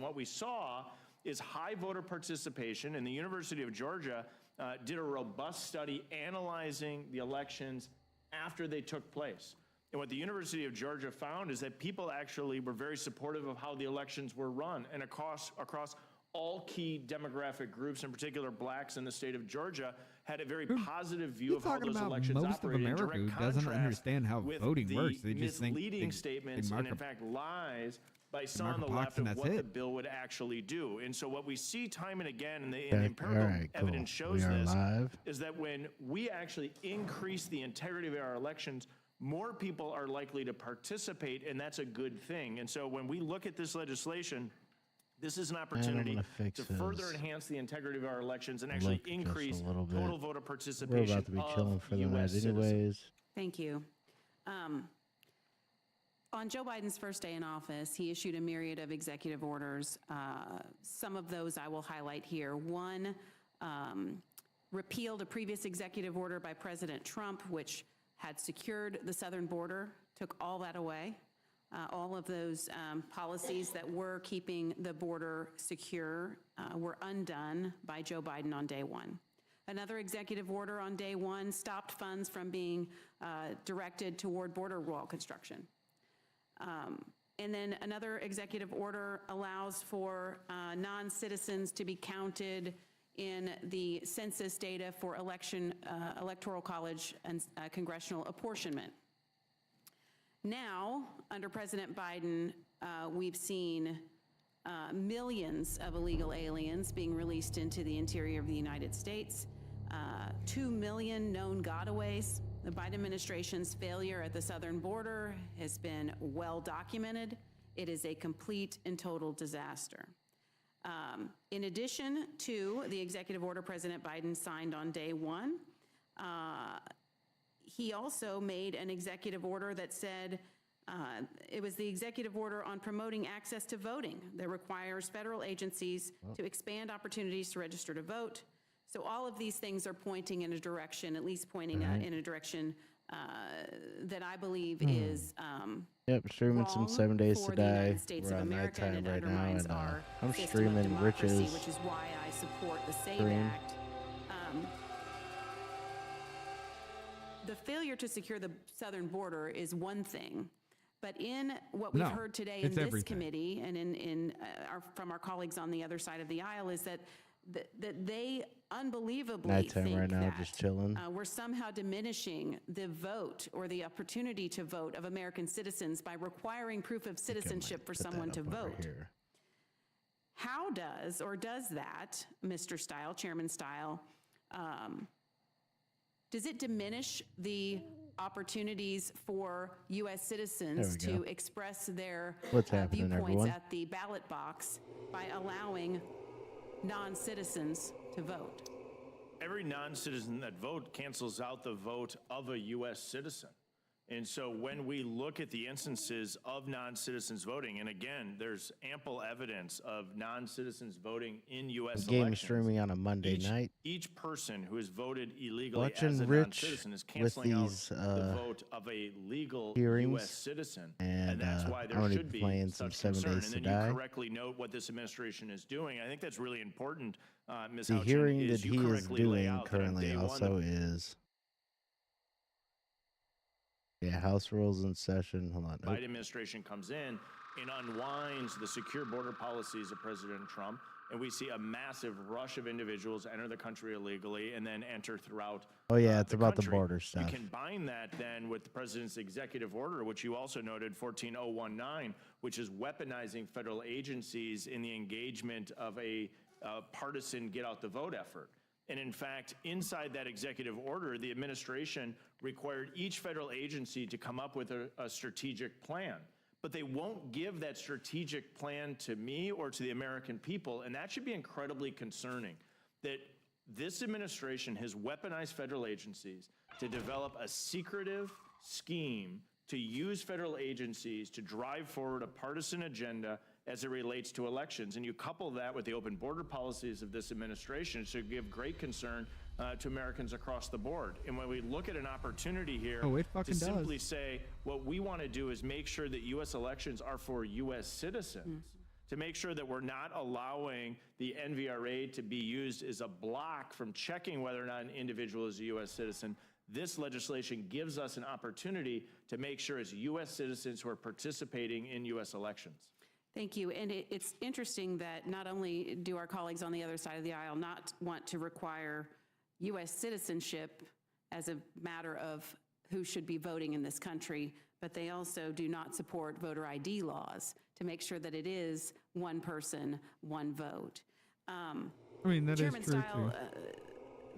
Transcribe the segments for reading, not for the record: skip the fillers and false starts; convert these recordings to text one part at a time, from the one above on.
what we saw is high voter participation, and the University of Georgia did a robust study analyzing the elections after they took place. And what the University of Georgia found is that people actually were very supportive of how the elections were run, and across all key demographic groups, in particular blacks in the state of Georgia, had a very positive view of how those elections operated. Most of America who doesn't understand how voting works. They just think misleading statements and, in fact, lies by some on the left of what the bill would actually do. And so what we see time and again, and the empirical evidence shows this, is that when we actually increase the integrity of our elections, more people are likely to participate, and that's a good thing. And so when we look at this legislation, this is an opportunity to further enhance the integrity of our elections and actually increase total voter participation. We're about to be chilling for the night anyways. Thank you. On Joe Biden's first day in office, he issued a myriad of executive orders. Some of those I will highlight here. One, repealed a previous executive order by President Trump, which had secured the southern border, took all that away. All of those policies that were keeping the border secure were undone by Joe Biden on day one. Another executive order on day one stopped funds from being directed toward border wall construction. And then another executive order allows for non-citizens to be counted in the census data for electoral college and congressional apportionment. Now, under President Biden, we've seen millions of illegal aliens being released into the interior of the United States, 2 million known gotaways. The Biden administration's failure at the southern border has been well documented. It is a complete and total disaster. In addition to the executive order President Biden signed on day one, he also made an executive order that said, it was the executive order on promoting access to voting that requires federal agencies to expand opportunities to register to vote. So all of these things are pointing in a direction, at least pointing in a direction that I believe is streaming some 7 Days to Die. We're on nighttime right now, and I'm streaming Rich's which is why I support the SAVE stream. Act. The failure to secure the southern border is one thing, but in what we've heard today in this committee and from our colleagues on the other side of the aisle is that they unbelievably think right now, that just chilling. We're somehow diminishing the vote or the opportunity to vote of American citizens by requiring proof of citizenship for someone to vote. How does that, Mr. Stile, Chairman Stile, does it diminish the opportunities for U.S. citizens to express their viewpoints at the ballot box by allowing non-citizens to vote? Every non-citizen that vote cancels out the vote of a U.S. citizen. And so when we look at the instances of non-citizens voting, and again, there's ample evidence of non-citizens voting in U.S. Game elections. Streaming on a Monday night. Each person who has voted illegally Watching as a Rich non-citizen is canceling out the vote of a legal U.S. citizen. And that's why there should be such concern. And then you correctly note what this administration is doing. I think that's really important, Ms. Houchin. The hearing that he is doing currently also is... House rules in session. Hold on. Biden administration comes in and unwinds the secure border policies of President Trump, and we see a massive rush of individuals enter the country illegally and then enter throughout. It's about the border stuff. You combine that then with the president's executive order, which you also noted, 14019, which is weaponizing federal agencies in the engagement of a partisan get-out-the-vote effort. And in fact, inside that executive order, the administration required each federal agency to come up with a strategic plan. But they won't give that strategic plan to me or to the American people, and that should be incredibly concerning, that this administration has weaponized federal agencies to develop a secretive scheme to use federal agencies to drive forward a partisan agenda as it relates to elections. And you couple that with the open border policies of this administration, it should give great concern to Americans across the board. And when we look at an opportunity here to simply say what we want to do is make sure that U.S. elections are for U.S. citizens, to make sure that we're not allowing the NVRA to be used as a block from checking whether or not an individual is a U.S. citizen. This legislation gives us an opportunity to make sure it's U.S. citizens who are participating in U.S. elections. Thank you. And it's interesting that not only do our colleagues on the other side of the aisle not want to require U.S. citizenship as a matter of who should be voting in this country, but they also do not support voter ID laws to make sure that it is one person, one vote. I mean, that Chairman is true, Stile,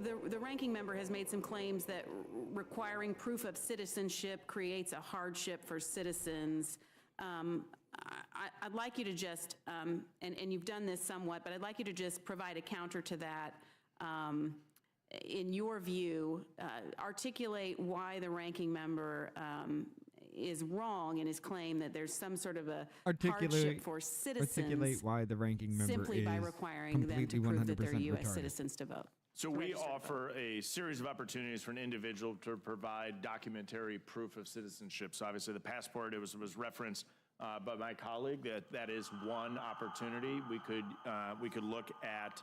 too. The ranking member has made some claims that requiring proof of citizenship creates a hardship for citizens. I'd like you to just, and you've done this somewhat, but I'd like you to just provide a counter to that. In your view, articulate why the ranking member is wrong in his claim that there's some sort of a hardship for citizens. Articulate why the ranking member simply by requiring them to prove that they're U.S. retarded. citizens to vote. So we offer a series of opportunities for an individual to provide documentary proof of citizenship. So obviously the passport, it was referenced by my colleague, that is one opportunity. We could look at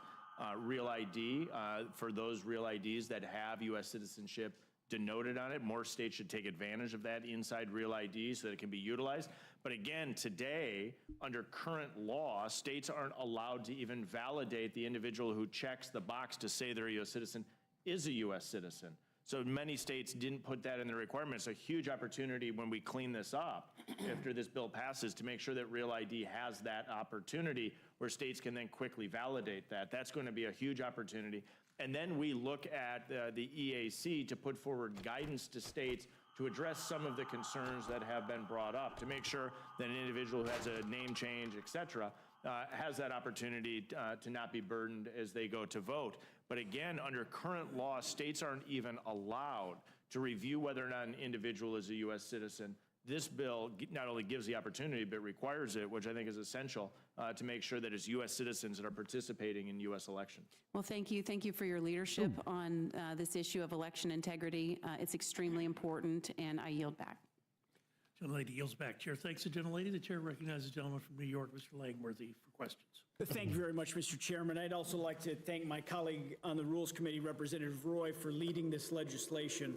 Real ID for those Real IDs that have U.S. citizenship denoted on it. More states should take advantage of that inside Real ID so that it can be utilized. But again, today, under current law, states aren't allowed to even validate the individual who checks the box to say they're a U.S. citizen is a U.S. citizen. So many states didn't put that in the requirements. A huge opportunity when we clean this up after this bill passes to make sure that Real ID has that opportunity where states can then quickly validate that. That's going to be a huge opportunity. And then we look at the EAC to put forward guidance to states to address some of the concerns that have been brought up, to make sure that an individual who has a name change, et cetera, has that opportunity to not be burdened as they go to vote. But again, under current law, states aren't even allowed to review whether or not an individual is a U.S. citizen. This bill not only gives the opportunity, but requires it, which I think is essential to make sure that it's U.S. citizens that are participating in U.S. elections. Well, thank you. Thank you for your leadership on this issue of election integrity. It's extremely important, and I yield back. Gentlelady yields back. Chair thanks the gentlelady. The chair recognizes the gentleman from New York, Mr. Langworthy, for questions. Thank you very much, Mr. Chairman. I'd also like to thank my colleague on the Rules Committee, Representative Roy, for leading this legislation,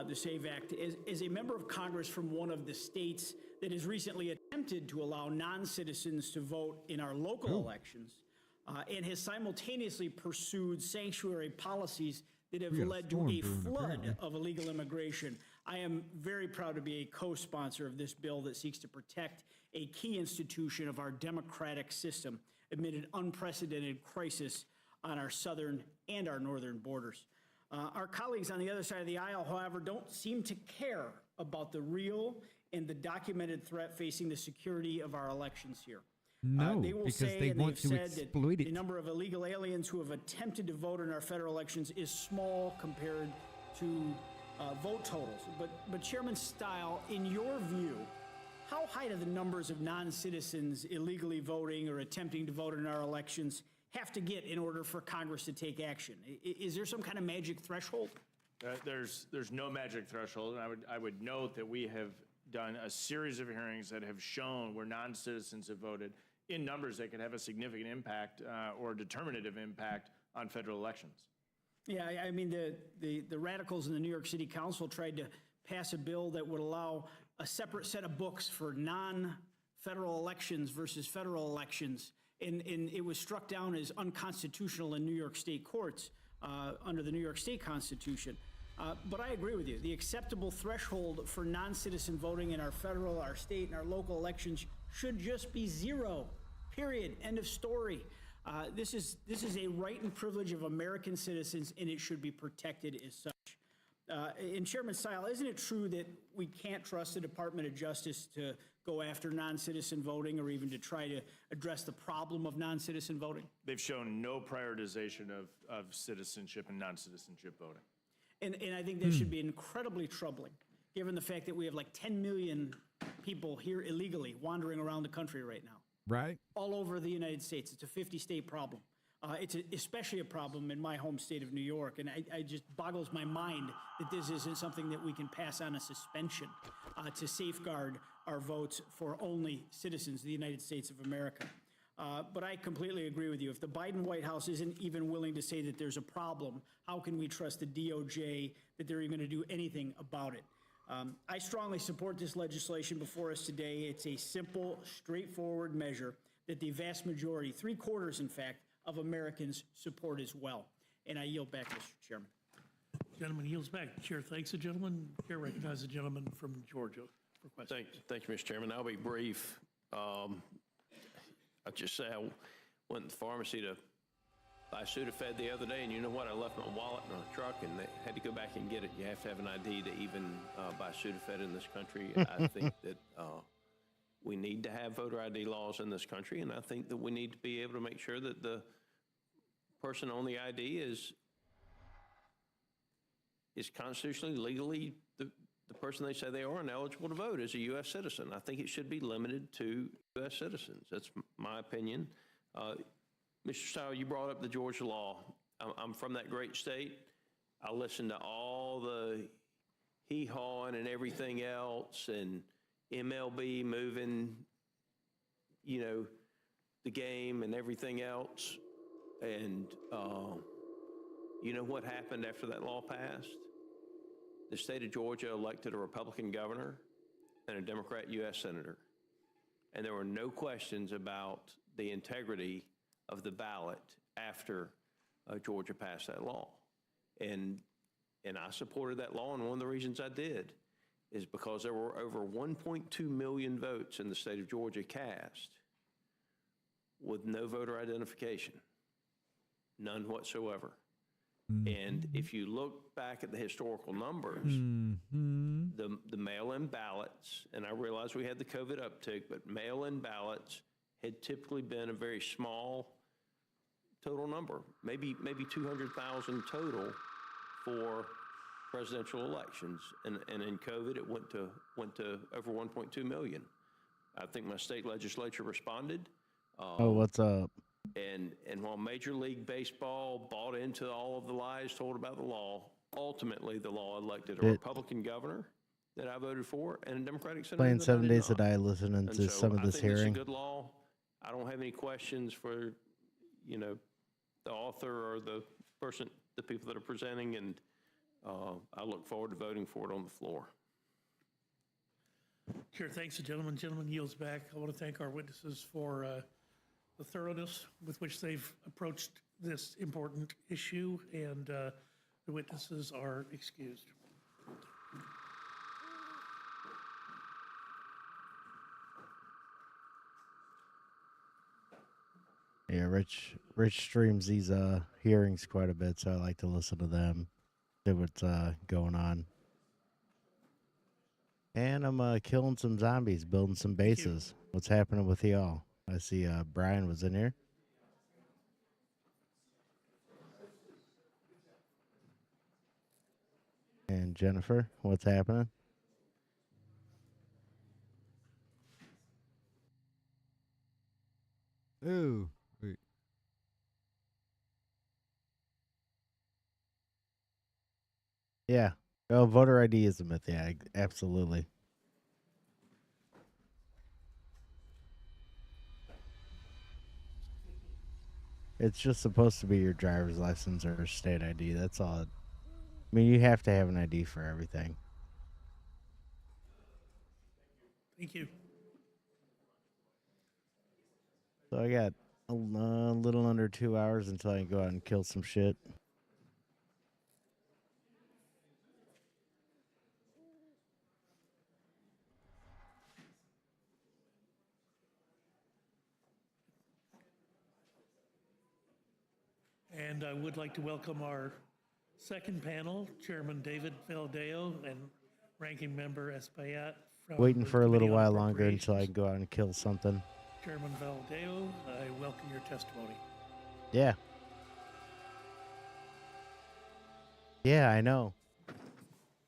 the SAVE Act. As a member of Congress from one of the states that has recently attempted to allow non-citizens to vote in our local elections and has simultaneously pursued sanctuary policies that have led to a flood of illegal immigration, I am very proud to be a co-sponsor of this bill that seeks to protect a key institution of our democratic system amid an unprecedented crisis on our southern and our northern borders. Our colleagues on the other side of the aisle, however, don't seem to care about the real and the documented threat facing the security of our elections here. No, they will because say, they and want they've to said exploit that it. the number of illegal aliens who have attempted to vote in our federal elections is small compared to vote totals. But Chairman Stile, in your view, how high do the numbers of non-citizens illegally voting or attempting to vote in our elections have to get in order for Congress to take action? Is there some kind of magic threshold? There's no magic threshold, and I would note that we have done a series of hearings that have shown where non-citizens have voted in numbers that could have a significant impact or determinative impact on federal elections. Yeah, I mean, the radicals in the New York City Council tried to pass a bill that would allow a separate set of books for non-federal elections versus federal elections, and it was struck down as unconstitutional in New York State courts under the New York State Constitution. But I agree with you. The acceptable threshold for non-citizen voting in our federal, our state, and our local elections should just be 0, period, end of story. This is a right and privilege of American citizens, and it should be protected as such. And Chairman Stile, isn't it true that we can't trust the Department of Justice to go after non-citizen voting or even to try to address the problem of non-citizen voting? They've shown no prioritization of citizenship and non-citizenship voting. And I think that should be incredibly troubling, given the fact that we have like 10 million people here illegally wandering around the country right now. Right. All over the United States. It's a 50-state problem. It's especially a problem in my home state of New York, and I just boggles my mind that this isn't something that we can pass on a suspension to safeguard our votes for only citizens of the United States of America. But I completely agree with you. If the Biden White House isn't even willing to say that there's a problem, how can we trust the DOJ that they're even going to do anything about it? I strongly support this legislation before us today. It's a simple, straightforward measure that the vast majority, 3/4 in fact, of Americans support as well. And I yield back, Mr. Chairman. Gentleman yields back. Chair thanks the gentleman. Chair recognizes the gentleman from Georgia for questions. Thank you, Mr. Chairman. I'll be brief. I'll just say I went to the pharmacy to buy Sudafed the other day, and you know what? I left my wallet in a truck, and they had to go back and get it. You have to have an ID to even buy Sudafed in this country. I think that we need to have voter ID laws in this country, and I think that we need to be able to make sure that the person on the ID is constitutionally, legally the person they say they are and eligible to vote as a U.S. citizen. I think it should be limited to U.S. citizens. That's my opinion. Mr. Steyer, you brought up the Georgia law. I'm from that great state. I listened to all the hee-hawing and everything else, and MLB moving, the game and everything else. And you know what happened after that law passed? The state of Georgia elected a Republican governor and a Democrat U.S. senator. And there were no questions about the integrity of the ballot after Georgia passed that law. And I supported that law, and one of the reasons I did is because there were over 1.2 million votes in the state of Georgia cast with no voter identification, none whatsoever. And if you look back at the historical numbers, the mail-in ballots, and I realize we had the COVID uptick, but mail-in ballots had typically been a very small total number, maybe 200,000 total for presidential elections. And in COVID, it went to over 1.2 million. I think my state legislature responded. What's up? And while Major League Baseball bought into all of the lies told about the law, ultimately the law elected a Republican governor that I voted for and a Democratic senator. Playing 7 days a day, listening to some of this hearing. It's a good law. I don't have any questions for, the author or the people that are presenting, and I look forward to voting for it on the floor. Chair thanks the gentleman. Gentleman yields back. I want to thank our witnesses for the thoroughness with which they've approached this important issue, and the witnesses are excused. Yeah, Rich streams these hearings quite a bit, so I like to listen to them, see what's going on. And I'm killing some zombies, building some bases. What's happening with y'all? I see Brian was in here. And Jennifer, what's happening? Ooh. Wait. Yeah. Oh, voter ID is a myth. Yeah, absolutely. It's just supposed to be your driver's license or state ID. That's all. I mean, you have to have an ID for everything. Thank you. So I got a little under 2 hours until I can go out and kill some shit. And I would like to welcome our second panel, Chairman David Valadao and Ranking Member Espaillat. Waiting for a little while longer until I can go out and kill something. Chairman Valadao, I welcome your testimony. Yeah. Yeah, I know.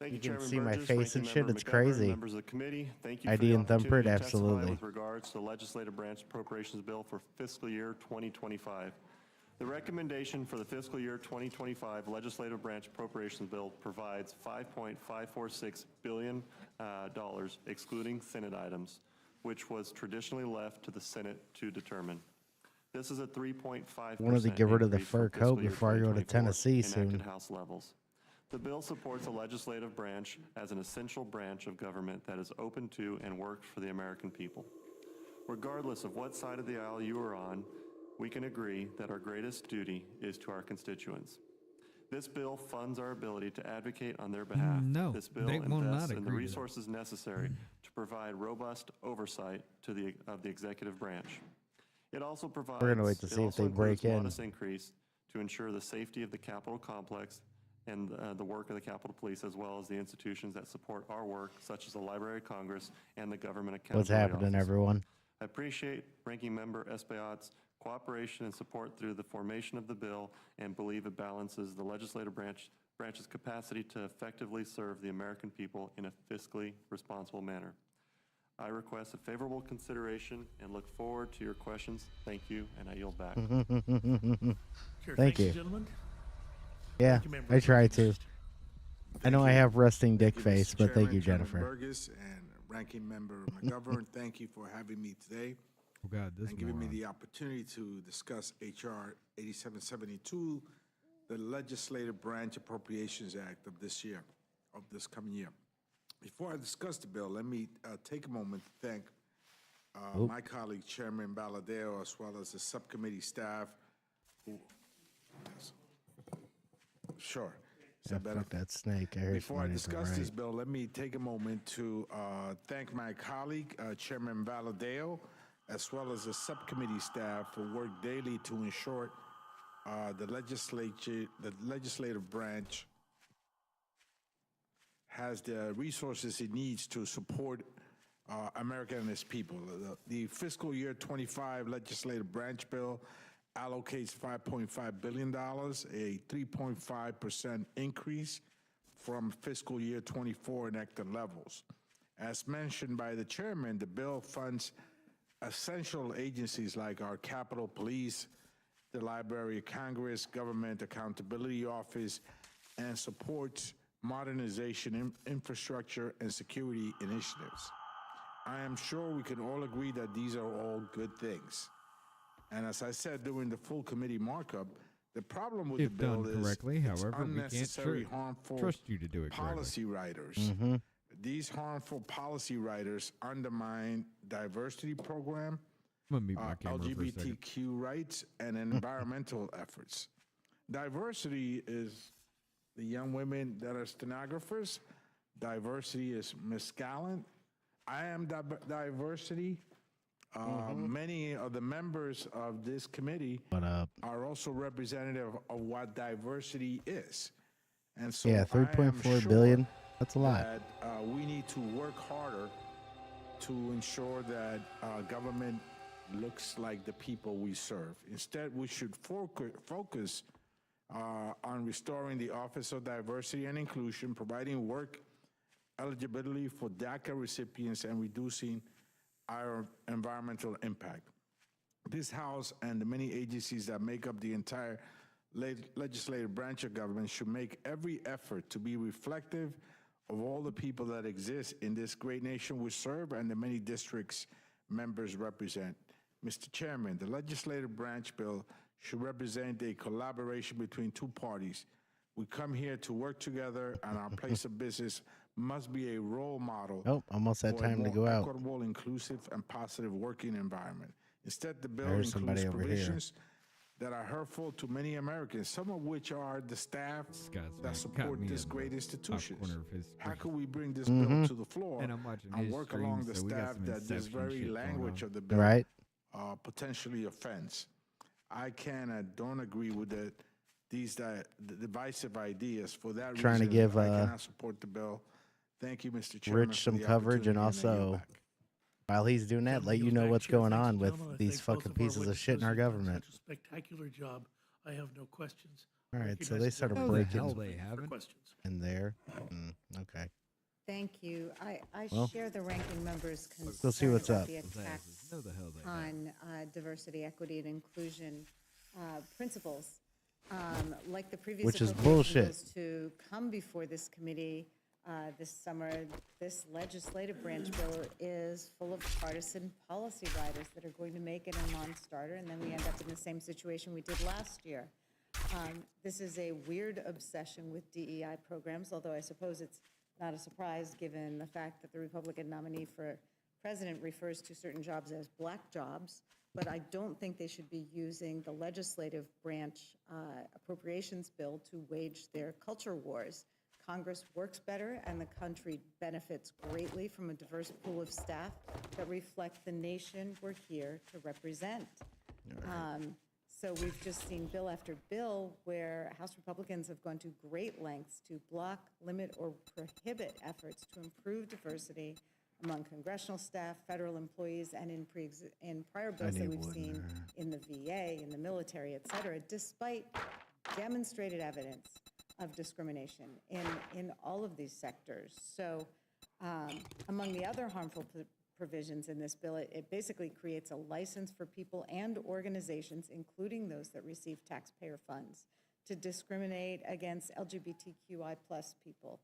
Thank You you, can Chairman see my Burgess, face and Ranking shit. Member It's McGovern, crazy. Members of the committee, thank you ID for and the opportunity thumbprint, to testify absolutely. with regards to the legislative branch appropriations bill for fiscal year 2025. The recommendation for the fiscal year 2025 legislative branch appropriations bill provides $5.546 billion excluding Senate items, which was traditionally left to the Senate to determine. This is a 3.5%. Wanted to get rid of the increase from fur fiscal coat year before I go to 2024 Tennessee enacted soon. House levels. The bill supports the legislative branch as an essential branch of government that is open to and works for the American people. Regardless of what side of the aisle you are on, we can agree that our greatest duty is to our constituents. This bill funds our ability to advocate on their behalf. No, This bill they will invests not in the agree to that. resources necessary to provide robust oversight of the executive branch. It also provides. We're gonna wait to see if they break in. Modest increase to ensure the safety of the Capitol complex and the work of the Capitol Police, as well as the institutions that support our work, such as the Library of Congress and the Government What's Accountability happening, Office. everyone? I appreciate Ranking Member Espaillat's cooperation and support through the formation of the bill and believe it balances the legislative branch's capacity to effectively serve the American people in a fiscally responsible manner. I request a favorable consideration and look forward to your questions. Thank you, and I yield back. Sure, Thank you. gentlemen. Yeah, Thank you, Member I try to. Burgess. I know I have resting dick Thank face, Mr. but thank you, Chairman, Jennifer. Chairman Burgess and Ranking Member McGovern, thank you for having me today Oh God, this and giving me moron. the opportunity to discuss H.R. 8772, the Legislative Branch Appropriations Act of this year, of this coming year. Before I discuss the bill, let me take a moment to thank my colleague, Chairman Valadeo, as well as the subcommittee staff who. Sure. Is Yeah, that better? fuck that snake. I heard Before I somebody to the discuss this right. bill, let me take a moment to thank my colleague, Chairman Valadeo, as well as the subcommittee staff who work daily to ensure the legislative branch has the resources it needs to support America and its people. The fiscal year 25 legislative branch bill allocates $5.5 billion, a 3.5% increase from fiscal year 24 enacted levels. As mentioned by the chairman, the bill funds essential agencies like our Capitol Police, the Library of Congress, Government Accountability Office, and supports modernization, infrastructure, and security initiatives. I am sure we can all agree that these are all good things. And as I said during the full committee markup, the problem with If the bill done is correctly, it's however, we can't unnecessary, harmful trust you to do it correctly. policy writers. Mm-hmm. These harmful policy writers undermine diversity program, I'm gonna mute my camera for a second. LGBTQ rights, and environmental efforts. Diversity is the young women that are stenographers. Diversity is Miss Gallant. I am diversity. Many of the members of this committee What up? are also representative of what diversity is. And so Yeah, I am 3.4 sure billion. That's a lot. that we need to work harder to ensure that government looks like the people we serve. Instead, we should focus on restoring the Office of Diversity and Inclusion, providing work eligibility for DACA recipients, and reducing our environmental impact. This House and the many agencies that make up the entire legislative branch of government should make every effort to be reflective of all the people that exist in this great nation we serve and the many districts members represent. Mr. Chairman, the legislative branch bill should represent a collaboration between two parties. We come here to work together, and our place of business must be a role model. Oh, almost that for a time to more go out. equitable, inclusive, and positive working environment. Instead, the bill There's somebody includes over here. provisions that are hurtful to many Americans, some of which are the staff This guy's that got support me this in the great top institutions. corner of his How screen. can we bring this Mm-hmm. bill to the floor And I'm watching and his work stream, along the so we got staff some that this Inception very shit going language on. of the bill Right? potentially offends? I can and don't agree with the divisive ideas. For that Trying to reason, give, I cannot support the bill. Thank you, Mr. Chairman. Rich for some the coverage and opportunity, I yield also back. while he's doing that, let you know what's going on with these fucking pieces of shit in our government. Such a spectacular job. I have no questions. All right, so they Recognize started the How the breaking hell for they haven't? questions. in there. Okay. Thank you. I Well, share the ranking member's concern We'll see what's about up. the attacks No, the hell they haven't. on diversity, equity, and inclusion principles. Like the previous Which is appropriation bullshit. bills to come before this committee, this summer, this legislative branch bill is full of partisan policy riders that are going to make it a non-starter, and then we end up in the same situation we did last year. This is a weird obsession with DEI programs, although I suppose it's not a surprise given the fact that the Republican nominee for president refers to certain jobs as black jobs. But I don't think they should be using the legislative branch appropriations bill to wage their culture wars. Congress works better, and the country benefits greatly from a diverse pool of staff that reflect the nation we're here to represent. So we've just seen bill after bill where House Republicans have gone to great lengths to block, limit, or prohibit efforts to improve diversity among congressional staff, federal employees, and in prior bills that we've seen in the VA, in the military, et cetera, despite demonstrated evidence of discrimination in all of these sectors. So among the other harmful provisions in this bill, it basically creates a license for people and organizations, including those that receive taxpayer funds, to discriminate against LGBTQI+ people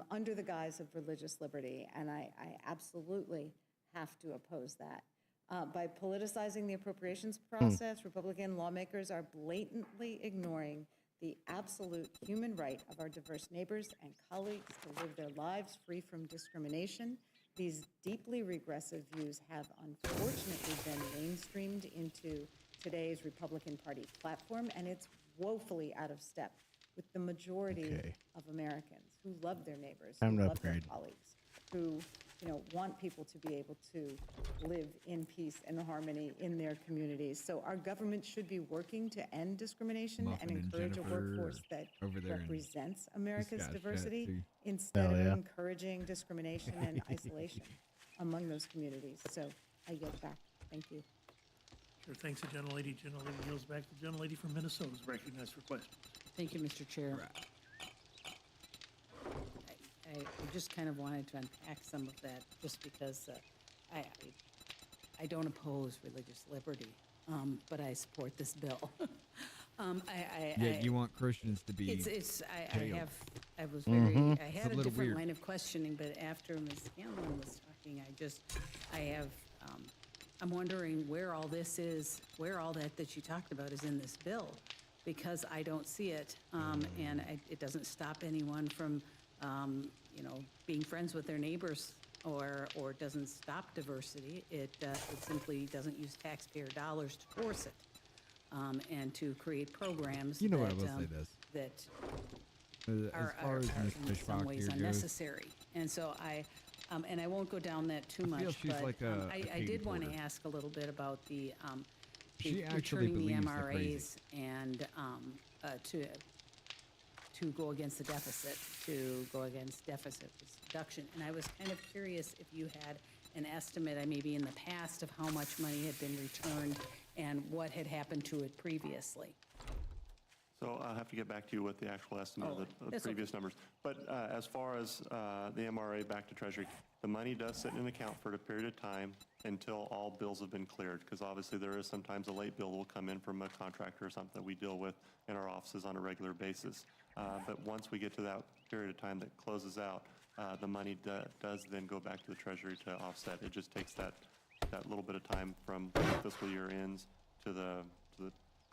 under the guise of religious liberty. And I absolutely have to oppose that. By politicizing the appropriations process, Republican lawmakers are blatantly ignoring the absolute human right of our diverse neighbors and colleagues to live their lives free from discrimination. These deeply regressive views have unfortunately been mainstreamed into today's Republican Party platform, and it's woefully out of step with the majority of Americans who love their neighbors, who love their colleagues, who want people to be able to live in peace and harmony in their communities. So our government should be working to end discrimination and encourage a workforce that represents America's diversity instead of encouraging discrimination and isolation among those communities. So I yield back. Thank you. Sure, thanks, the gentlelady. Gentlelady yields back. The gentlelady from Minnesota is recognized for questions. Thank you, Mr. Chair. I just kind of wanted to unpack some of that, just because I don't oppose religious liberty, but I support this bill. You want Christians to be jailed. I had a different line of questioning, but after Ms. Scanlon was talking, I'm wondering where all this is, where all that you talked about is in this bill, because I don't see it, and it doesn't stop anyone from being friends with their neighbors, or doesn't stop diversity. It simply doesn't use taxpayer dollars to force it, and to create programs what I will say that as far as Ms. in some Fishbach ways here goes, unnecessary. And so and I won't go down that too much, she's but like a I did Katie want to Porter. ask a little bit about the She actually returning the believes the MRAs crazy. and to go against the deficit, to go against deficit reduction. And I was kind of curious if you had an estimate, maybe in the past, of how much money had been returned and what had happened to it previously. So I'll have to get back to you with the actual estimate of the that's previous numbers. But as far as the MRA back to Treasury, the money does sit in an account for a period of time until all bills have been cleared, because obviously there is sometimes a late bill will come in from a contractor or something that we deal with in our offices on a regular basis. But once we get to that period of time that closes out, the money does then go back to the Treasury to offset. It just takes that little bit of time from the fiscal year ends to the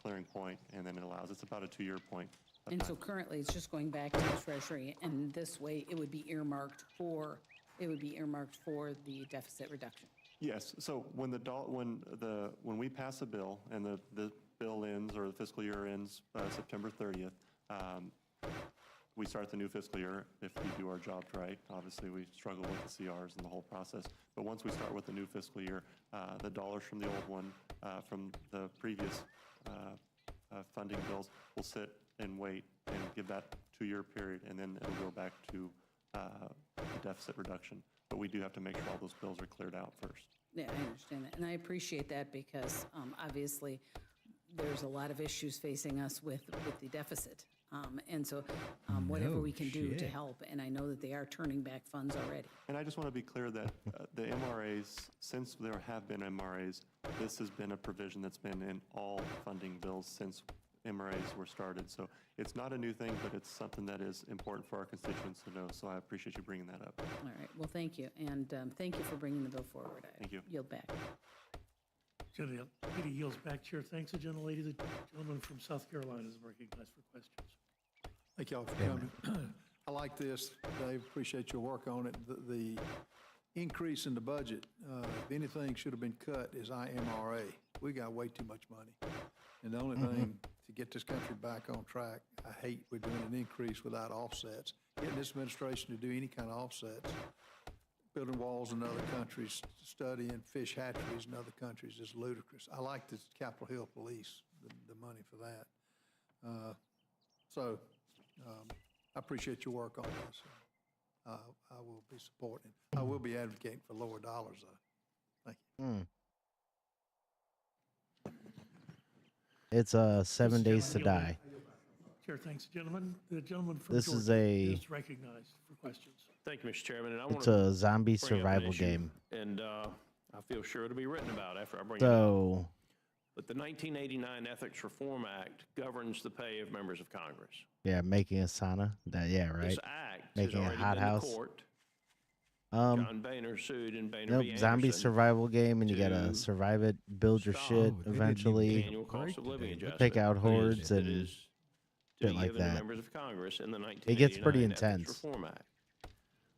clearing point, and then it allows. It's about a 2-year point. And so currently, it's just going back to the Treasury, and this way, it would be earmarked for the deficit reduction. Yes. So when we pass a bill and the bill ends, or the fiscal year ends September 30th, we start the new fiscal year if we do our jobs right. Obviously, we struggle with the CRs and the whole process. But once we start with the new fiscal year, the dollars from the old one, from the previous funding bills, will sit and wait and give that 2-year period, and then it'll go back to the deficit reduction. But we do have to make sure all those bills are cleared out first. Yeah, I understand that, and I appreciate that, because obviously, there's a lot of issues facing us with the deficit. And so whatever we can do to help, and I know that they are turning back funds already. And I just want to be clear that the MRAs, since there have been MRAs, this has been a provision that's been in all funding bills since MRAs were started. So it's not a new thing, but it's something that is important for our constituents to know. So I appreciate you bringing that up. All right, well, thank you, and thank you for bringing the bill forward. Thank you. I yield back. Agenda Lady yields back. Chair thanks the gentlelady. The gentleman from South Carolina is recognized for questions. Thank y'all for coming. I like this, Dave. Appreciate your work on it. The increase in the budget, if anything should have been cut, is IMRA. We got way too much money. And the only thing to get this country back on track, I hate we're doing an increase without offsets. Getting this administration to do any kind of offsets, building walls in other countries, studying fish hatcheries in other countries is ludicrous. I like the Capitol Hill Police, the money for that. I appreciate your work on this. I will be supporting. I will be advocating for lower dollars, though. Thank you. It's 7 days to die. Chair thanks the gentleman. The gentleman from This Georgia is a- is recognized for questions. Thank you, Mr. Chairman. And I It's want a zombie to bring up an survival issue, game. And I feel sure it'll be written about after I bring it up. So But the 1989 Ethics Reform Act governs the pay of members of Congress. yeah, making a sauna. Right. This act Making a has already hot been house. to court. Um, John Boehner sued in Boehner nope. v. Zombie Anderson. survival game, and you gotta to survive it, build your stop shit they didn't even eventually. Annual cost of living adjustment. Take out hordes that and is to shit be like given to that. members of Congress in the 1989 It gets pretty Ethics intense. Reform Act.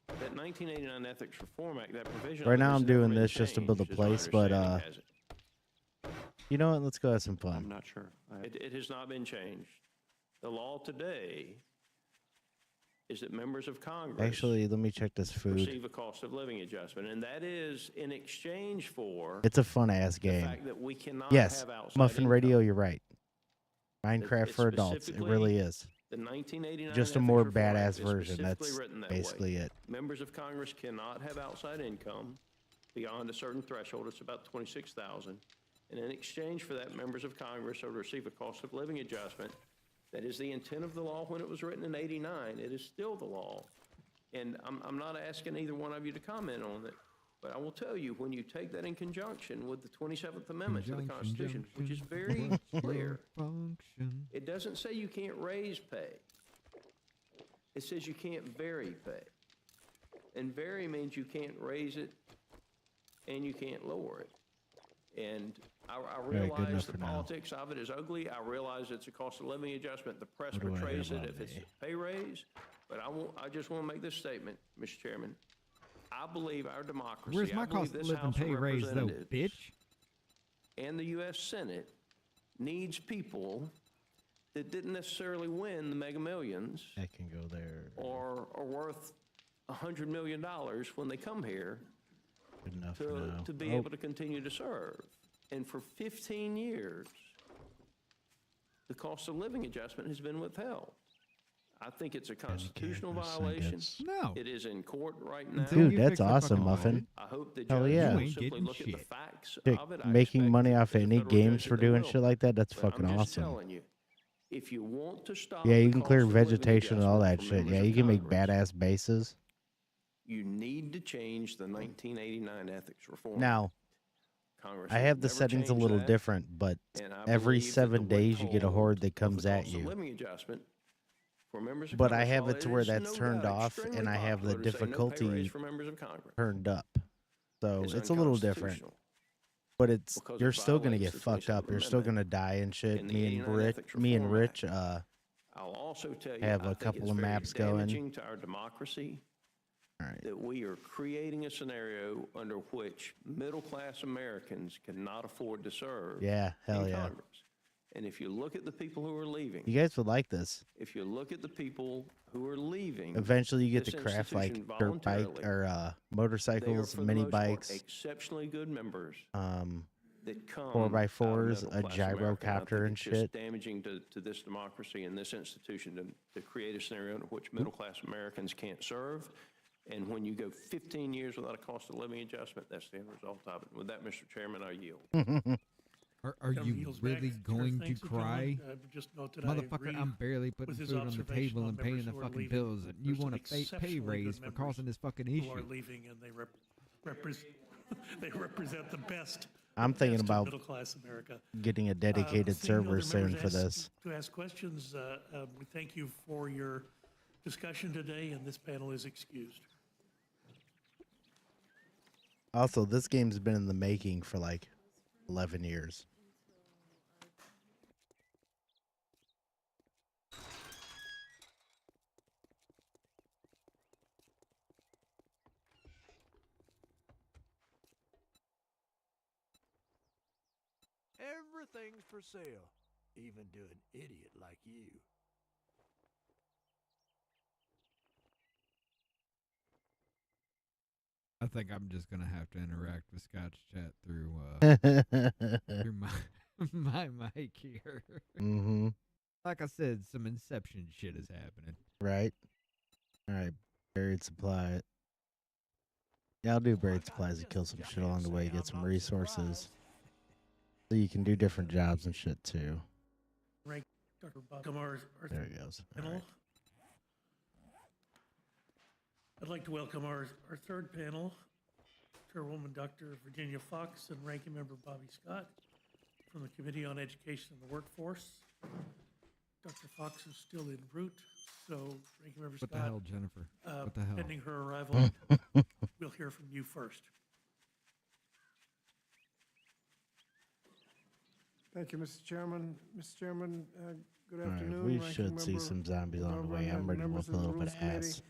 That 1989 Ethics Reform Act, that provision. Right of it now has I'm never doing been this just to build a changed, is my place, but, understanding, has it? You know what? Let's go have some I'm fun. not sure. It has not been changed. The law today is that members of Congress Actually, let me check this food. receive a cost of living adjustment, and that is in exchange for It's a fun ass the game. fact that we cannot Yes, have outside Muffin income. Radio, you're right. Minecraft It's for adults. It specifically really is. The 1989 Just a Ethics more Reform Act badass is version. specifically That's written that way. basically it. Members of Congress cannot have outside income beyond a certain threshold. It's about $26,000. And in exchange for that, members of Congress are to receive a cost of living adjustment. That is the intent of the law when it was written in '89. It is still the law. And I'm not asking either one of you to comment on it, but I will tell you, when you take that in conjunction with the 27th Amendment to the Constitution, which is very clear, Function. it doesn't say you can't raise pay. It says you can't vary pay. And vary means you can't raise it and you can't lower it. And I good enough realize the for now. politics of it is ugly. I realize it's a cost of living adjustment. The press What do I portrays have it on if it's me? a pay raise. But I just want to make this statement, Mr. Chairman. I believe our democracy, Where's my I believe cost of this living House of pay raise, though, Representatives bitch? and the U.S. Senate needs people that didn't necessarily win the Mega Millions I can go there. or are worth $100 million when they come here Good enough for now. to be Oh, able to continue to serve. And for 15 years, the cost of living adjustment has been withheld. I think it's a constitutional goodness, I violation. guess. No. It is in court right now. Until Dude, you that's fix the awesome, fucking Muffin. audit. I hope the Hell judge yeah. will You ain't simply getting look at the shit. facts Shit, of it. I making expect money that off the any federal games judge for that they doing will. shit like that, that's But fucking I'm just awesome. telling you, if you want to stop Yeah, the you can cost clear of living vegetation and all that adjustment shit. for Yeah, members you of can make Congress, badass bases. you need to change the 1989 ethics reform. Now, Congress I has have the never settings a changed little that, different, but and I every believe that 7 the days you get a horde that withhold of comes the at cost of you. living adjustment for members of But I Congress, have while it to where is that's no turned doubt off, extremely and I have the popular to say no pay difficulty raise for members of Congress. turned up. So It's it's a little different. unconstitutional. But it's because you're it still gonna violates get the fucked up. 27th You're still Amendment gonna die and shit. and the Me 89 and Ethics Reform Rich, I'll also tell you, have I a think couple it's of very maps going. damaging to our democracy all right. that we are creating a scenario under which middle-class Americans cannot afford to serve Yeah, hell in yeah. Congress. And if you look at the people who are leaving, You guys would like this. if you look at the people who are leaving, Eventually, you get this to craft like institution dirt bike voluntarily, or they are, motorcycles, for the mini most part, bikes, exceptionally good members that come 4x4s, out of a middle-class America. And I gyrocopter think and it's just shit. damaging to this democracy and this institution to create a scenario in which middle-class Americans can't serve. And when you go 15 years without a cost of living adjustment, that's the end result of it. With that, Mr. Chairman, I yield. Are Gentleman you yields back. really Chair going to thanks the gentleman. cry? Just note that I Motherfucker, agree I'm barely putting with his food on the observation table on and paying members the who are fucking leaving. bills, and you There's want a some fake pay exceptionally raise good for members causing this fucking who are issue. leaving, and they represent the best I'm thinking That's to about middle-class America. getting a dedicated Seeing no server other soon members for this. to ask questions, we thank you for your discussion today, and this panel is excused. Also, this game's been in the making for like 11 years. Everything's for sale, even to an idiot like you. I think I'm just gonna have to interact with Scotch Chat through through my mic here. Mm-hmm. Like I said, some Inception shit is happening. Right. All right. Buried supply. Yeah, I'll do buried supplies to kill some shit along the way, get some resources. So you can do different jobs and shit too. Rank Dr. Bob Kamar, our There it goes. All panel. right. I'd like to welcome our third panel, Chairwoman Dr. Virginia Fox and Ranking Member Bobby Scott from the Committee on Education and the Workforce. Dr. Fox is still en route, so Ranking Member What Scott. the hell, Jennifer? What the hell? Pending her arrival, we'll hear from you first. Thank you, Mr. Chairman. Mr. Chairman, good All right, afternoon. we Ranking should see Member some zombies on the way. Melvin I'm and ready to members whoop a of the little bit Rules of Committee. ass.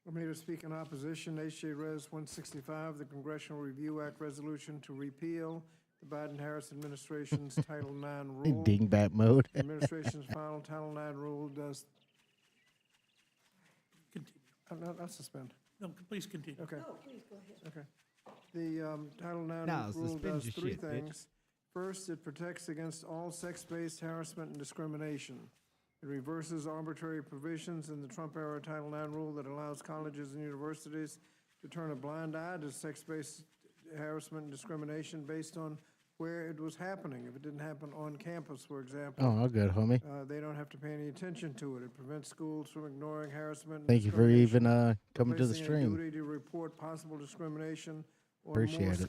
I'm here to speak in opposition to HJ Res 165, the Congressional Review Act resolution to repeal the Biden-Harris administration's Title IX rule. Dingbat mode. The administration's final Title IX rule does. Continue. I'll suspend. No, please continue. Okay. Please go ahead. Okay. The Title IX No, rule suspend does your three shit, bitch. things. First, it protects against all sex-based harassment and discrimination. It reverses arbitrary provisions in the Trump-era Title IX rule that allows colleges and universities to turn a blind eye to sex-based harassment and discrimination based on where it was happening. If it didn't happen on campus, for example, Oh, all good, homie. they don't have to pay any attention to it. It prevents schools from ignoring harassment and Thank you for discrimination, even coming to the placing a stream. duty to report possible discrimination on Appreciate more it.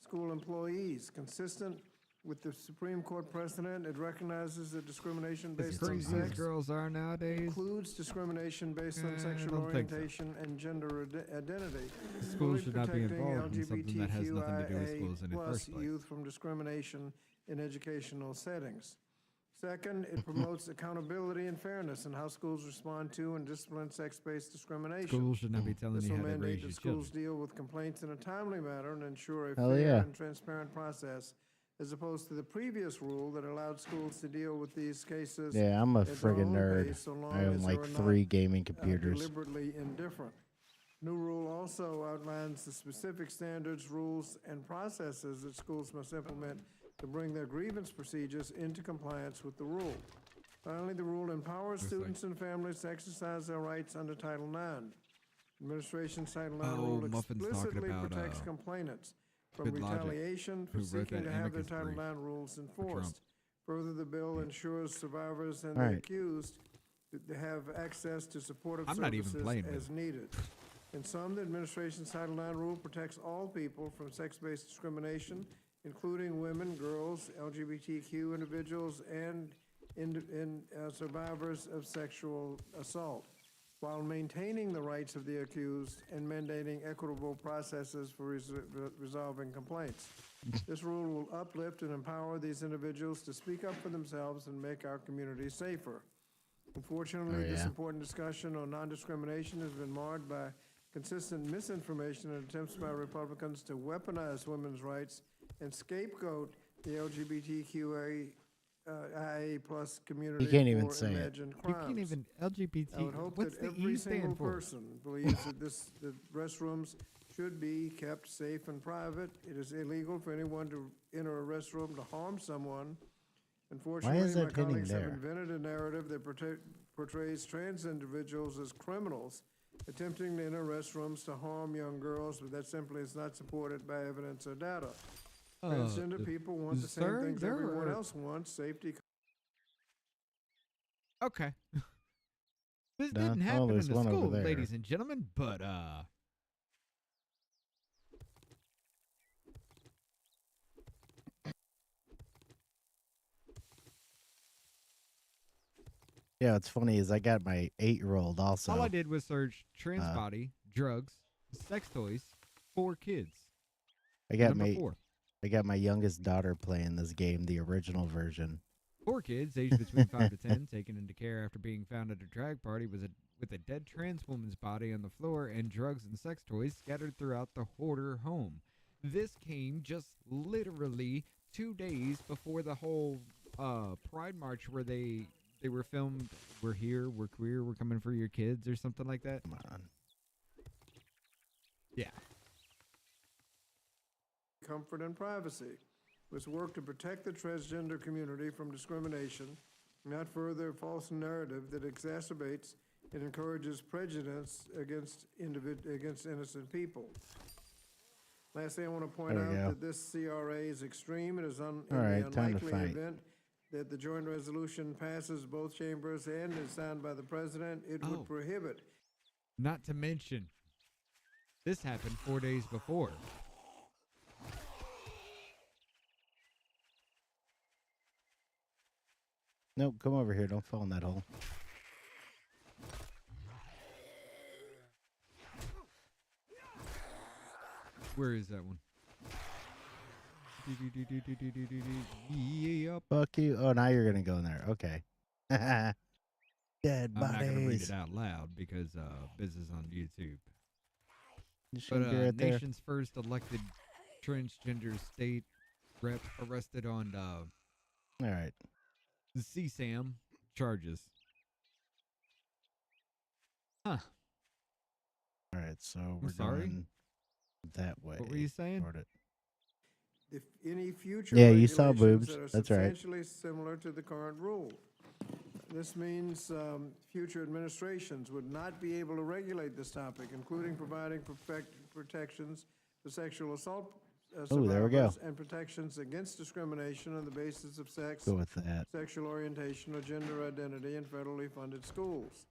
school employees. Consistent with the Supreme Court precedent, it recognizes that discrimination As based on crazy as sex girls are nowadays, includes discrimination based on I sexual don't think so. orientation and gender identity. schools fully should not be protecting involved in something that has nothing to do with schools in the LGBTQIA+ first place. youth from discrimination in educational settings. Second, it promotes accountability and fairness in how schools respond to and discipline sex-based discrimination. Schools should not be telling This you will how to mandate raise your that schools children. deal with complaints in a timely manner and ensure a Hell fair yeah. and transparent process, as opposed to the previous rule that allowed schools to deal with these cases Yeah, I'm a at their friggin' own nerd. pace, so long I own as they like were not, 3 gaming computers. deliberately indifferent. New rule also outlines the specific standards, rules, and processes that schools must implement to bring their grievance procedures into compliance with the rule. Finally, the rule empowers students and families to exercise their rights under Title IX. Administration's Title IX Oh, rule Muffin's talking explicitly about, protects complainants from Good Logic, retaliation for who wrote seeking that to have their amicus Title brief IX rules Trump. enforced. Further, the bill ensures survivors and All the right. accused that they have access to supportive I'm not even services playing with as needed. In sum, the administration's Title IX rule protects all people from sex-based discrimination, including women, girls, LGBTQ individuals, and survivors of sexual assault, while maintaining the rights of the accused and mandating equitable processes for resolving complaints. This rule will uplift and empower these individuals to speak up for themselves and make our community safer. Unfortunately, Oh, this yeah. important discussion on non-discrimination has been marred by consistent misinformation and attempts by Republicans to weaponize women's rights and scapegoat the LGBTQIA+ community You can't even for say it. imagined You crimes. can't even LGBT. I would hope What's that the every E single stand for? person believes that the restrooms should be kept safe and private. It is illegal for anyone to enter a restroom to harm someone. Unfortunately, my that hitting colleagues have there? invented a narrative that portrays trans individuals as criminals attempting to enter restrooms to harm young girls, but that simply is not supported by evidence or data. Transgender people want the same sir, things there everyone are- else wants: safety. Okay. This Nah, didn't oh, happen in there's the one over school, there. ladies and gentlemen, but Yeah, what's funny is I got my 8-year-old also. All I did was search trans body, drugs, sex toys, 4 kids. I got Number my 4. I got my youngest daughter playing this game, the original version. 4 kids aged between 5 to 10 taken into care after being found at a drag party with a dead trans woman's body on the floor and drugs and sex toys scattered throughout the hoarder home. This came just literally 2 days before the whole Pride March where they were filmed, "We're here, we're queer, we're coming for your kids," or something like that. Come on. Yeah. Comfort and privacy, was work to protect the transgender community from discrimination, not further a false narrative that exacerbates and encourages prejudice against innocent people. Lastly, I want to point There we out go. that this CRA is extreme. It is in All right, the time to unlikely fight. event that the joint resolution passes both chambers and is signed by the president, it Oh. would prohibit Not to mention, this happened 4 days before. Nope, come over here. Don't fall in that hole. Where is that one? Yep. Fuck you. Oh, now you're gonna go in there. Okay. Dead I'm not going to read bodies. it out loud because this is on YouTube. You shouldn't But be right there. nation's first elected transgender state rep arrested on All right. CSAM charges. Huh. All right. So we're sorry? going that way. What were you saying? toward it. if any future Yeah, you saw regulations boobs. that are That's right. substantially similar to the current rule. This means future administrations would not be able to regulate this topic, including providing protections for sexual assault Oh, there we go. survivors and protections against discrimination on the basis of sex, Go with that. sexual orientation, or gender identity in federally funded schools.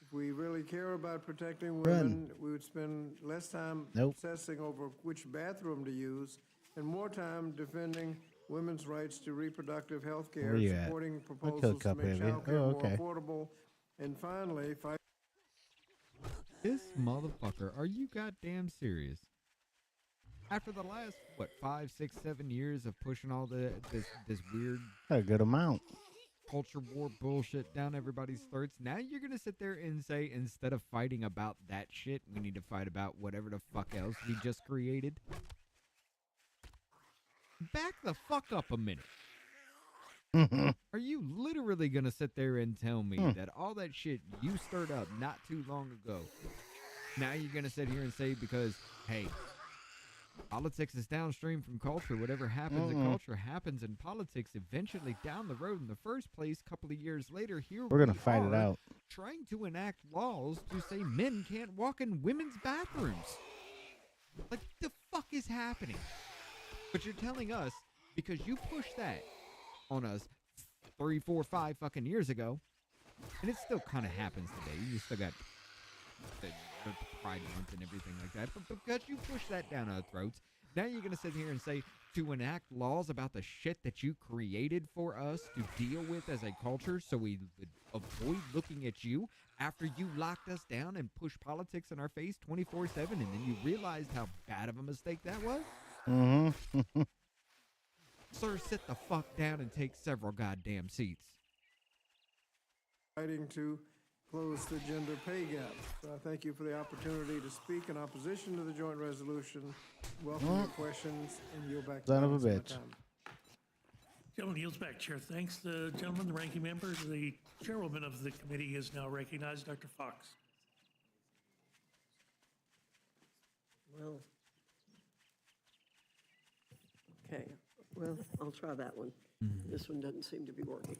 If we really care about protecting women, we would spend less time Nope. obsessing over which bathroom to use and more time defending women's rights to reproductive health care, Where you at? supporting I'll kill a proposals to couple make of you. childcare Oh, more okay. affordable, and finally, fight This motherfucker, are you goddamn serious? After the last, 5, 6, 7 years of pushing all this weird A good amount. culture war bullshit down everybody's throats, now you're gonna sit there and say, instead of fighting about that shit, we need to fight about whatever the fuck else we just created? Back the fuck up a minute. Are you literally gonna sit there and tell me that all that shit you stirred up not too long ago, now you're gonna sit here and say because, hey, politics is downstream from culture. Whatever happens in culture happens in politics eventually down the road. In the first place, couple of years later, here We're gonna we fight it are out. trying to enact laws to say men can't walk in women's bathrooms. Like, the fuck is happening? But you're telling us because you pushed that on us 3, 4, 5 fucking years ago, and it still kind of happens today. You still got the Pride Month and everything like that, but because you push that down our throats, now you're going to sit here and say to enact laws about the shit that you created for us to deal with as a culture so we would avoid looking at you after you locked us down and pushed politics in our face 24/7, and then you realized how bad of a mistake that was? Mm-hmm. Sir, sit the fuck down and take several goddamn seats. fighting to close the gender pay gap. So I thank you for the opportunity to speak in opposition to the joint resolution. Welcome your questions, and yield back the Son of a balance my bitch. time. Gentleman yields back, Chair. Thanks. The gentleman, the ranking member, the chairwoman of the committee is now recognized, Dr. Fox. Well, okay, well, I'll try that one. This one doesn't seem to be working.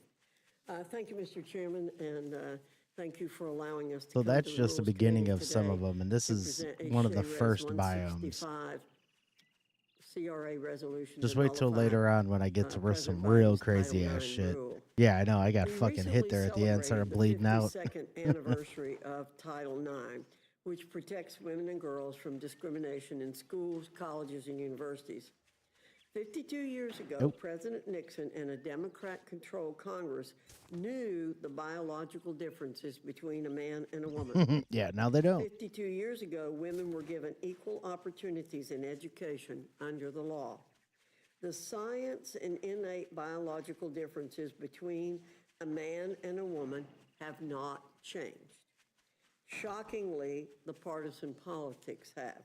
Thank you, Mr. Chairman, and thank you for allowing us to So come to that's the just the Rules beginning Committee of some today of them, and this to is present one of the HJ first Res. biomes. 165 CRA resolution. Just to wait till nullify, later on when I get to President some real Biden's Title crazy ass IX shit. rule. Yeah, I know. I got We fucking hit recently there at the end, started bleeding out. The 52nd anniversary of Title IX, which protects women and girls from discrimination in schools, colleges, and universities. 52 years ago, Nope. President Nixon and a Democrat-controlled Congress knew the biological differences between a man and a woman. Yeah, now they don't. 52 years ago, women were given equal opportunities in education under the law. The science and innate biological differences between a man and a woman have not changed. Shockingly, the partisan politics have.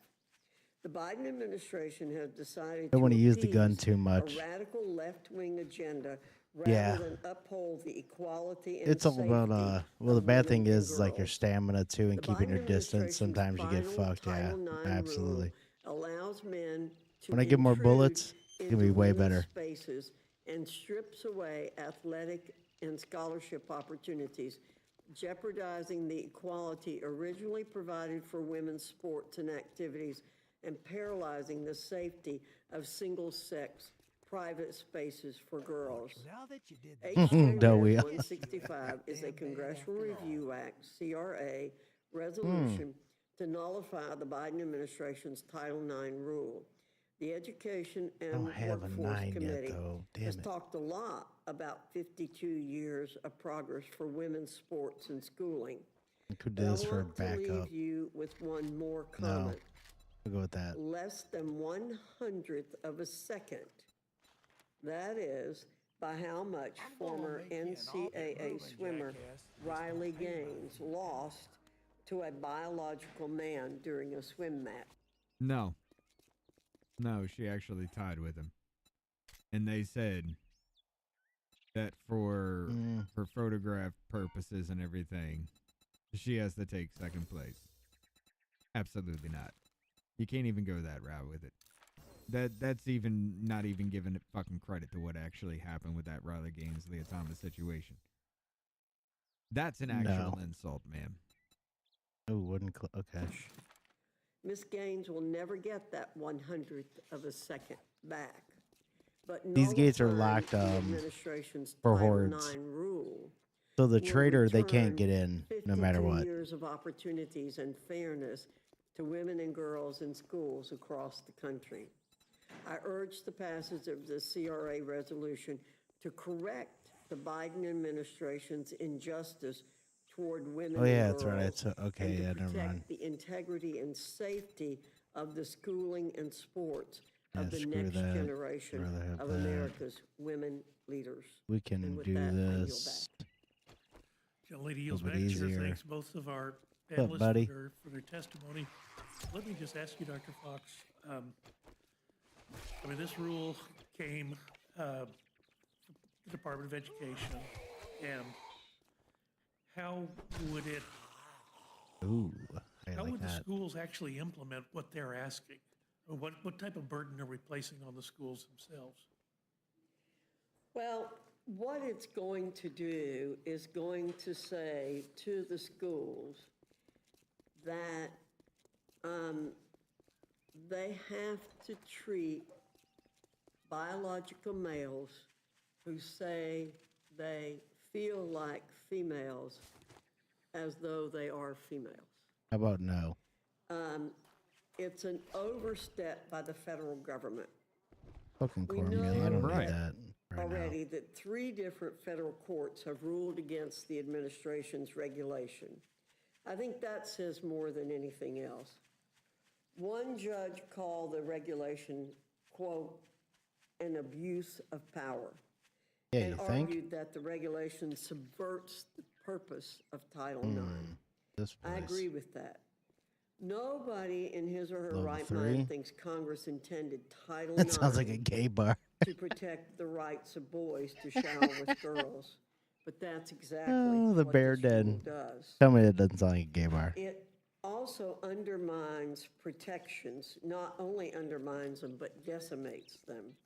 The Biden administration has decided Don't to wanna use the gun appease too much. a radical left-wing agenda rather Yeah. than uphold the equality and It's all about safety well, the of bad women thing and is like your girls. stamina too, and The keeping Biden your distance. administration's Sometimes you get final fucked. Yeah, Title IX absolutely. rule allows men to When I get more intrude bullets, it's gonna be into way women's better. spaces and strips away athletic and scholarship opportunities, jeopardizing the equality originally provided for women's sports and activities and paralyzing the safety of single-sex private spaces for girls. Now that you did HJRS Don't we? 165 is a Congressional Review Act, CRA, resolution to nullify the Biden administration's Title IX rule. The Education and Don't have a Workforce 9 yet, Committee though. Damn has it. talked a lot about 52 years of progress for women's sports and schooling. I could But do I this for a want to backup. leave you with one more No, comment. we'll go with that. Less than 1/100th of a second. That is by how much former NCAA swimmer Riley Gaines lost to a biological man during a swim match. No. No, she actually tied with him. And they said that for photograph purposes and everything, she has to take second place. Absolutely not. You can't even go that route with it. That's even not even giving it fucking credit to what actually happened with that Riley Gaines Leah Thomas situation. That's an actual insult, man. Oh, wouldn't okay. Miss Gaines will never get that 1/100th of a second back. But These gates are nullifying locked the administration's for Title hordes. IX rule So the will traitor, they can't return get in no matter 52 what. years of opportunities and fairness to women and girls in schools across the country. I urge the passage of the CRA resolution to correct the Biden administration's injustice toward women Oh, yeah, and that's right. girls, It's okay, and to yeah, never protect mind. the integrity and safety of the schooling and sports of Yeah, the screw next that. I'd generation rather have of that. America's women leaders. We can And with do that, I yield this. Lady yields Little back. bit Chair easier. thanks both of our What's up, panelists buddy? for their testimony. Let me just ask you, Dr. Fox, I mean, this rule came from the Department of Education, and how would it, Ooh, I how like would the that. schools actually implement what they're asking? Or what type of burden are we placing on the schools themselves? Well, what it's going to do is going to say to the schools that they have to treat biological males who say they feel like females as though they are females. How about no? It's an overstep by the federal government. Fucking We cornmeal. I know don't Right. need that right Already that 3 different federal courts have ruled against the administration's regulation. I think that says more than anything else. One judge called the regulation, quote, an abuse of power. Yeah, and you think? argued that the regulation subverts the purpose of Title IX. This I place. agree with that. Nobody in his or her Level right 3? mind thinks Congress intended Title That IX sounds like a gay bar. to protect the rights of boys to shower with girls. But that's exactly Oh, the what bear this rule den. does. Tell me that doesn't sound like a gay bar. It also undermines protections, not only undermines them, but decimates them.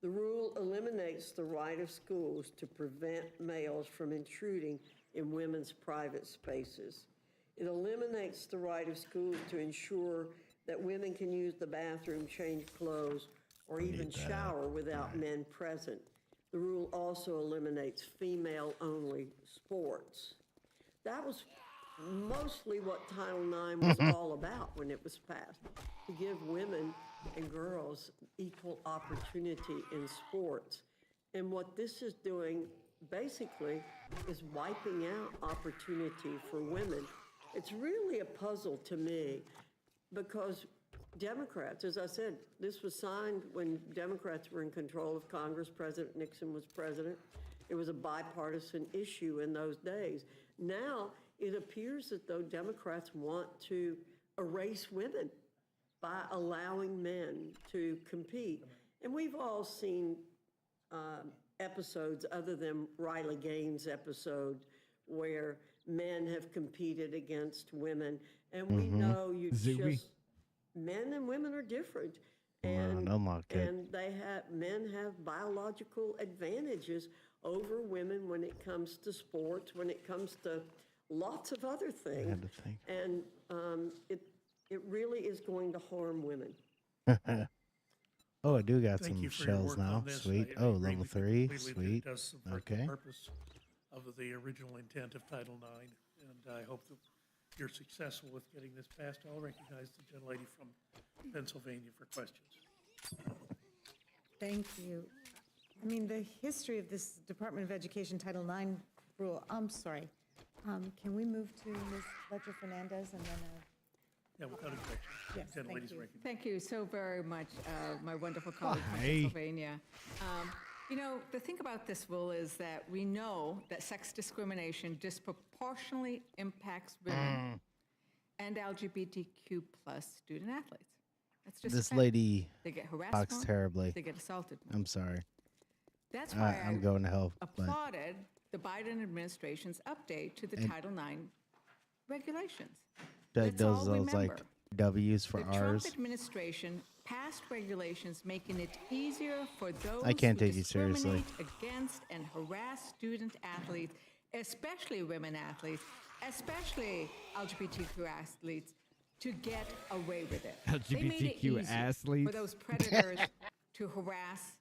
The rule eliminates the right of schools to prevent males from intruding in women's private spaces. It eliminates the right of schools to ensure that women can use the bathroom, change clothes, or even shower without men present. The rule also eliminates female-only sports. That was mostly what Title IX was all about when it was passed, to give women and girls equal opportunity in sports. And what this is doing, basically, is wiping out opportunity for women. It's really a puzzle to me, because Democrats, as I said, this was signed when Democrats were in control of Congress. President Nixon was president. It was a bipartisan issue in those days. Now, it appears that though Democrats want to erase women by allowing men to compete. And we've all seen episodes other than Riley Gaines' episode where men have competed against women. And we know men and women are different. And, and men have biological advantages over women when it comes to sports, when it comes to lots of other things. And it really is going to harm women. Oh, I do got Thank some you for your shells work now. on this. Sweet. I Oh, agree level with you 3. completely that Sweet. It does subvert the Okay. purpose of the original intent of Title IX, and I hope that you're successful with getting this passed. I'll recognize the gentlelady from Pennsylvania for questions. Thank you. I mean, the history of this Department of Education Title IX rule, I'm sorry. Can we move to Ms. Fletcher Fernandez and then Yeah, without objection. Yes, thank Gentlelady's you. recognized. Thank you so very much, my wonderful colleague from Why? Pennsylvania. You know, the thing about this rule is that we know that sex discrimination disproportionately impacts women and LGBTQ plus student athletes. That's just a This fact. lady They get harassed talks more, terribly. they get assaulted more. I'm sorry. That's why I'm going to hell. But applauded the Biden administration's update to the Title IX regulations. Doug Let's all does those like remember, W's for the Trump R's. administration passed regulations making it easier for those I can't who take you seriously. discriminate against and harass student athletes, especially women athletes, especially LGBTQ athletes, to get away with it. They made it LGBTQ easy athletes? for those predators to harass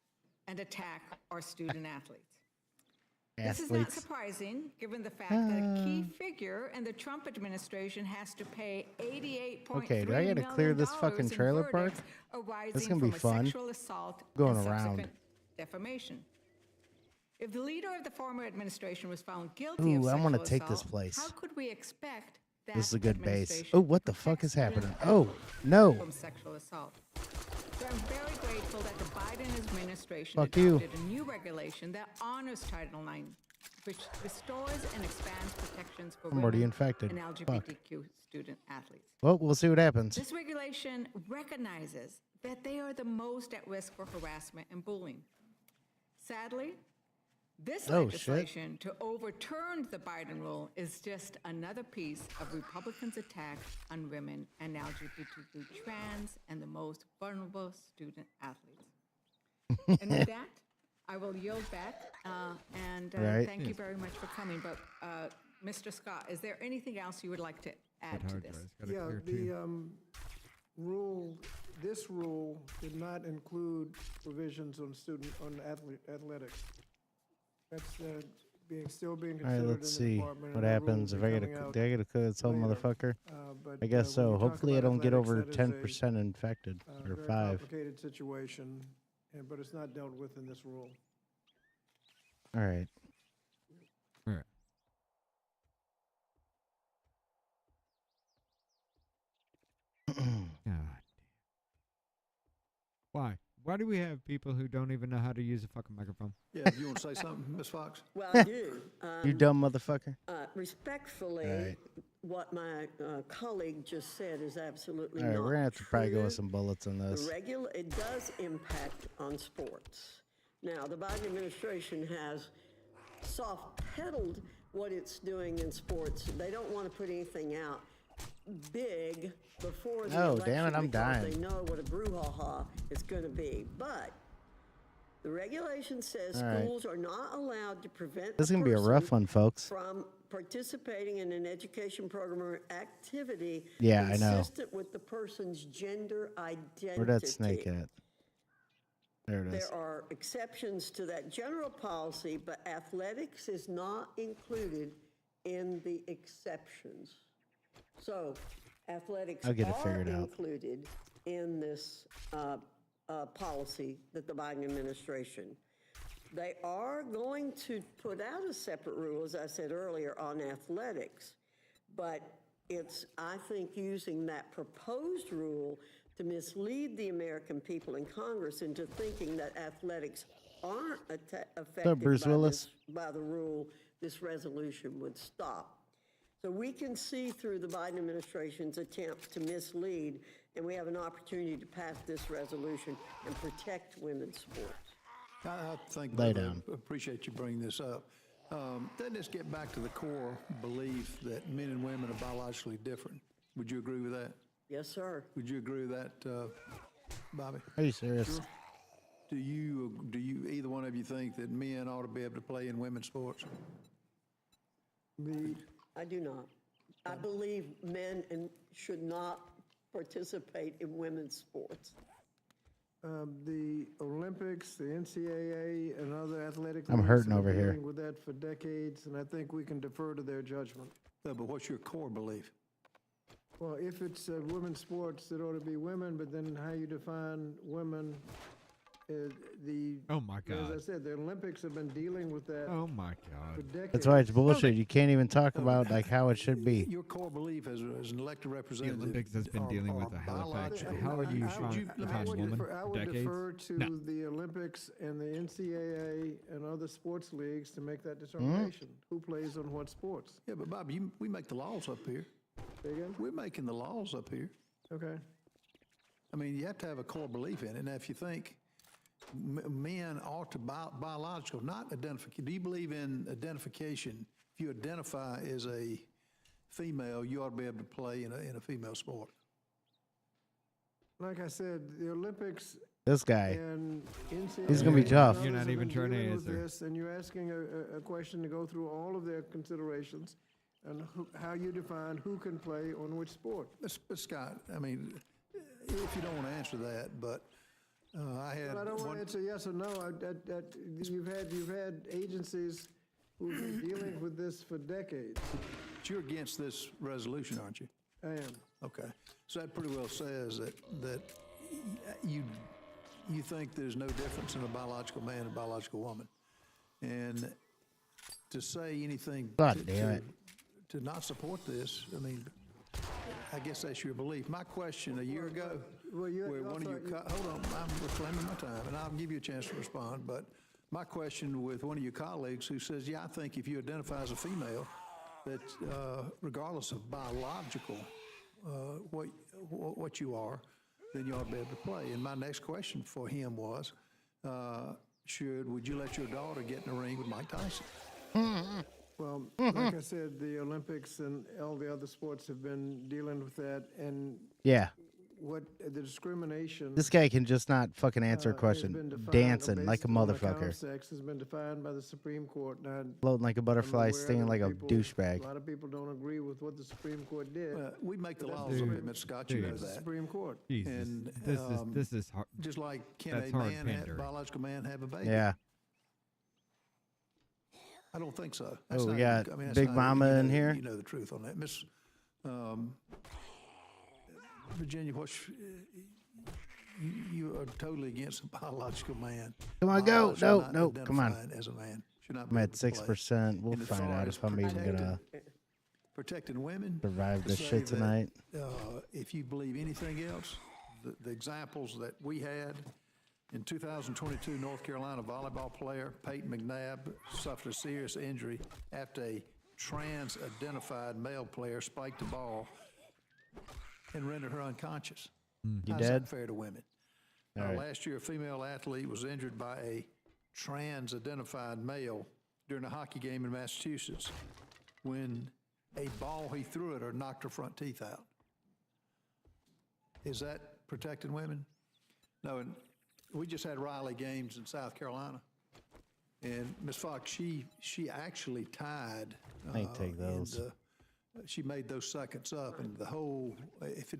and attack our student athletes. This is not Athletes. surprising, given the fact that a key figure in the Trump administration has to pay $88.3 Okay, do I gotta clear this fucking in trailer park? verdicts arising This is gonna be from a fun. sexual assault Going and around. subsequent defamation. If the leader of the former administration was found guilty of Ooh, I sexual want to take this assault, place. how could we expect that This is a good base. administration Oh, what the to fuck is protect happening? student Oh, athletes no. from sexual assault? So I'm very grateful that the Biden administration Fuck you. adopted a new regulation that honors Title IX, which restores and expands protections for I'm already women infected. and Fuck. LGBTQ student athletes. Well, we'll see what happens. This regulation recognizes that they are the most at risk for harassment and bullying. Sadly, this Oh, shit. legislation to overturn the Biden rule is just another piece of Republicans' attack on women and LGBTQ trans and the most vulnerable student athletes. And with that, I will yield back and Right. thank you very much for coming. But Mr. Scott, is there anything else you would like to add to this? Yeah, this rule did not include provisions on athletics. That's still being All right, considered let's in the see department. what and the happens rules if are I coming out do I get a code this whole later. motherfucker? But, I guess when so. you talk Hopefully I about don't get over athletics, that is 10% infected or very 5. complicated situation, but it's not dealt with in this rule. All right. All right. God. Why? Why do we have people who don't even know how to use a fucking microphone? Yeah, you want to say something, Ms. Fox? Well, I do. You dumb motherfucker. Respectfully, All right. what my colleague just said is absolutely All right, not we're gonna have to probably go true. with some bullets on this. It does impact on sports. Now, the Biden administration has soft-pedaled what it's doing in sports. They don't want to put anything out big before the Oh, election damn it, I'm because dying. they know what a brouhaha it's going to be. But the regulation says All right. schools are not allowed to prevent This is a gonna be a person rough one, folks. from participating in an education program or activity Yeah, I know. consistent with the person's gender identity. Where'd that snake at? There it is. There are exceptions to that general policy, but athletics is not included in the exceptions. So athletics I'll get it are figured out. included in this policy that the Biden administration. They are going to put out a separate rule, as I said earlier, on athletics, but it's, I think, using that proposed rule to mislead the American people in Congress into thinking that athletics aren't affected Bruce Willis? by the rule this resolution would stop. So we can see through the Biden administration's attempt to mislead, and we have an opportunity to pass this resolution and protect women's sports. I think, Lay Brother, down. I appreciate you bringing this up. Doesn't this get back to the core belief that men and women are biologically different? Would you agree with that? Yes, sir. Would you agree with that, Bobby? Are you serious? Do you, either one of you think that men ought to be able to play in women's sports? I do not. I believe men should not participate in women's sports. The Olympics, the NCAA, and other athletic I'm leagues hurting have over been here. dealing with that for decades, and I think we can defer to their judgment. No, but what's your core belief? Well, if it's women's sports, it ought to be women, but then how you define women, Oh my as God. I said, the Olympics have been dealing with that Oh my for God. decades. That's why it's bullshit. You can't even talk about like how it should be. Your core belief as an elected The representative. Olympics has been dealing with the Halifax. How would you define woman? I would Decades? defer to No. the Olympics and the NCAA and other sports leagues to make that determination. Who plays on what sports? Yeah, but Bob, we make the laws up here. Say again? We're making the laws up here. Okay. I mean, you have to have a core belief in it. Now, if you think men ought to biological, not identification. Do you believe in identification? If you identify as a female, you ought to be able to play in a female sport. Like I said, the Olympics This guy. and NCAA. He's gonna be tough. You're not have even been trying to dealing with answer. this, and you're asking a question to go through all of their considerations and how you define who can play on which sport. But Scott, I mean, if you don't want to answer that, but I had. But I don't want one- to answer yes or no. You've had agencies who've been dealing with this for decades. But you're against this resolution, aren't you? I am. Okay. So that pretty well says that you think there's no difference in a biological man and a biological woman. And to say anything God to, damn to- it. to not support this, I mean, I guess that's your belief. My question a year ago, Well, you where one of your, hold on, I'm reclaiming my time, and I'll give you a chance to respond, but my question with one of your colleagues who says, yeah, I think if you identify as a female, that regardless of biological, what you are, then you ought to be able to play. And my next question for him was, would you let your daughter get in the ring with Mike Tyson? Well, like I said, the Olympics and all the other sports have been dealing with that, and Yeah. what the discrimination. This guy can just not fucking answer a has been question. defined Dancing like a based on account of motherfucker. Sex has been defined by the Supreme Court. Now, Floating like a butterfly, I'm aware stinging that like a people- douchebag. A lot of people don't agree with what the Supreme Court did. We make the But that's laws up the here, Mr. Scott, you know That's the that. Supreme Court. Jesus. And, This is hard. Just like can That's a hard man, pandering. biological man have a baby? Yeah. I don't think so. Oh, we not- got that's Big not- Mama you know- in here. You know the truth on that. Miss Virginia, you are totally against a biological man. Come on, go. Should No, not no, come on. identify As a man. Should not be I'm able at to play. 6%. We'll And as find far out as if I'm even gonna protecting women. survive to this say shit that, tonight. If you believe anything else, the examples that we had in 2022, North Carolina volleyball player Peyton McNabb suffered a serious injury after a trans-identified male player spiked the ball and rendered her unconscious. You How's dead? that fair to women? All right. Last year, a female athlete was injured by a trans-identified male during a hockey game in Massachusetts when a ball he threw at her knocked her front teeth out. Is that protecting women? No, and we just had Riley games in South Carolina. And Ms. Fox, she actually tied. I ain't take those. She made those seconds up, and the whole, if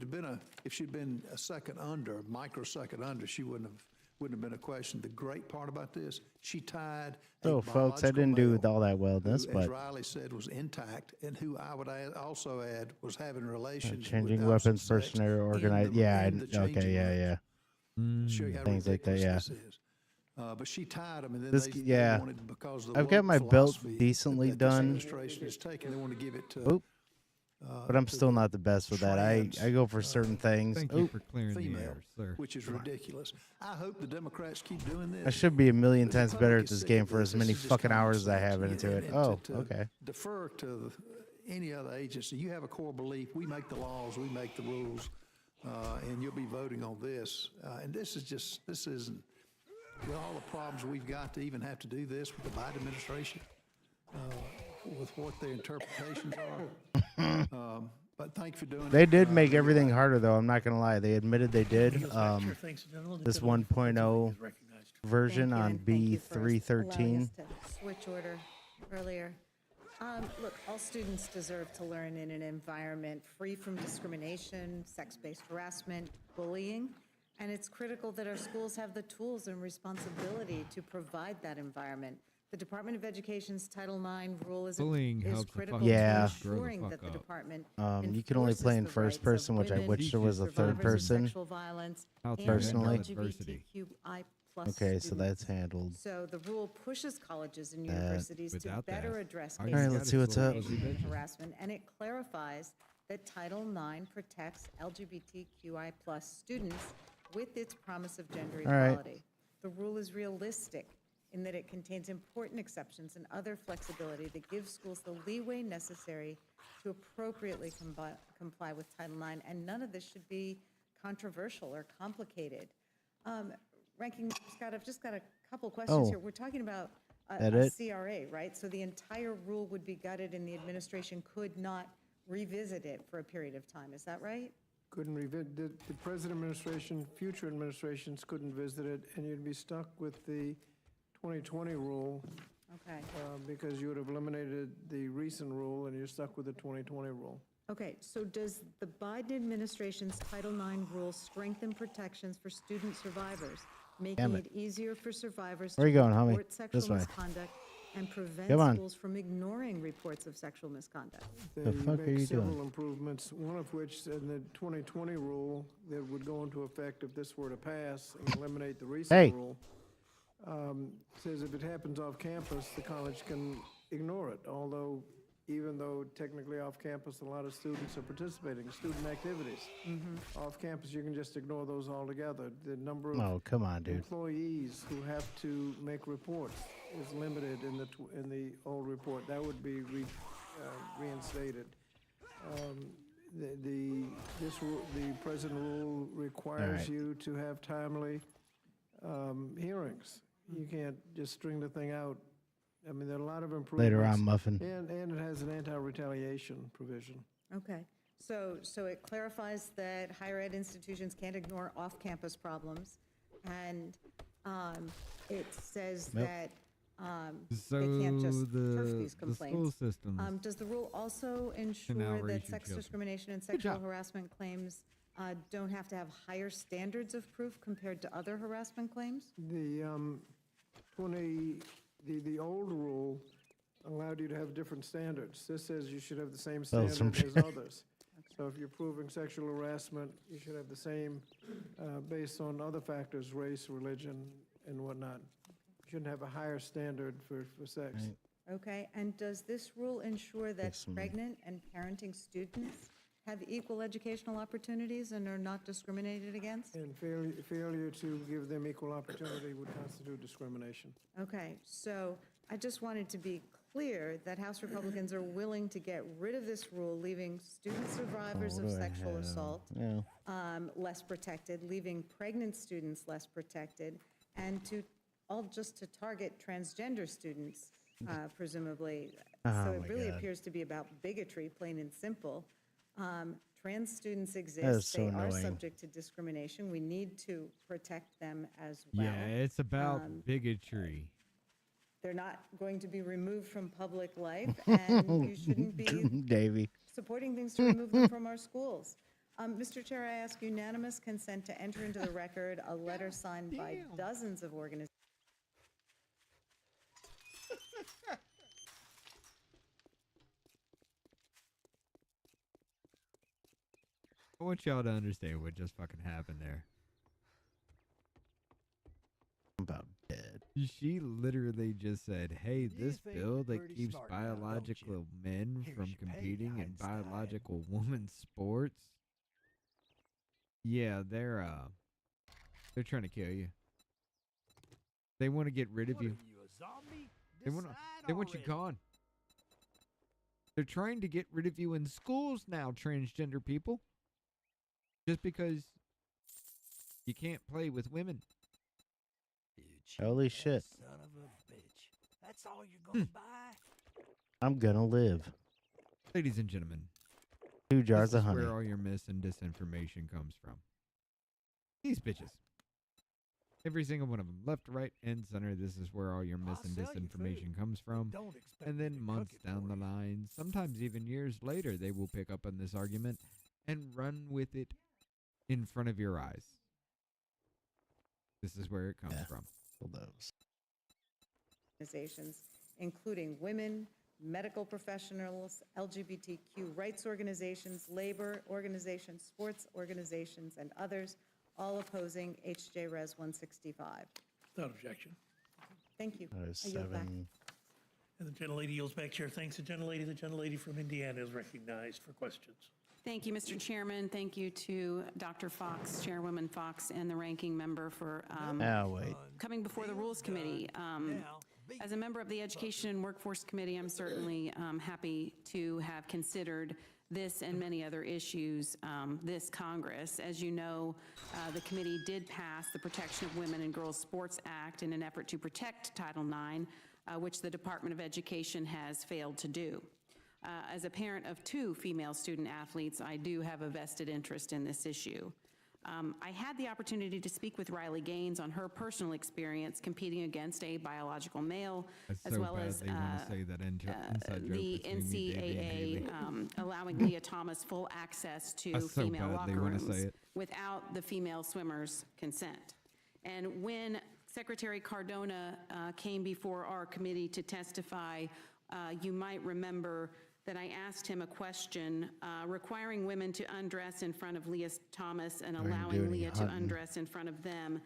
she'd been a second under, a microsecond under, she wouldn't have wouldn't have been a question. The great part about this, she tied a So, folks, I biological didn't do male all that well in this, who, but as Riley said, was intact, and who I would also add was having relations changing with opposite weapons, sex personnel, in organized. the- Yeah, in the okay, changing yeah, rooms. yeah. Show you how Things like that, ridiculous yeah. this is. But she tied them, and then This, they yeah. wanted, because of the I've got woke my belt philosophy decently that this done. administration is taking, they want to give it to. Oop. But I'm to still the not the best with that. I go for certain things. Thank you Oop. for clearing the female, air, sir. which is ridiculous. I hope the Democrats keep doing this. I should be a million The times better Republic at is this sick game of for this. as This many is just fucking common hours as I sense. have into it. And Oh, to okay. Defer to any other agency. You have a core belief. We make the laws. We make the rules. And you'll be voting on this. And this isn't, with all the problems we've got to even have to do this with the Biden administration, with what their interpretations are. But thank you for doing it. They did make everything harder, though. I'm not gonna lie. They admitted they did. Yields back, Chair. Thanks, gentlemen. The This gentleman from 1.0 Pennsylvania is recognized. version Thank you, on and thank you for allowing B313. us to switch order earlier. Look, all students deserve to learn in an environment free from discrimination, sex-based harassment, bullying, and it's critical that our schools have the tools and responsibility to provide that environment. The Department of Education's Title IX rule is Bullying helps the critical fucking to Yeah. kids grow the ensuring fuck that the up. department You can only play in enforces the first rights of person, which I women, wish there was a third survivors of person. sexual violence, How and Personally. LGBTQI+ Okay, so that's students. handled. So the rule pushes colleges and That- universities to Without better that, address I basic All right, let's see what's up. discrimination and harassment, and it clarifies that Title IX protects LGBTQI+ students with its promise of gender All right. equality. The rule is realistic in that it contains important exceptions and other flexibility that gives schools the leeway necessary to appropriately comply with Title IX, and none of this should be controversial or complicated. Ranking Member Scott, I've just got a couple questions Oh. here. We're talking about That a it? CRA, right? So the entire rule would be gutted and the administration could not revisit it for a period of time. Is that right? Couldn't revisit, the present administration, future administrations couldn't visit it, and you'd be stuck with the 2020 rule, Okay. because you would have eliminated the recent rule, and you're stuck with the 2020 rule. Okay, so does the Biden administration's Title IX rule strengthen protections for student survivors, making Damn it it. easier for survivors Where to you going, homie? report sexual This way. misconduct and prevent Come on. schools from ignoring reports of sexual misconduct? The fuck are They make you doing? several improvements, one of which in the 2020 rule that would go into effect if this were to pass and eliminate the Hey. recent rule, says if it happens off campus, the college can ignore it, even though technically off campus, a lot of students are participating in student activities. Off campus, you can just ignore those altogether. The number of Oh, come on, dude. employees who have to make reports is limited in the old report. That would be reinstated. The present rule requires right. you to have timely hearings. You can't just string the thing out. I mean, there are a lot of improvements. Later on, Muffin. And it has an anti-retaliation provision. Okay, so it clarifies that higher ed institutions can't ignore off-campus problems, and it says Nope. that So they can't just turf the these school complaints. systems. Does the rule also now ensure raise that your sex children. discrimination and Good sexual job. harassment claims don't have to have higher standards of proof compared to other harassment claims? The old rule allowed you to have different standards. This says you should have the same Well, some standard as others. So if you're proving sexual harassment, you should have the same based on other factors, race, religion, and whatnot. You shouldn't have a higher standard for sex. Right. Okay, and does this rule ensure that Thanks, Samir. pregnant and parenting students have equal educational opportunities and are not discriminated against? And failure to give them equal opportunity would constitute discrimination. Okay, so I just wanted to be clear that House Republicans are willing to get rid of this rule, leaving student survivors What of do I sexual have? assault Yeah. less protected, leaving pregnant students less protected, and just to target transgender students, presumably. Oh, So it my really God. appears to be about bigotry, plain and simple. Trans students is exist. so They are annoying. subject to discrimination. We need to protect them as well. Yeah, it's about Um, bigotry. They're not going to be removed from public life, and you shouldn't be Davey. supporting things to remove them from our schools. Mr. Chair, I ask unanimous consent to enter into the record a letter signed by dozens of organizations. I want y'all to understand what just fucking happened there. I'm about dead. She literally just said, hey, this think bill you're that pretty keeps smart now, don't biological men Here's from your competing in Einstein. biological women's sports. Yeah, they're trying to kill you. They want to get rid of What are you. you, a zombie? They want Decide they want you already. gone. They're trying to get rid of you in schools now, transgender people. Just because you can't play with women. You Holy cheap-ass shit. Son of a bitch. That's all you're gonna buy? I'm gonna live. Ladies and gentlemen, 2 jars this of is honey. where all your mis and disinformation comes from. These bitches. Every single one of them, left, right, and center. This is where all your mis I'll and sell you disinformation food, comes from. Don't expect And me then to months cook it down for the you. line, sometimes even years later, they will pick up on this argument and run with it in front of your eyes. This is where it comes from. Well, those. Organizations, including women, medical professionals, LGBTQ rights organizations, labor organizations, sports organizations, and others, all opposing HJ Res 165. Without objection. Thank you. There's I yield back. 7. And the gentlelady yields back, Chair. Thanks, the gentlelady. The gentlelady from Indiana is recognized for questions. Thank you, Mr. Chairman. Thank you to Dr. Fox, Chairwoman Fox, and the ranking member for Wait. coming before the Rules Committee. As a member of the Education and Workforce Committee, I'm certainly happy to have considered this and many other issues this Congress. As you know, the committee did pass the Protection of Women and Girls Sports Act in an effort to protect Title IX, which the Department of Education has failed to do. As a parent of 2 female student athletes, I do have a vested interest in this issue. I had the opportunity to speak with Riley Gaines on her personal experience competing against a biological male, That's as so well bad as they want to say that inside joke the between me, Davey, and NCAA Haley. allowing Leah Thomas full access to That's so female bad they locker wanna say rooms it. without the female swimmers' consent. And when Secretary Cardona came before our committee to testify, you might remember that I asked him a question requiring women to undress in front of Leah Thomas and didn't do allowing any Leah to hunting. undress in front of them.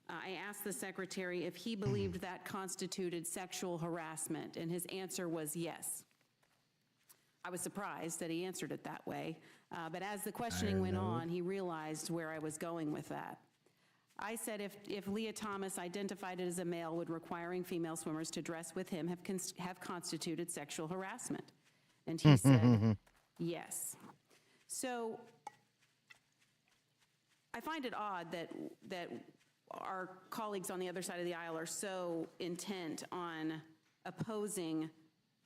I asked the secretary if he believed that constituted sexual harassment, and his answer was yes. I was surprised that he answered it that way, but as the questioning went on, he realized where I was going with that. I said if Leah Thomas identified as a male, would requiring female swimmers to dress with him have constituted sexual harassment? And he said, yes. So I find it odd that our colleagues on the other side of the aisle are so intent on opposing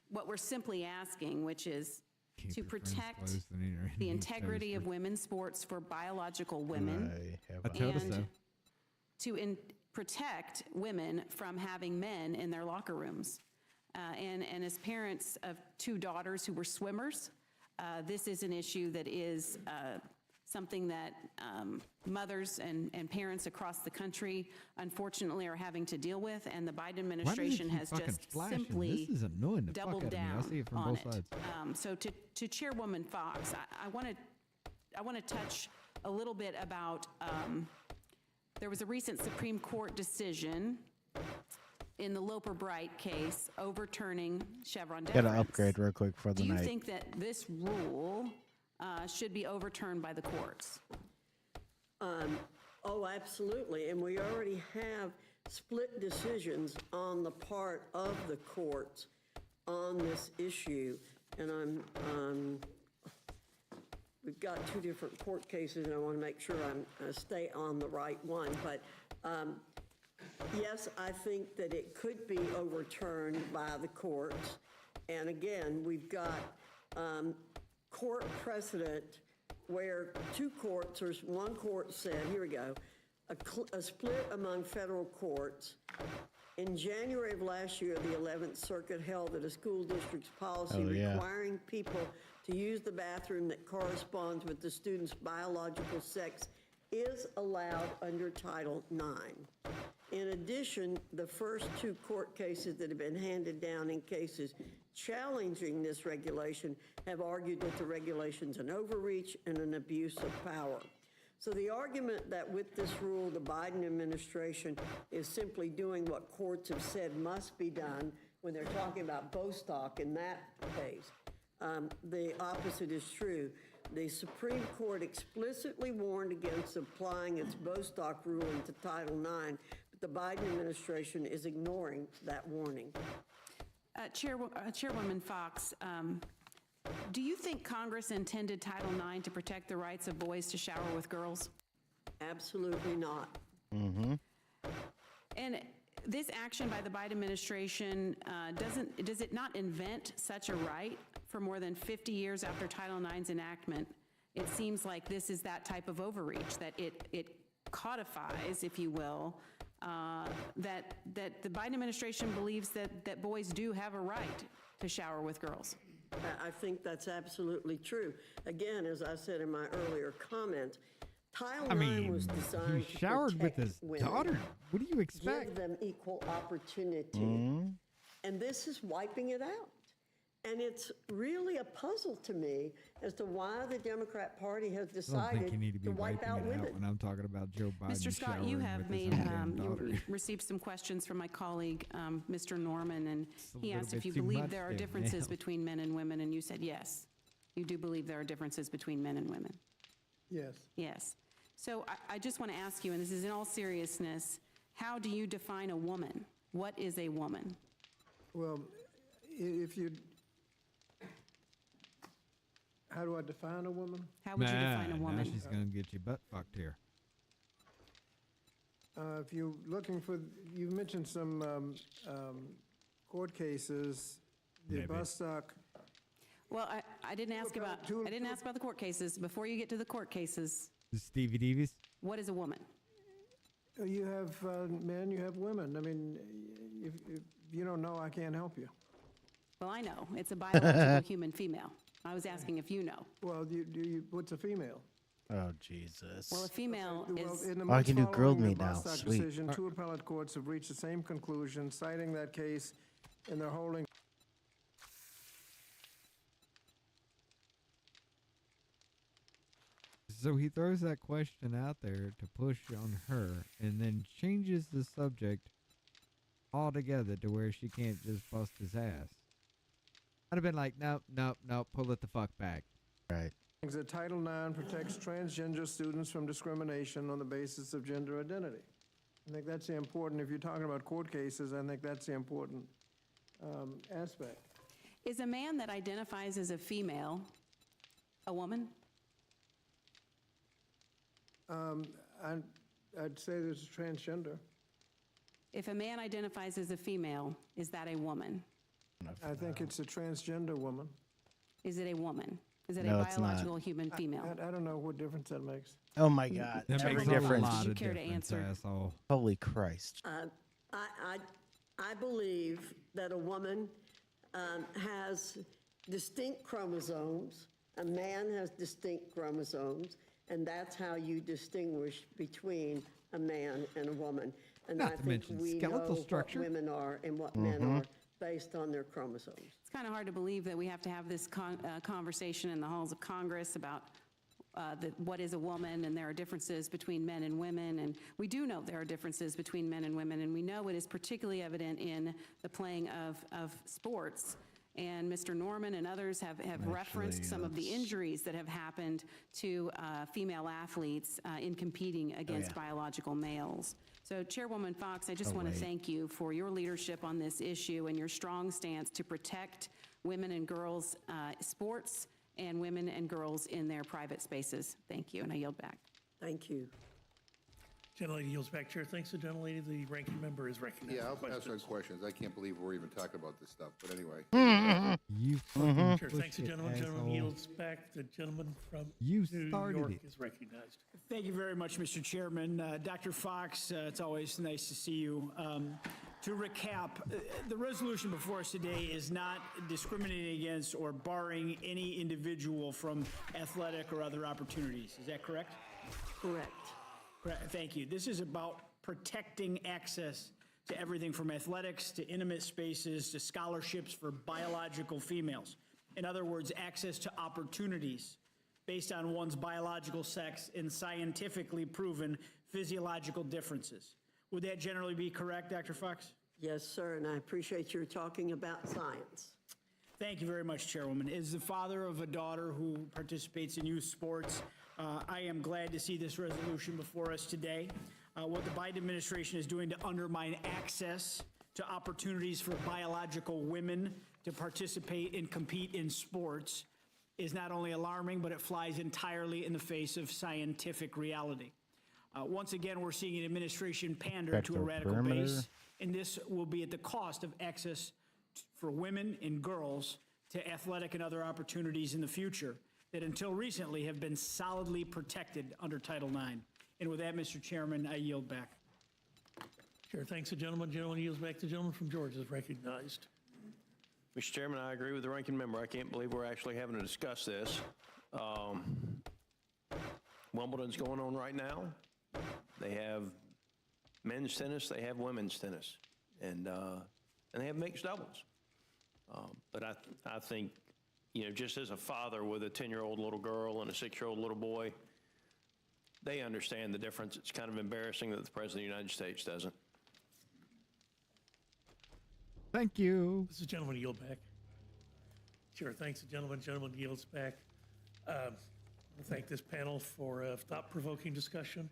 what we're simply asking, which is Keep to your friends protect close and your the enemies integrity of toasted. women's sports for biological women, I told us so. and to protect women from having men in their locker rooms. And as parents of 2 daughters who were swimmers, this is an issue that is something that mothers and parents across the country, unfortunately, are having to deal with, and the Biden Why do they administration keep has fucking just flashing? simply This is annoying the fuck doubled out of me. I down see it from on both it. sides. So to Chairwoman Fox, I want to touch a little bit about, there was a recent Supreme Court decision in the Loper-Bright case overturning Chevron deference. Gotta upgrade real quick for the Do you night. think that this rule should be overturned by the courts? Oh, absolutely, and we already have split decisions on the part of the courts on this issue, and we've got 2 different court cases, and I want to make sure I stay on the right one, but yes, I think that it could be overturned by the courts, and again, we've got court precedent where 2 courts, or one court said, here we go, a split among federal courts In January of last year, the 11th Circuit held that a school district's policy Oh, yeah. requiring people to use the bathroom that corresponds with the student's biological sex is allowed under Title IX. In addition, the first two court cases that have been handed down in cases challenging this regulation have argued that the regulation's an overreach and an abuse of power. So the argument that with this rule, the Biden administration is simply doing what courts have said must be done when they're talking about Bostock in that case, the opposite is true. The Supreme Court explicitly warned against applying its Bostock ruling to Title IX, but the Biden administration is ignoring that warning. Chairwoman Fox, do you think Congress intended Title IX to protect the rights of boys to shower with girls? Absolutely not. And this action by the Biden administration, does it not invent such a right for more than 50 years after Title IX's enactment? It seems like this is that type of overreach, that it codifies, if you will, that the Biden administration believes that boys do have a right to shower with girls. I think that's absolutely true. Again, as I said in my earlier comment, Title IX was designed he showered to with protect his women, daughter. What do you expect? give them equal opportunity, and this is wiping it out. And it's really a puzzle to me as to why the Democrat Party has I don't think decided you need to be wipe wiping out it women. out when I'm talking about Joe Biden. Mr. Scott, you showering have with made, his own damn daughter. you received some questions from my colleague, Mr. Norman, and a he little asked if bit you too believe much there are there, differences ma'am. between men and women, and you said yes. You do believe there are differences between men and women. Yes. Yes. So I just want to ask you, and this is in all seriousness, how do you define a woman? What is a woman? Well, if you, how do I define a woman? How would you define a Now woman? she's going to get you butt fucked here. If you're looking for, you mentioned some court cases, the Maybe. Bostock. Well, I didn't ask about the court cases. Before you get to the court cases, The Stevie Deevies? what is a woman? You have men, you have women. I mean, if you don't know, I can't help you. Well, I know. It's a biological human female. I was asking if you know. Well, what's a female? Oh, Jesus. Well, a female Well, is... in the Oh, I months can do grilled following the meat now. Bostock Sweet. decision, two appellate courts have reached the same conclusion, citing that case in their holding. So he throws that question out there to push on her and then changes the subject altogether to where she can't just bust his ass. I'd have been like, nope, pull it the fuck back. Right. That Title IX protects transgender students from discrimination on the basis of gender identity. I think that's the important, if you're talking about court cases, I think that's the important aspect. Is a man that identifies as a female a woman? I'd say there's a transgender. If a man identifies as a female, is that a woman? I think it's a transgender woman. Is it a woman? Is it No, a it's not. biological human female? I don't know what difference that makes. Oh, my God. That Every makes a difference. lot Would you of care to difference, answer? asshole. Holy Christ. I believe that a woman has distinct chromosomes, a man has distinct chromosomes, and that's how you distinguish between a man and a woman. And Not I to think mention we skeletal know structure. what women are and what men are based on their chromosomes. It's kind of hard to believe that we have to have this conversation in the halls of Congress about what is a woman, and there are differences between men and women, and we do know there are differences between men and women, and we know it is particularly evident in the playing of sports. And Mr. Norman and others have referenced some of the injuries that have happened to female athletes in competing against biological males. So Chairwoman Fox, I just want to thank you for your leadership on this issue and your strong stance to protect women and girls' sports and women and girls in their private spaces. Thank you, and I yield back. Thank you. Gentlelady yields back. Chair, thanks to gentlelady. The ranking member is recognized. Yeah, I'll for ask my questions. questions. I can't believe we're even talking about this stuff, but anyway. You fucking Sure, pushed thanks to it, gentleman. Gentleman asshole. yields back. The gentleman from You New started York it. is recognized. Thank you very much, Mr. Chairman. Dr. Fox, it's always nice to see you. To recap, the resolution before us today is not discriminating against or barring any individual from athletic or other opportunities. Is that correct? Correct. Correct. Thank you. This is about protecting access to everything from athletics to intimate spaces to scholarships for biological females. In other words, access to opportunities based on one's biological sex and scientifically proven physiological differences. Would that generally be correct, Dr. Fox? Yes, sir, and I appreciate your talking about science. Thank you very much, Chairwoman. As the father of a daughter who participates in youth sports, I am glad to see this resolution before us today. What the Biden administration is doing to undermine access to opportunities for biological women to participate and compete in sports is not only alarming, but it flies entirely in the face of scientific reality. Once again, we're seeing an administration pander to a radical base, and this will be at the cost of access for women and girls to athletic and other opportunities in the future that until recently have been solidly protected under Title IX. And with that, Mr. Chairman, I yield back. Chair thanks the gentleman. Gentleman yields back. The gentleman from Georgia is recognized. Mr. Chairman, I agree with the ranking member. I can't believe we're actually having to discuss this. Wimbledon's going on right now. They have men's tennis, they have women's tennis, and they have mixed doubles. But I think, just as a father with a 10-year-old little girl and a 6-year-old little boy, they understand the difference. It's kind of embarrassing that the President of the United States doesn't. Thank you. This is gentleman yield back. Chair thanks the gentleman. Gentleman yields back. I thank this panel for a thought-provoking discussion,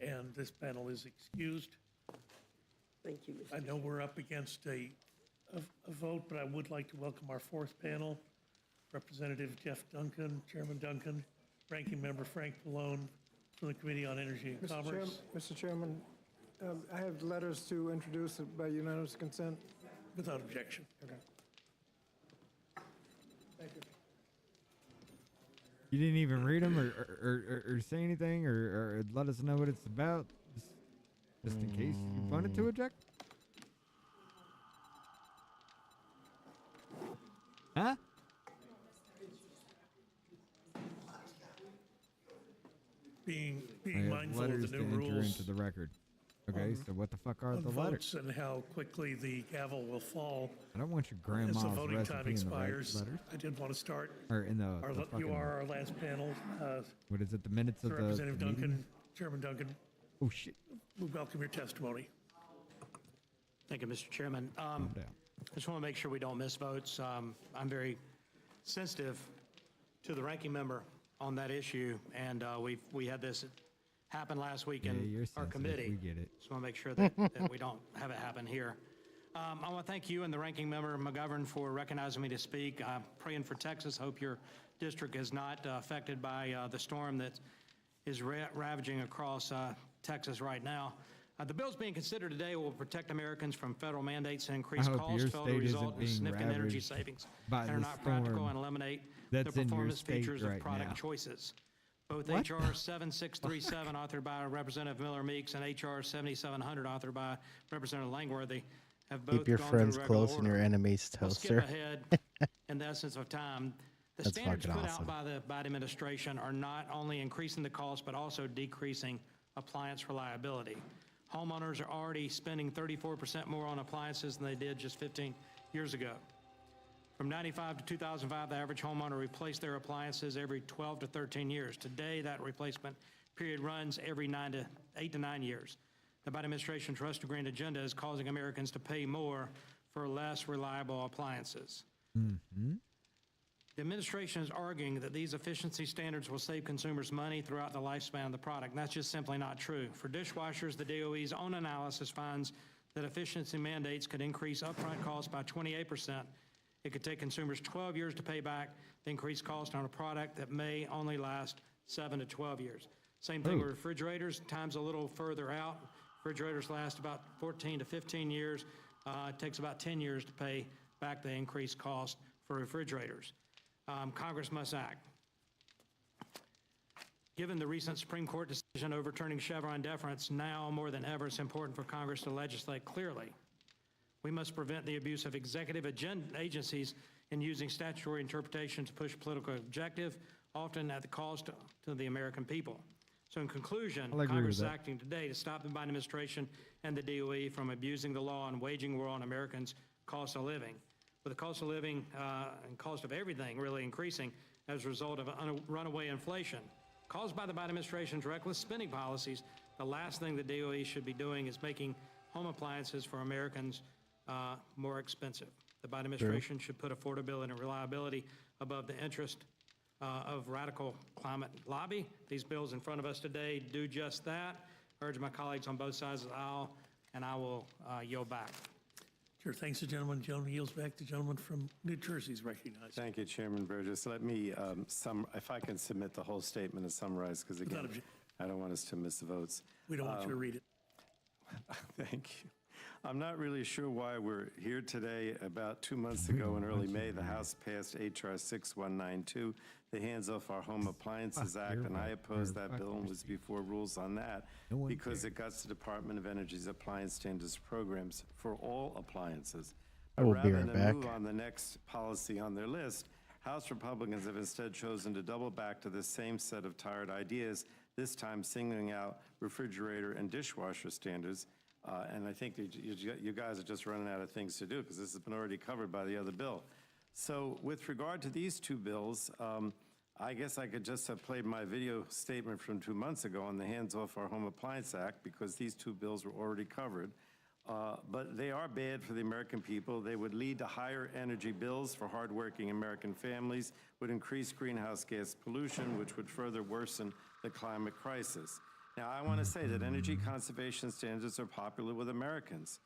and this panel is excused. Thank you, Mr. I know we're up against a vote, but I would like to welcome our fourth panel, Representative Jeff Duncan, Chairman Duncan, Ranking Member Frank Pallone from the Committee on Energy and Commerce. Mr. Chairman, I have letters to introduce by unanimous consent. Without objection. Okay. Thank you. You didn't even read them or say anything or let us know what it's about, just in case you wanted to object? Huh? Being I have mindful of letters the to new enter rules into the record. Okay, so what the fuck are on the letters? votes and how quickly the gavel will fall I don't want your as grandma's the voting recipe time in the right expires. letters. I did want to start. Or in the You fucking, are our last panel. what is it, the minutes of the Representative meeting? Duncan, Chairman Duncan, Oh shit. we welcome your testimony. Thank you, Mr. Chairman. Calm down. I just want to make sure we don't miss votes. I'm very sensitive to the ranking member on that issue, and we had this happen last week Yeah, in you're our sensitive. committee. We get it. Just want to make sure that we don't have it happen here. I want to thank you and the ranking member, McGovern, for recognizing me to speak. I'm praying for Texas. Hope your district is not affected by the storm that is ravaging across Texas right now. The bills being considered today will protect Americans from federal mandates and increase hope costs, your fail to state result isn't in being significant energy ravaged savings by and are the not practical storm and eliminate the that's in your performance state features of right product now. choices. Both What? HR 7637, authored by Representative Miller Meeks, and HR 7700, authored by Representative Langworthy, have both Keep your gone through friends regular close and order. your enemies We'll toaster. skip ahead in the essence of time. The That's standards fucking put awesome. out by the Biden administration are not only increasing the cost, but also decreasing appliance reliability. Homeowners are already spending 34% more on appliances than they did just 15 years ago. From 95 to 2005, the average homeowner replaced their appliances every 12 to 13 years. Today, that replacement period runs every 8 to 9 years. The Biden administration's Rusty Green agenda is causing Americans to pay more for less reliable appliances. Mm-hmm. The administration is arguing that these efficiency standards will save consumers money throughout the lifespan of the product. And that's just simply not true. For dishwashers, the DOE's own analysis finds that efficiency mandates could increase upfront costs by 28%. It could take consumers 12 years to pay back the increased cost on a product that may only last 7 to 12 years. Same thing with refrigerators. Time's a little further out. Refrigerators last about 14 to 15 years. It takes about 10 years to pay back the increased cost for refrigerators. Congress must act. Given the recent Supreme Court decision overturning Chevron deference, now more than ever it's important for Congress to legislate clearly. We must prevent the abuse of executive agencies in using statutory interpretation to push political objective, often at the cost to the American people. So in conclusion, I'll agree Congress is with that. acting today to stop the Biden administration and the DOE from abusing the law and waging war on Americans' cost of living. With the cost of living and cost of everything really increasing as a result of runaway inflation caused by the Biden administration's reckless spending policies, the last thing the DOE should be doing is making home appliances for Americans more expensive. The Biden administration should put affordability and reliability above the interest of radical climate lobby. These bills in front of us today do just that. I urge my colleagues on both sides of the aisle, and I will yield back. Sure, thanks, the gentleman. Gentleman yields back. The gentleman from New Jersey is recognized. Thank you, Chairman Burgess. Let me, if I can submit the whole statement and summarize, because again, I don't want us to miss the votes. We don't want you to read it. Thank you. I'm not really sure why we're here today. About 2 months ago in early May, the House passed H.R. 6192, the Hands Off Our Home Appliances Act, and I opposed that bill and was before rules on that because it guts the Department of Energy's appliance standards programs for all appliances. I will be Rather right than back. move on the next policy on their list, House Republicans have instead chosen to double back to the same set of tired ideas, this time singling out refrigerator and dishwasher standards. And I think that you guys are just running out of things to do because this has been already covered by the other bill. So with regard to these two bills, I guess I could just have played my video statement from 2 months ago on the Hands Off Our Home Appliance Act because these two bills were already covered. But they are bad for the American people. They would lead to higher energy bills for hardworking American families, would increase greenhouse gas pollution, which would further worsen the climate crisis. Now, I want to say that energy conservation standards are popular with Americans.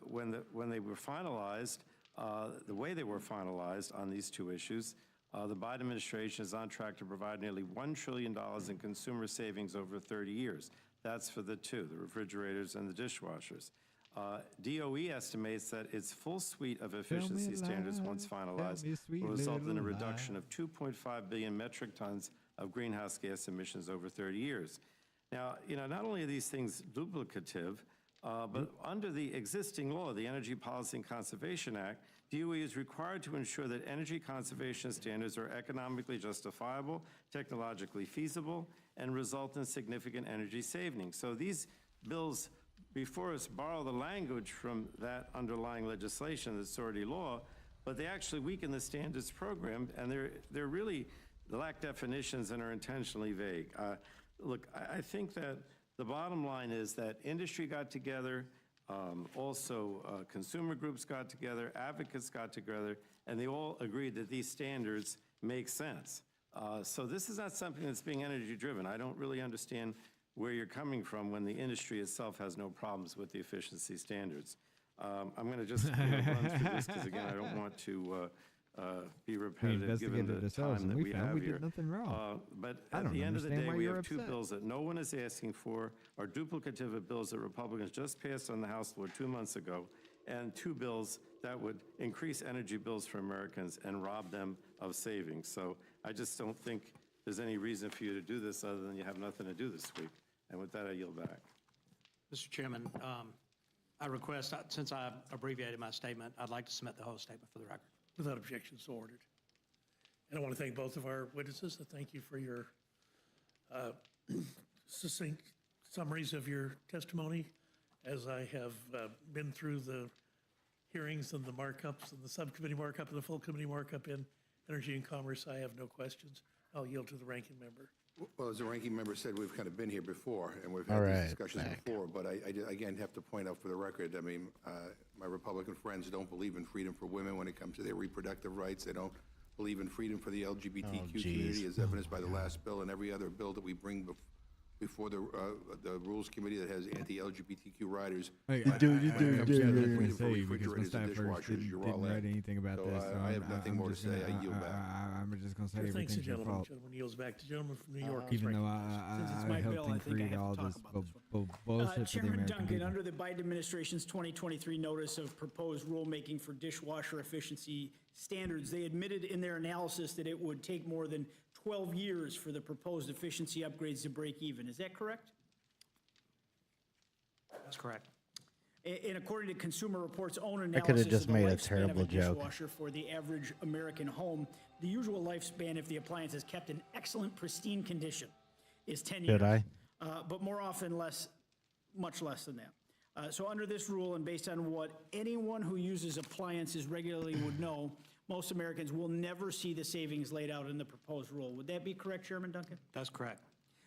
When they were finalized, the way they were finalized on these two issues, the Biden administration is on track to provide nearly $1 trillion in consumer savings over 30 years. That's for the two, the refrigerators and the dishwashers. DOE estimates that its full suite of efficiency standards, once finalized, will result in a reduction of 2.5 billion metric tons of greenhouse gas emissions over 30 years. Now, not only are these things duplicative, but under the existing law, the Energy Policy and Conservation Act, DOE is required to ensure that energy conservation standards are economically justifiable, technologically feasible, and result in significant energy savings. So these bills before us borrow the language from that underlying legislation that's already law, but they actually weaken the standards program, and they're really lack definitions and are intentionally vague. Look, I think that the bottom line is that industry got together, also consumer groups got together, advocates got together, and they all agreed that these standards make sense. So this is not something that's being energy driven. I don't really understand where you're coming from when the industry itself has no problems with the efficiency standards. I'm going to just run through this because, again, I don't want to be repetitive given the time that we have we here. did nothing wrong. But I at don't the end of the understand day, why we you're have two upset. bills that no one is asking for, are duplicative of bills that Republicans just passed on the House floor 2 months ago, and two bills that would increase energy bills for Americans and rob them of savings. So I just don't think there's any reason for you to do this other than you have nothing to do this week. And with that, I yield back. Mr. Chairman, I request, since I abbreviated my statement, I'd like to submit the whole statement for the record. Without objection, so ordered. And I want to thank both of our witnesses. Thank you for your succinct summaries of your testimony. As I have been through the hearings and the markups and the subcommittee markup and the full committee markup in Energy and Commerce, I have no questions. I'll yield to the ranking member. Well, as the ranking member said, we've kind of been here before, and we've All had right, these discussions back. before, but I again have to point out for the record, I mean, my Republican friends don't believe in freedom for women when it comes to their reproductive rights. They don't believe in freedom for the LGBTQ community, as evidenced by the last bill and every other bill that we bring before the Rules Committee that has anti-LGBTQ riders. Hey, When it you comes to do, freedom you're for going to say, because my refrigerators and staff first dishwashers, you're all didn't write in. anything about So this. I have nothing more to say. I yield back. I'm just going to say Thanks, everything's your gentlemen. fault. Gentleman yields back to gentleman from New York. Even though Since it's I my helped bill, I think I create have to all talk this about this bullshit for the Chairman American Duncan, people. under the Biden administration's 2023 notice of proposed rulemaking for dishwasher efficiency standards, they admitted in their analysis that it would take more than 12 years for the proposed efficiency upgrades to break even. Is that correct? That's correct. And according to Consumer Reports' own I coulda analysis just of the made a lifespan of terrible a joke. dishwasher for the average American home, the usual lifespan if the appliance is kept in excellent, pristine condition is 10 years. Should I? But more often, much less than that. So under this rule, and based on what anyone who uses appliances regularly would know, most Americans will never see the savings laid out in the proposed rule. Would that be correct, Chairman Duncan? That's correct.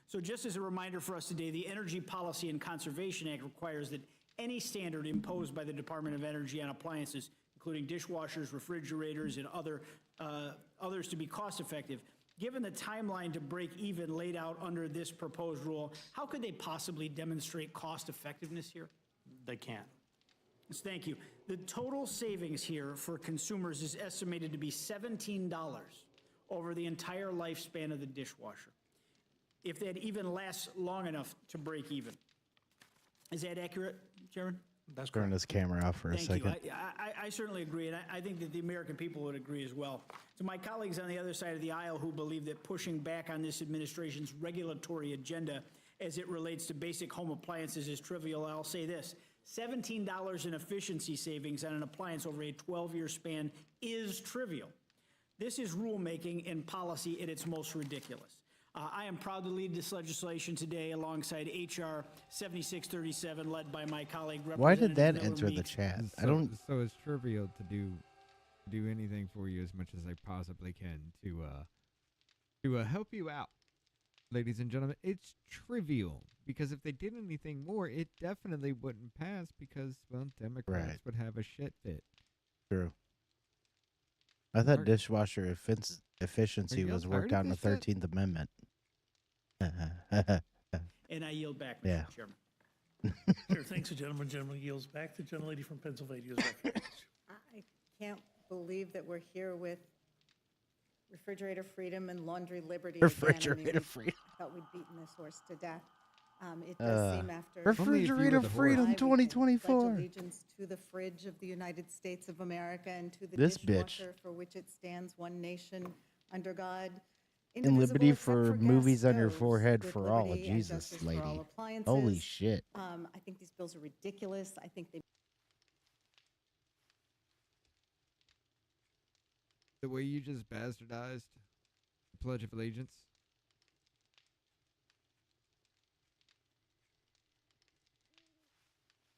So just as a reminder for us today, the Energy Policy and Conservation Act requires that any standard imposed by the Department of Energy on appliances, including dishwashers, refrigerators, and others to be cost-effective. Given the timeline to break even laid out under this proposed rule, how could they possibly demonstrate cost-effectiveness here? They can't. Yes, thank you. The total savings here for consumers is estimated to be $17 over the entire lifespan of the dishwasher, if that even lasts long enough to break even. Is that accurate, Chairman? That's Turn this camera off for a Thank second. you. I certainly agree, and I think that the American people would agree as well. To my colleagues on the other side of the aisle who believe that pushing back on this administration's regulatory agenda as it relates to basic home appliances is trivial, I'll say this. $17 in efficiency savings on an appliance over a 12-year span is trivial. This is rulemaking and policy at its most ridiculous. I am proud to lead this legislation today alongside H.R. 7637, led by my colleague, Why did that Representative enter Miller the Meeks. chat? I So- don't. So it's trivial to do anything for you as much as I possibly can to help you out, ladies and gentlemen. It's trivial because if they did anything more, it definitely wouldn't pass because, well, Democrats Right. would have a shit fit. True. I thought Are- dishwasher efficiency Are y'all was worked tired out of in the this shit? 13th Amendment. And I yield back, Yeah. Mr. Chairman. Sure, thanks, the gentleman. Gentleman yields back. The gentlelady from Pennsylvania is recognized. I can't believe that we're here with refrigerator freedom and laundry liberty again. I mean, Refrigerator freedom. I thought we'd beaten this horse to death. It does seem after Refrigerator freedom July, we can 2024. pledge allegiance to the fridge of the United States of America and to the This dishwasher bitch. for which it stands, one nation under God. And indivisible, liberty except for gas movies on your stoves, forehead with for all. liberty and Jesus, justice for lady. all appliances. Holy shit. I think these bills are ridiculous. I think they The way you just bastardized the Pledge of Allegiance.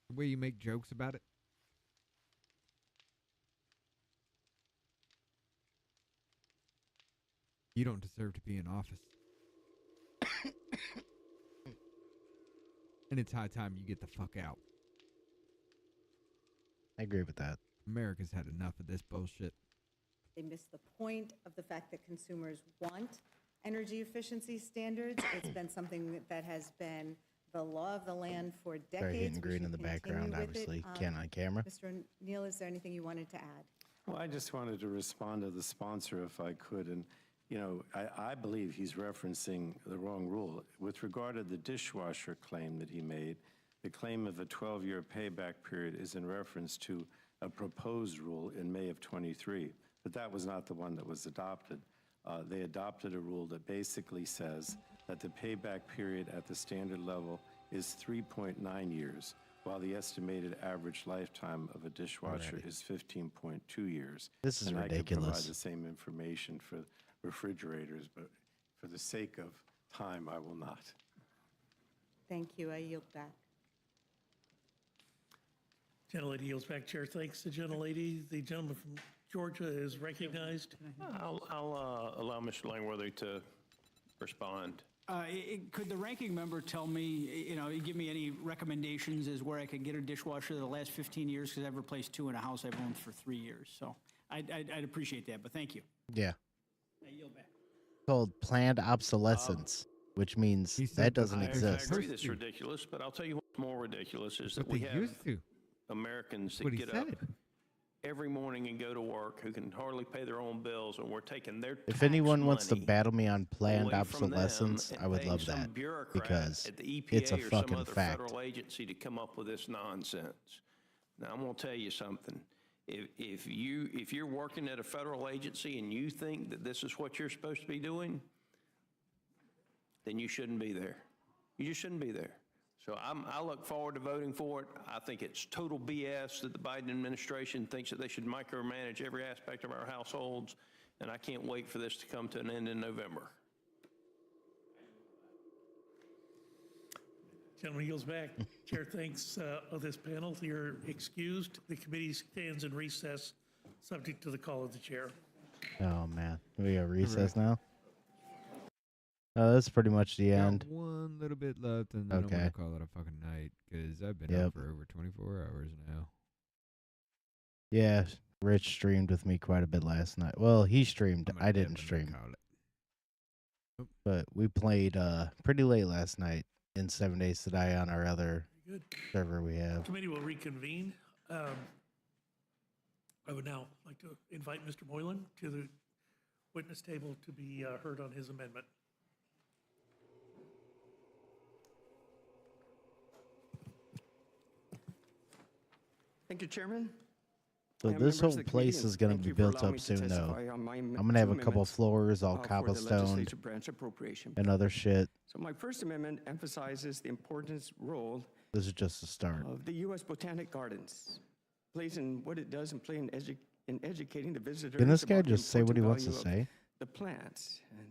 The way you make jokes about it. You don't deserve to be in office. And it's high time you get the fuck out. I agree with that. America's had enough of this bullshit. They miss the point of the fact that consumers want energy efficiency standards. It's been something that has been the law of the land for decades. Sorry, hitting We green should in the continue background, with it. obviously. Can't on camera. Mr. Neal, is there anything you wanted to add? Well, I just wanted to respond to the sponsor if I could. And, you know, I believe he's referencing the wrong rule. With regard to the dishwasher claim that he made, the claim of a 12-year payback period is in reference to a proposed rule in May of 23. But that was not the one that was adopted. They adopted a rule that basically says that the payback period at the standard level is 3.9 years, while the estimated average lifetime of a dishwasher Alrighty. is 15.2 years. This is and I could provide ridiculous. the same information for refrigerators, but for the sake of time, I will not. Thank you. I yield back. Gentlelady yields back. Chair thanks the gentlelady. The gentleman from Georgia is recognized. I'll allow Mr. Langworthy to respond. Could the ranking member tell me, give me any recommendations as where I could get a dishwasher the last 15 years? Because I've replaced two in a house I've owned for 3 years. So I'd appreciate that, but thank you. Yeah. I yield back. Called planned obsolescence, which means that doesn't I exist. agree that's ridiculous, but I'll tell you what's more ridiculous is that What we they have used to. Americans that What he get up said. every morning and go to work who can hardly pay their own bills, and we're taking their If tax anyone wants to money battle me on planned away from them obsolescence, and I would paying love some that bureaucrat because at the EPA it's a or some fucking other fact. federal agency to come up with this nonsense. Now, I'm going to tell you something. If you're working at a federal agency and you think that this is what you're supposed to be doing, then you shouldn't be there. You just shouldn't be there. So I look forward to voting for it. I think it's total BS that the Biden administration thinks that they should micromanage every aspect of our households, and I can't wait for this to come to an end in November. Gentleman yields back. Chair thanks of this panel. You're excused. The committee stands in recess, subject to the call of the chair. Oh man, we got recess now. That's pretty much the end. Got one little bit left, and then I'm Okay. gonna call it a fucking night because I've been Yep. up for over 24 hours now. Yeah, Rich streamed with me quite a bit last night. Well, he streamed. I'm gonna I didn't definitely stream, call it. but we played pretty late last night in 7 Days to Die on our other Good. server we have. Committee will reconvene. I would now like to invite Mr. Moylan to the witness table to be heard on his amendment. Thank you, Chairman. So And this members whole of the place committee, is going thank to be you for built allowing up me to soon, though. testify on my I'm going to have a two couple amendments, floors all for the cobblestoned legislative branch appropriation and bill. other shit. So my first amendment emphasizes the important role This is just a start. of the U.S. Botanic Gardens, plays in what it does and play in educating the visitors. Can this guy about the just say what he wants to important value say? of The plants. And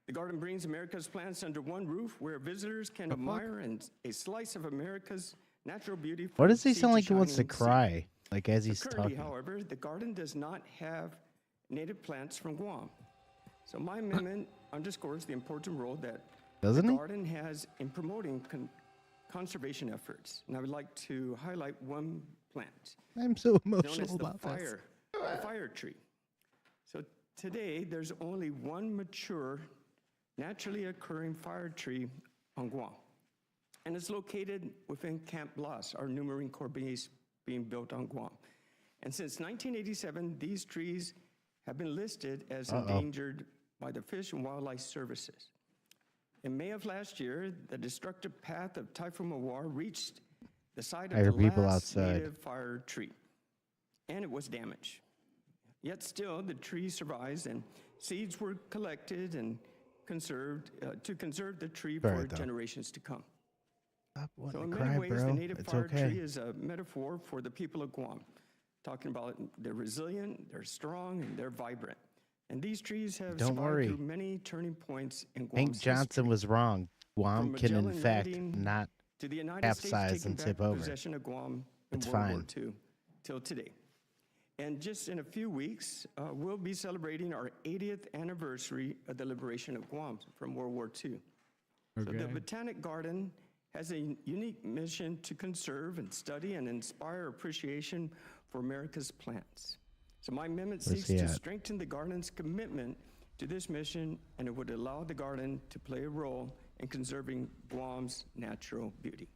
the garden brings America's plants under one roof where visitors can admire and a slice of America's natural beauty. Why from does he sea sound to like he wants to shining sea. cry? Like as he's Currently, talking. however, the garden does not have native plants from Guam. So my amendment underscores the important role that Doesn't the he? garden has in promoting conservation efforts. And I would like to highlight one plant. I'm so known emotional as the about this. fire tree. So today, there's only one mature, naturally occurring fire tree on Guam. And it's located within Camp Blas, our new Marine Corps base being built on Guam. And since 1987, these trees have been listed as endangered by the Fish and Wildlife Services. In May of last year, the destructive path of Typhoon Mawar reached the site I of hear the people last outside. native fire tree, and it was damaged. Yet still, the tree survives, and seeds were collected and conserved to conserve the tree All for right, though. generations to come. Stop So wanting in to many cry, ways, bro. the native It's fire okay. tree is a metaphor for the people of Guam, talking about they're resilient, they're strong, and they're vibrant. And these trees have Don't survived worry. through many turning points in Guam's Hank Johnson was wrong. Guam From can, in Magellan fact, landing not to the United States capsize taking and back tip over. possession of Guam in It's World War fine. II till today. And just in a few weeks, we'll be celebrating our 80th anniversary of the liberation of Guam from World War II. So the Okay. Botanic Garden has a unique mission to conserve and study and inspire appreciation for America's plants. So my amendment Where's seeks he to at? strengthen the garden's commitment to this mission, and it would allow the garden to play a role in conserving Guam's natural beauty.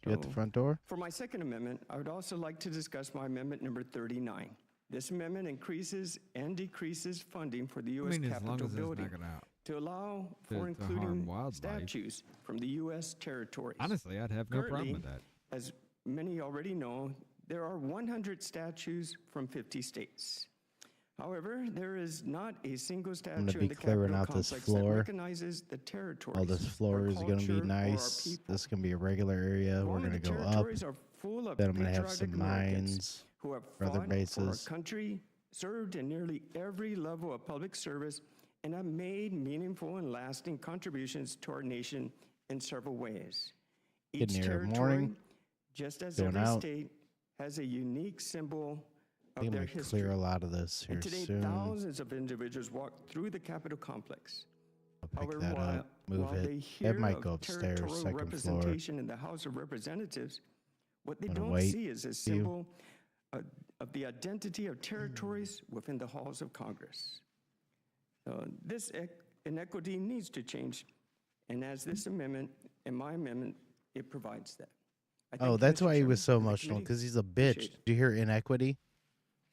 You at the So, front door? For my second amendment, I would also like to discuss my amendment number 39. This amendment increases and decreases funding for the U.S. I mean, as long Capitol as it's building not gonna to allow for to harm including wildlife. statues from the U.S. territories. Honestly, I'd have no problem Currently, with that. As many already know, there are 100 statues from 50 states. However, there is not a single statue gonna in be the clearing Capitol out this complex floor. that recognizes the territories. Oh, this floor our is going to culture, be or our nice. people. This is going to be a regular area. We're Guam going and to the go up. territories are full of Then I'm going to have some patriotic Americans mines who have for other fought for our bases. country, served in nearly every level of public service, and have made meaningful and lasting contributions to our nation in several ways. Each Getting here territory, morning, just as going every out. state, has a unique symbol I'm of their going to history. clear a lot of this here And today, soon. thousands of individuals walk through the Capitol complex. I'll pick that up, move while they it. hear It might of go upstairs, territorial second floor. representation in the House of Representatives, what they Wanna don't wait see is a you? symbol of the identity of territories within the halls of Congress. So this inequity needs to change, and as this amendment, in my amendment, it provides that. I thank Oh, you, that's Mr. why he Chairman, was so and the emotional, committee. because he's a Appreciate bitch. it. Do you hear inequity?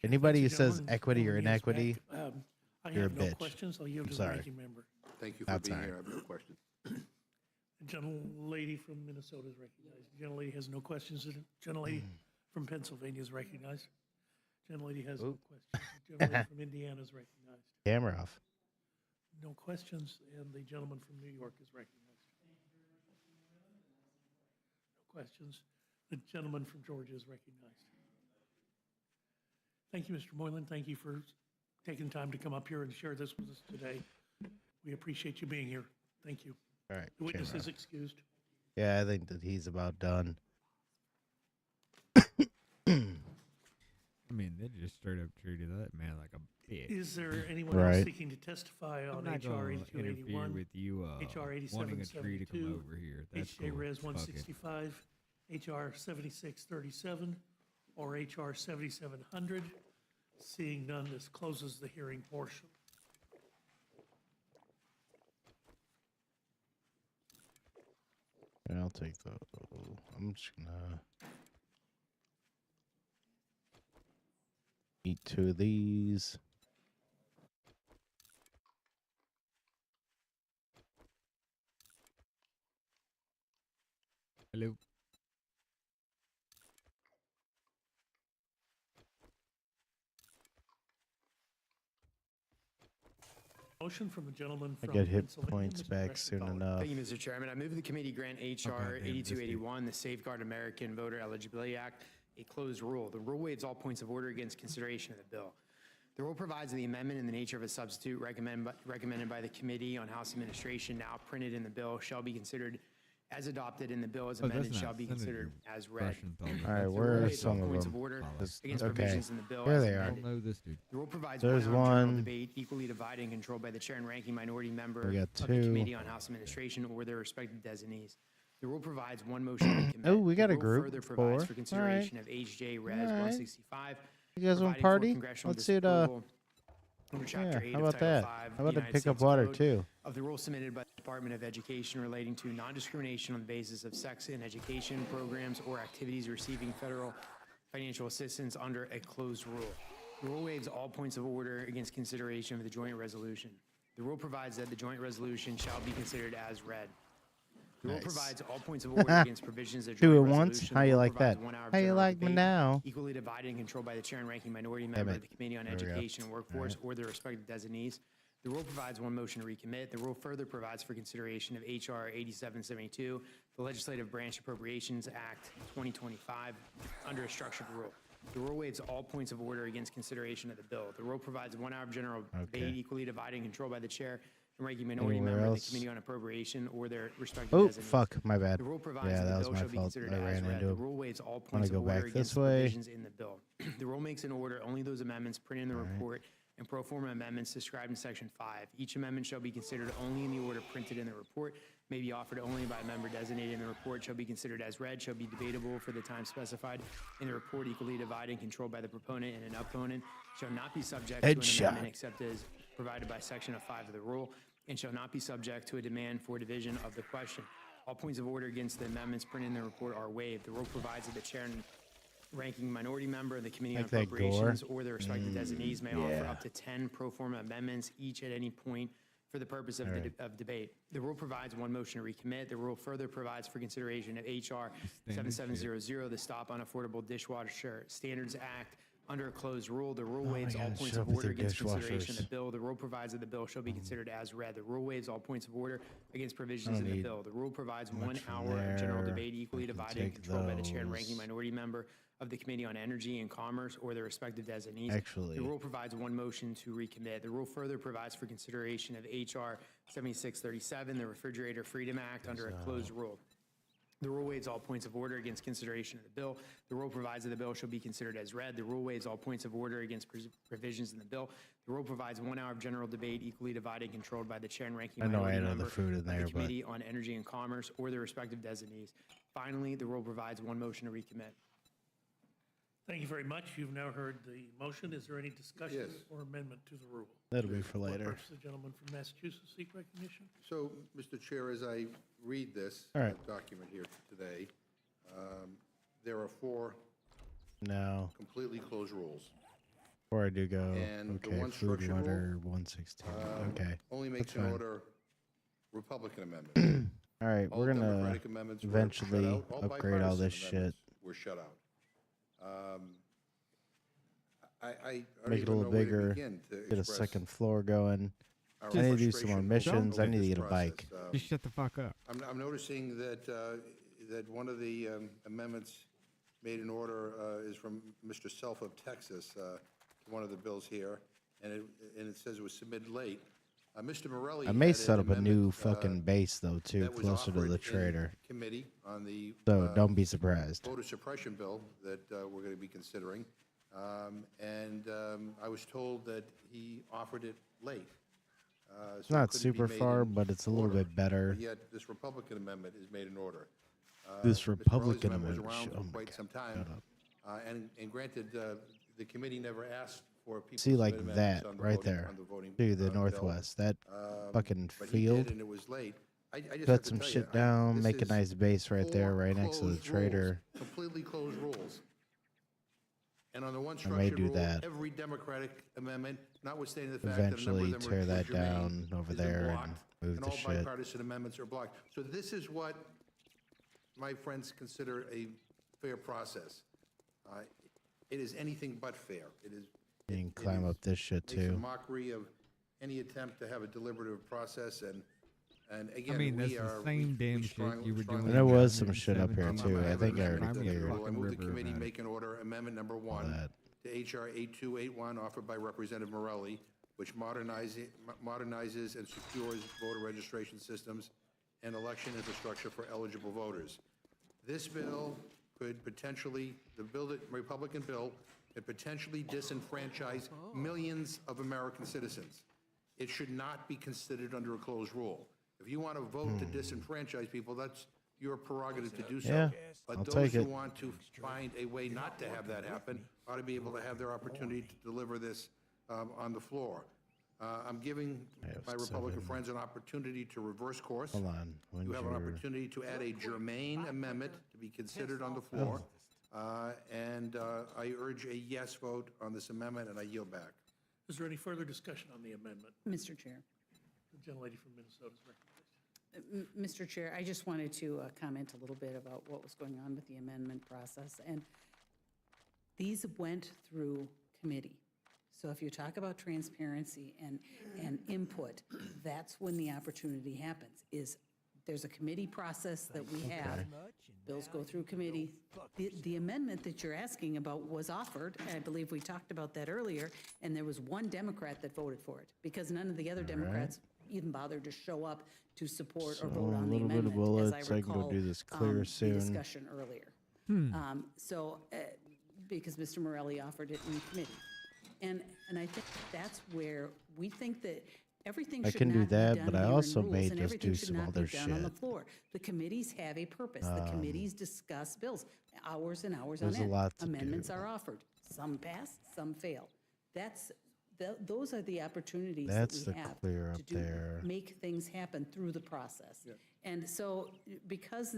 Anybody who Thank you, says gentlemen. equity or Gentleman yields back. inequity, I you're a have no bitch. questions. I'll yield I'm to the sorry. ranking member. Thank you for That's being all right. here. I have no questions. The gentlelady from Minnesota is recognized. The gentlelady has no questions. The gentlelady from Pennsylvania is recognized. Gentlelady has no questions. The gentlelady from Indiana is recognized. camera off. No questions, and the gentleman from New York is recognized. questions. The gentleman from Georgia is recognized. Thank you, Mr. Moylan. Thank you for taking time to come up here and share this with us today. We appreciate you being here. Thank you. All right. The witness Chairman. is excused. Yeah, I think that he's about done. I mean, they just straight up treated that man like a bitch. Is there anyone else Right. seeking to testify I'm on not HR gonna interfere 8281? with you HR wanting a tree to come 8772, over here. That's HJ cool. Res Fuck it. 165, HR 7637, or HR 7700. Seeing none, this closes the hearing portion. And I'll take the. I'm just gonna eat 2 of these. Hello. Motion from the gentleman I from get hit Pennsylvania, points Mr. back Gresham soon Collins. enough. Thank you, Mr. Chairman. I move the committee grant HR 8281, the Safeguard American Voter Eligibility Act, a closed rule. The rule waives all points of order against consideration of the bill. The rule provides the amendment in the nature of a substitute recommended by the Committee on House Administration, now printed in the bill, shall be considered as adopted, and the bill as Oh, that's amended not shall be Senator considered as read. Russian told me. All right, The rule where are waives all some of points them? of order This- against okay, provisions in the bill here as they are. I amended. don't know this dude. The rule provides There's one hour general one. debate equally divided and controlled by the chair and ranking minority member We got of the 2. Committee on House Administration or their respective designees. The rule provides one motion to recommit. Oh, we got The a rule group further of provides 4. for consideration of HJ Res All right. 165. You guys want providing for party? congressional Let's see it. disapproval under Yeah, Chapter 8 how of about Title that? 5 How of about the to United pick up States water Code too? of the rule submitted by the Department of Education relating to non-discrimination on the basis of sex in education programs or activities receiving federal financial assistance under a closed rule. The rule waives all points of order against consideration of the joint resolution. The rule provides that the joint resolution shall be considered as read. The rule Nice. provides all points of order against provisions of Do joint it once. resolution. How The you rule like provides that? 1 hour of How you general like me debate, now? equally divided and controlled by the chair and ranking minority Damn member it. of the Committee on There we go. Education and Workforce Alright. or their respective designees. The rule provides one motion to recommit. The rule further provides for consideration of HR 8772, the Legislative Branch Appropriations Act 2025, under a structured rule. The rule waives all points of order against consideration of the bill. The rule provides 1 hour of general debate equally divided and controlled by the chair and ranking minority Anywhere member of the else? Committee on Appropriation or their respective Oh, designees. fuck, my bad. The rule provides Yeah, that that the was bill my shall be fault. considered I as ran read. into The him. rule waives all Wanna points of go order back against this the way? provisions in the bill. The rule makes in order only those amendments printed in the report and pro forma amendments described in Section 5. Each amendment shall be considered only in the order printed in the report, may be offered only by a member designated in the report, shall be considered as read, shall be debatable for the time specified in the report, equally divided and controlled by the proponent and an opponent, shall not be subject to an Headshot. amendment except as provided by Section 5 of the rule, and shall not be subject to a demand for division of the question. All points of order against the amendments printed in the report are waived. The rule provides that the chair and ranking minority member of the Committee on Like that Appropriations gore? or their respective designees may offer yeah. up to 10 pro forma amendments, each at any point for the purpose of, of debate. The rule provides one motion to recommit. The rule further provides for consideration of HR 7700, the Stop Unaffordable Dishwasher Standards Act, under a closed rule. The rule waives all God, points shut of up with order your against consideration of dishwashers. the bill. The rule provides that the bill shall be considered as read. The rule waives all points of order against provisions in don't the need bill. The rule provides much 1 from hour of general there. debate equally I can divided and take controlled by the chair and those. ranking minority member of the Committee on Energy and Commerce or their respective designees. Actually. The rule provides one motion to recommit. The rule further provides for consideration of HR 7637, the Refrigerator Freedom Act, under a closed rule. The rule waives all points of order against consideration of the bill. The rule provides that the bill shall be considered as read. The rule waives all points of order against provisions in the bill. The rule provides 1 hour of general debate equally divided and controlled by the chair and ranking I know I minority had other member food in of there, the but- Committee on Energy and Commerce or their respective designees. Finally, the rule provides one motion to recommit. Thank you very much. You've now heard the motion. Is there any discussion Yes. or amendment to the rule? That'll be for For what later. purpose the gentleman from Massachusetts seek recognition? So, Mr. Chair, as I read this All right. document here today, there are 4 No. completely closed rules. Before I do go, And the okay, one food structured water 116. Okay. Only that's makes in fine. order Republican amendments. All right, All we're gonna Democratic amendments were shut eventually out. All upgrade all this bipartisan shit. amendments were shut out. I don't Make it a even little know where to bigger. begin to Get a express second floor going. our I need to do some more frustration missions. I over need to this get a process. bike. Just shut the fuck up. I'm noticing that that one of the amendments made in order is from Mr. Self of Texas, one of the bills here, and it says it was submitted late. Mr. Morelli I may had set an up a new amendment, fucking base though too, that was closer to offered the in trader. Committee on the So don't be surprised. voter suppression bill that we're going to be considering, and I was told that he offered it late. It's not couldn't be super made far, in but it's a little order. bit better. But yet, this Republican amendment is made in order. This Mr. Morelli's Republican amendment amendment, was around oh for my quite God, some time. And granted, the committee never asked for people See, to like submit that amendments on the right voting- there, on the voting, to the bill. northwest. That fucking But he field. did, and it was late. I just have Cut to some tell you, shit down, this make a is nice base right there, 4 right next to the closed trader. rules, completely closed rules. And on the one I may structured do rule, that. every Democratic amendment, notwithstanding the fact that a number Eventually of them tear were that germane, down over has been there and blocked, move and the all shit. bipartisan amendments are blocked. So this is what my friends consider a fair process. It is anything but fair. It is. You can climb up this shit Makes a too. mockery of any attempt to have a deliberative process, and again, mean, that's we the are. same damn we shit strongly- you were strongly doing There in was some shit up here 1917. too. I think I already Remind me of cleared. I fucking move the River committee Event. make an order amendment number one that. to HR 8281 offered by Representative Morelli, which modernizes and secures voter registration systems and election infrastructure for eligible voters. This bill could potentially, Republican bill, could potentially disenfranchise millions of American citizens. It should not be considered under a closed rule. If you want to vote to disenfranchise people, that's your prerogative to do so. Yeah, But I'll those take who it. want to find a way not to have that happen ought to be able to have their opportunity to deliver this on the floor. I'm giving my Republican friends an opportunity to reverse course. Hold on. You have an When's your- opportunity to add a germane amendment to be considered on the floor. And I urge a yes vote on this amendment, and I yield back. Is there any further discussion on the amendment? Mr. Chair. The gentlelady from Minnesota's recognized. Mr. Chair, I just wanted to comment a little bit about what was going on with the amendment process. And these went through committee. So if you talk about transparency and input, that's when the opportunity happens, is there's a committee process that we have. Bills go through committee. The amendment that you're asking about was offered, and I believe we talked about that earlier, and there was one Democrat that voted for it, because none of the other Democrats even bothered to show up to support or So, vote a on the little bit of amendment, bullets. as I I can go recall do this clear the soon. discussion earlier. Because Mr. Morelli offered it in committee. And I think that's where we think that everything I should can not do be that, done but I here in also rules, may and just everything do should some not be other done on the shit. floor. The committees have a purpose. The committees discuss bills, hours and hours on there's a end. lot to Amendments do. are offered. Some pass, some fail. Those are the opportunities that That's we the have clear to up do, there. make things happen through the process. And so, because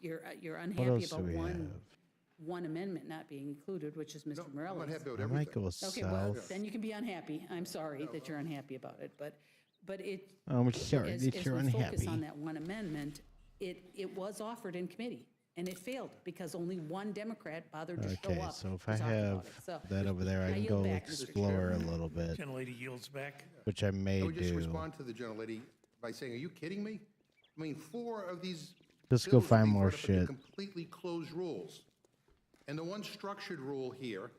you're unhappy else do about we one amendment not being included, which is Mr. I'm Morelli's. unhappy with I everything. might go Okay, well, south. then you can be unhappy. I'm sorry that you're unhappy about it, but it. I'm sorry as- that as you're we focus unhappy. on that one amendment, it was offered in committee, and it failed because only one Democrat bothered to show Okay, up so if to I talk have about it. So, that over there, I I can yield go back, Mr. explore a little bit, Gentlelady yields back. which I may I would just do. respond to the gentlelady by saying, are you kidding me? I mean, 4 of these Just go bills are find being more brought up under shit. completely closed rules. And the one structured rule here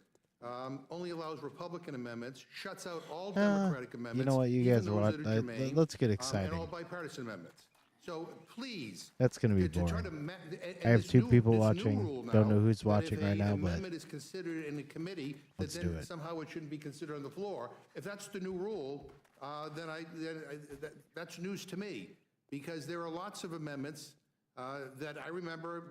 only allows Republican amendments, shuts out all Democratic amendments. know what, you even guys those want- that are germane, let's get And exciting. all bipartisan amendments. So please. That's gonna be to try to boring. and I have this 2 new- people this new watching. rule Don't know now, who's that watching if right now, an but amendment is considered in a committee, that Let's do then it. somehow it shouldn't be considered on the floor. If that's the new rule, then that's news to me, because there are lots of amendments that I remember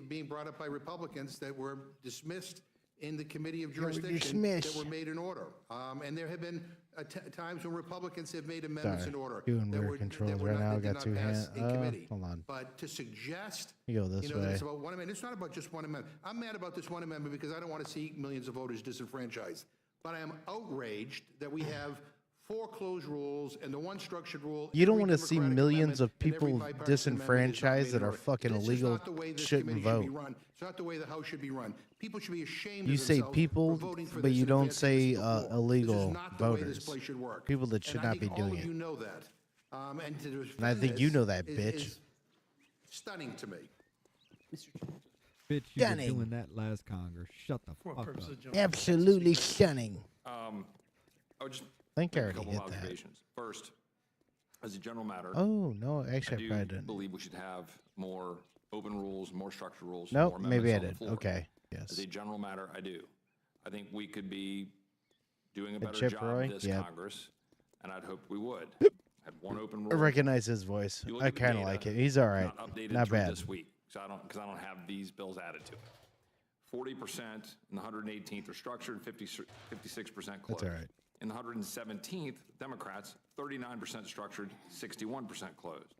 being brought up by Republicans that were dismissed in the Committee of Jurisdiction that dismissed. were made in order. And there have been times when Republicans have made amendments Sorry, in order doing that weird were controls that right now. I that did got not 2 pass hands. in committee. Hold on. But to suggest, You go this that way. it's about one amendment, it's not about just one amendment. I'm mad about this one amendment because I don't want to see millions of voters disenfranchised. But I am outraged that we have 4 closed rules and the one structured rule. You don't every want to see Democratic millions of amendment, and every people bipartisan amendment is not disenfranchised made that in are order. fucking This is illegal, not the way this shouldn't committee should be vote. run. It's not the way the House should be run. People should be ashamed You of say themselves people, for voting for but this you and don't advancing say this to the floor. This is illegal not the way voters. this place should work. People that should And not I think be doing all of it. you know that. And to And I defend think you this know that, is- bitch. is stunning to me. Bitch, you were Stunning. doing that last Congress. Shut the For fuck purposes up. of general. Absolutely stunning. I would just I think I make a already couple hit of that. observations. First, as a general matter, Oh, no, I actually, I do probably didn't. believe we should have more open rules, more structured rules, Nope, more maybe I amendments on did. the floor. Okay, yes. As a general matter, I do. I think we could be doing a The better Chip job Roy? this Yep. Congress, and I'd hope we would. Had one open rule. I recognize his voice. You look I at the kind of data, like it. He's all right. Not updated Not through bad. this week, because I don't have these bills added to it. 40% in the 118th are structured, 56% closed. all right. In the 117th, Democrats, 39% structured, 61% closed.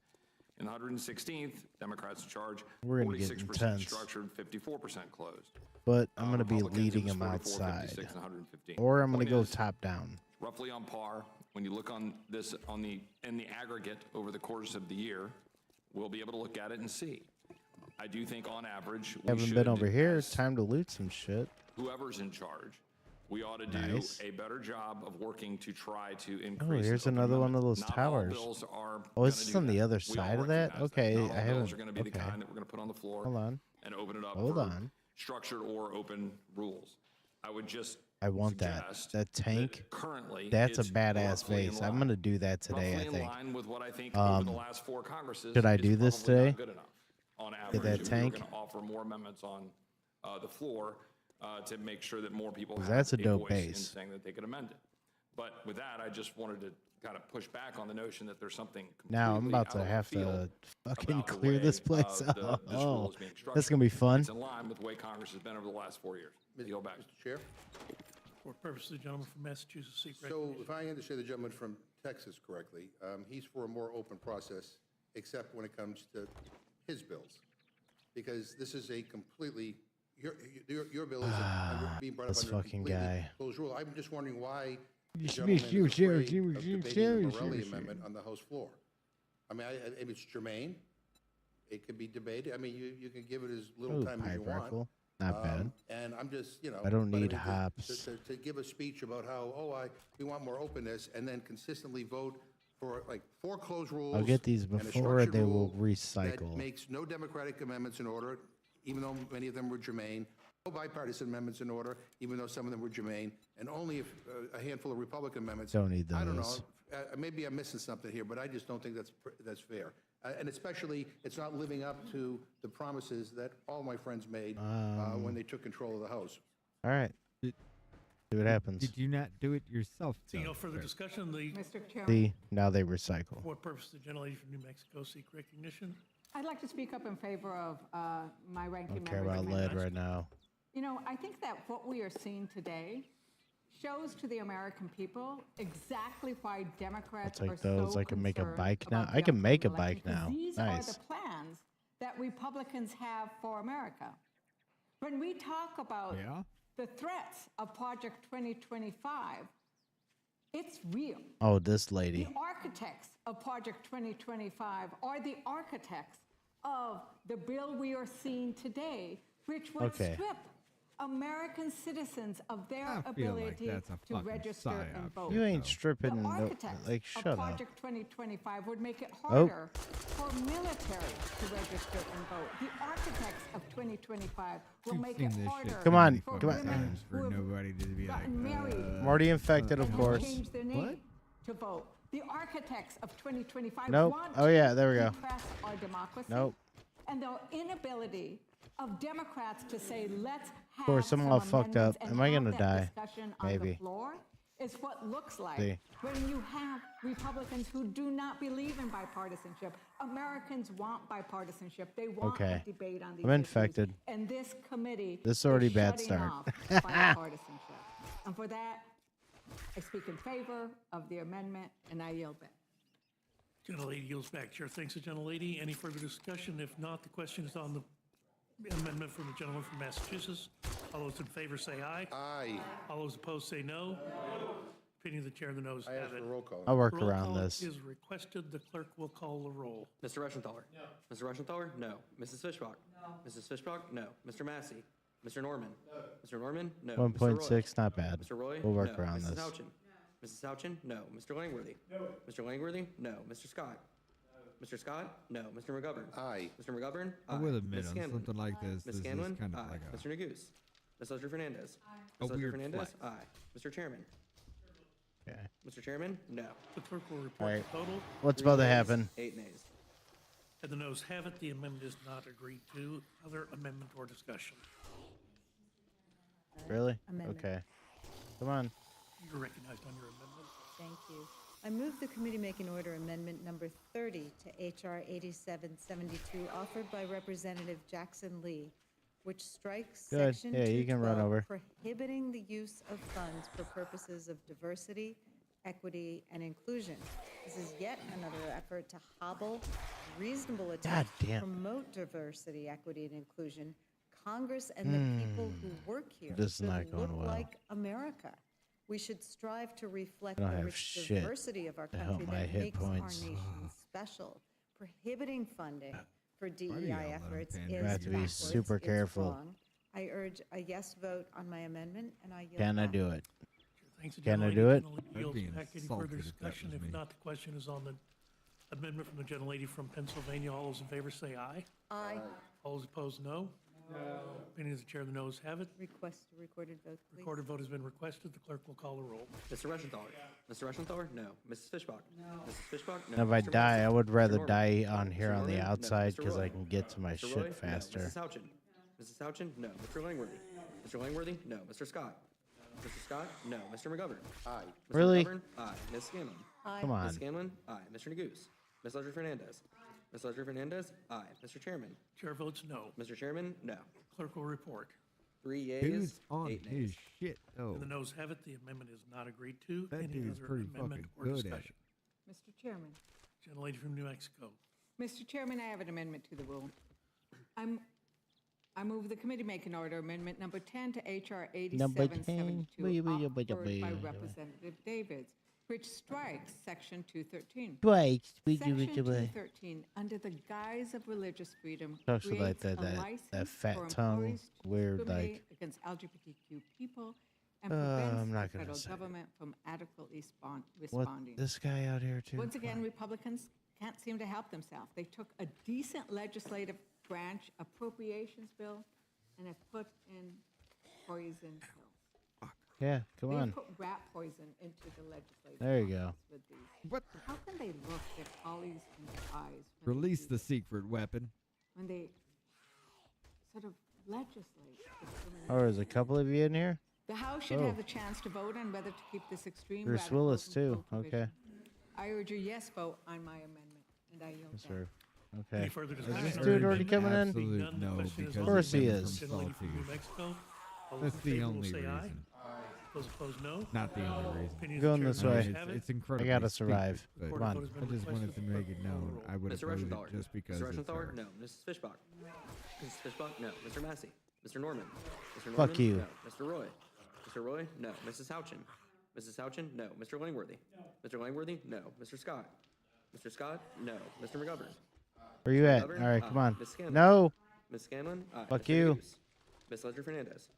In the 116th, Democrats in charge, We're gonna get 46% intense. structured, 54% closed. But I'm going to be Republicans, it leading was him 44, outside. 56, and 115. Or I'm going to Point go is, top down. roughly on par. When you look on this in the aggregate over the course of the year, we'll be able to look at it and see. I do think on average, we Haven't should, been over here. It's time to loot some shit. whoever's in charge, we ought to do Nice. a better job of working to try to increase. Oh, here's open another one of amendment. those Not all towers. bills are Oh, is gonna this do on the that. other We all side of that? recognize Okay, Not all I bills haven't. are going to be the Okay. kind that we're going to put on the floor Hold on. and open it up Hold for on. structured or open rules. I would just I want that. suggest That tank. currently That's a it's badass roughly in base. I'm line. going to do that today, Roughly I think. in line with what I think over the last 4 Congresses. should I is do this probably not today? Good enough. On average, Get that if we were tank? going to offer more amendments on the floor to make sure that more people 'Cause have that's a dope voice in base. saying that they could amend it. But with that, I just wanted to kind of push back on the notion that there's something Now I'm completely about out to of have field to fucking about the clear this way, place up. this rule Oh, is being that's structured. going to be fun. It's in line with the way Congress has been over the last 4 years. Yield back. Mr. Chair? For purposes of the gentleman from Massachusetts, seek So recognition. if I understand the gentleman from Texas correctly, he's for a more open process, except when it comes to his bills. Because this is a completely, your bill is being brought up This under a fucking completely guy. closed rule. I'm just wondering why the You gentleman should- is you should- afraid you of should- debating the you Morelli should- amendment on the House floor. I mean, if it's germane, it could be debated. I mean, you can give it as little Ooh, time as you pipe want. rifle. Not bad. And I'm just, you know. I don't but need mean, hops. To give a speech about how, we want more openness, and then consistently vote for like 4 closed rules. I'll get these and a before structured they will rule recycle. That makes no Democratic amendments in order, even though many of them were germane. No bipartisan amendments in order, even though some of them were germane. And only if a handful of Republican amendments. Don't need I don't know. those. Maybe I'm missing something here, but I just don't think that's fair. And especially, it's not living up to the promises that all my friends made when they took control of the House. All right. See what happens. Did you not do it yourself? Seeing no though, further sir? discussion, the, Mr. Chairman, See, now they recycle. for purposes of the gentlelady from New Mexico, seek recognition. I'd like to speak up in favor of my I ranking don't care member's about lead amendment. right now. You know, I think that what we are seeing today shows to the American people exactly why Democrats I'll are take those. so I can make a concerned bike now. about I can the make a upcoming bike election, 'cause now. These Nice. are the plans that Republicans have for America. When we talk about Yeah? the threats of Project 2025, it's real. Oh, this lady. The architects of Project 2025 are the architects of the bill we are seeing today, which would Okay. strip American citizens of their I feel like ability that's a to fucking register psyop and vote. You ain't The stripping no, architects like of shut up. Project 2025 would make it Oh. harder for military to register and vote. The architects of 2025 will You've make seen it this shit harder too Come on, many for come on. fucking women times for who have nobody to be like, gotten married I'm already infected, of and course. change their name What? to vote. The architects of 2025 Nope. want Oh, yeah, there we to go. suppress our democracy. Nope. And the inability of Democrats to say, let's have course, I'm some all fucked amendments up. and Am I have gonna that die? discussion on Maybe. the floor is what looks like See. when you have Republicans who do not believe in bipartisanship. Americans want bipartisanship. They want Okay. a debate on these I'm issues. infected. And this committee This is already is bad shutting start. off bipartisanship. And for that, I speak in favor of the amendment, and I yield back. Gentlelady yields back. Chair thanks the gentlelady. Any further discussion? If not, the question is on the amendment from the gentleman from Massachusetts. All those in favor say aye. Aye. All those opposed say no. Opinion of the chair, the noes I have ask for it. a roll call. I'll work Roll around call this. is requested. The clerk will call the roll. Mr. Reschenthaler? No. Mr. Reschenthaler? No. Mrs. Fishbach? No. Mrs. Fishbach? No. Mr. Massey? Mr. Norman? No. Mr. Norman? No. 1.6, not bad. Mr. Roy? We'll work no. around Mrs. this. Houchin? No. Mrs. Houchin? No. Mr. Langworthy? No. Mr. Langworthy? No. Mr. Scott? No. Mr. Scott? No. Mr. McGovern? Aye. Mr. McGovern? I will Aye. admit Ms. on Scanlon? something like this, Ms. this is Scanlon? kind of Aye. like a Mr. Neguse? Ms. Leslie Fernandez? Ms. Leslie weird Fernandez? flex. Aye. Mr. Chairman? Okay. Mr. Chairman? No. The clerk will All report right. the total. What's 3 about to yeas, happen? 8 nays. And the noes have it, the amendment is not agreed to. Other amendment or discussion? Really? Amendment. Okay. Come on. You're recognized on your amendment. Thank you. I move the committee make an order amendment number 30 to H.R. 8772, offered by Representative Jackson Lee, which strikes Good. Section Yeah, you can run 212, over. prohibiting the use of funds for purposes of diversity, equity, and inclusion. This is yet another effort to hobble reasonable attempts to damn. promote diversity, equity, and inclusion. Congress and the people who work here This is should not going look well. like America. We should strive to reflect I don't the have rich shit diversity of our to help country my that hit makes points. our nation special. Prohibiting funding for do y'all let 'em DEI efforts pander is to I have to be backwards, super it's careful. wrong. I urge a yes vote on my amendment, and I yield Can I back. do it? Thanks, Can I gentlelady. do it? Gentlelady I'd yields be back. Any insulted further if that discussion? was If me. not, the question is on the amendment from the gentlelady from Pennsylvania. All those in favor say aye. Aye. All those opposed, no. Opinion of the chair, the noes have it. Request a recorded vote, please. Recorded vote has been requested. The clerk will call the roll. Mr. Reschenthaler? Mr. Reschenthaler? No. Mrs. Fishbach? No. Mrs. Fishbach? No. And if I Mr. die, Massey? I would rather Norman? die on here Mr. on the Norman? No. outside Mr. because Roy? I can get to my Mr. shit Roy? faster. No. Mrs. Houchin? Mrs. Houchin? No. Mr. Langworthy? Mr. Langworthy? No. Mr. Scott? Mr. Scott? No. Mr. McGovern? Aye. Mr. Really? McGovern? Aye. Ms. Scanlon? Aye. Come on. Ms. Scanlon? Aye. Mr. Neguse? Ms. Leslie Fernandez? Ms. Leslie Fernandez? Aye. Mr. Chairman? Chair votes no. Mr. Chairman? No. Clerk will report. 3 yeas, Dude's on 8 his nays. shit. Oh, And the noes have it. The amendment is not agreed to. That Any dude's other pretty amendment fucking or good at discussion? Mr. Chairman. Gentlelady from New Mexico. Mr. Chairman, I have an amendment to the rule. I move the committee make an order amendment number 10 to H.R. Number 10. 8772, offered by Representative Davids, which strikes Section 213. Twice. Section 213, under the guise of religious freedom, Talks about creates a that license fat for tongue, employees to weird, discriminate like- against LGBTQ people and I'm prevents not the gonna federal say it. government from adequately What? responding. This guy out here too? Once again, Republicans can't seem to help themselves. They took a decent legislative branch appropriations bill and have put in poison pills. Yeah, come They on. put rat poison into the legislative. There you go. process with these. What How can they look their colleagues in the eyes when they release do the this? secret weapon. When they sort of legislate discrimination? Oh, there's a couple of you in here? The House should Oh. have the chance to vote on whether to keep this extreme Bruce radical Willis control too. provision. Okay. I urge a yes vote on my amendment, and I yield Yes, back. sir. Any Okay. further Is discussion? this on dude the already amendment? coming in? Absolute None. The no, question is because on Of the course he amendment is. from gentlelady from New Salty. Mexico. All those That's in the favor will only say aye. reason. Those opposed, no. Not the only reason. Opinion of Going the this chair, the way. noes It's, have it. it's incredible. gotta survive. But Come on. Vote has been I just wanted to requested. make it Clerk will call known. the roll. I would have Mr. voted Reschenthaler? just because Mr. it's Reschenthaler? her. No. Mrs. Fishbach? Mrs. Fishbach? No. Mr. Massey? Mr. Norman? Mr. Norman? Fuck you. No. Mr. Roy? Mr. Roy? No. Mrs. Houchin? Mrs. Houchin? No. Mr. Langworthy? Mr. Langworthy? No. Mr. Scott? Mr. Scott? No. Mr. McGovern? Where you at? All McGovern? right, Aye. come on. Ms. Scanlon? No. Ms. Scanlon? Aye. Fuck Mr. you. Neguse? Ms. Leslie Fernandez?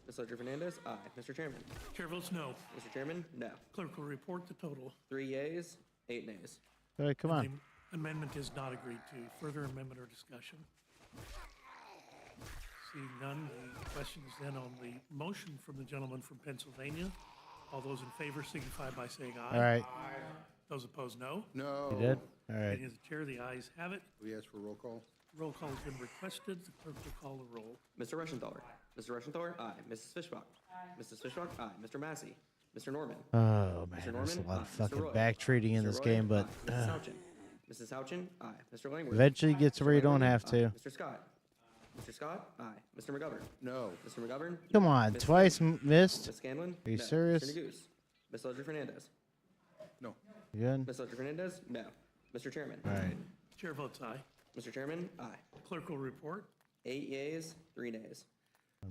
Ms. Leslie Fernandez? Aye. Mr. Chairman? Chair votes no. Mr. Chairman? No. Clerk will report the total. 3 yeas, 8 nays. All right, come And on. the amendment is not agreed to. Further amendment or discussion? Seeing none, the question is then on the motion from the gentleman from Pennsylvania. All those in favor signify by saying aye. All right. Those opposed, no. No. You did? All right. Opinion of the chair, the ayes have it. We ask for roll call? Roll call has been requested. The clerk will call the roll. Mr. Reschenthaler? Mr. Reschenthaler? Aye. Mrs. Fishbach? Mrs. Fishbach? Aye. Mr. Massey? Mr. Norman? Oh Mr. man, Norman? there's a lot of Aye. Mr. fucking Roy? back treating in Mr. this Roy? game, but Aye. Mrs. Houchin? Mrs. Houchin? Aye. Mr. Langworthy? eventually gets to Mr. where you don't Langworthy? have to. Aye. Mr. Scott? Mr. Scott? Aye. Mr. McGovern? No. Mr. McGovern? Come on, Ms. twice Scanlon? missed. Ms. Scanlon? Are you No. serious? Mr. Neguse? Ms. Leslie Fernandez? No. You good? Ms. Leslie Fernandez? No. Mr. Chairman? All right. Chair votes aye. Mr. Chairman? Aye. Clerk will report. 8 yeas, 3 nays.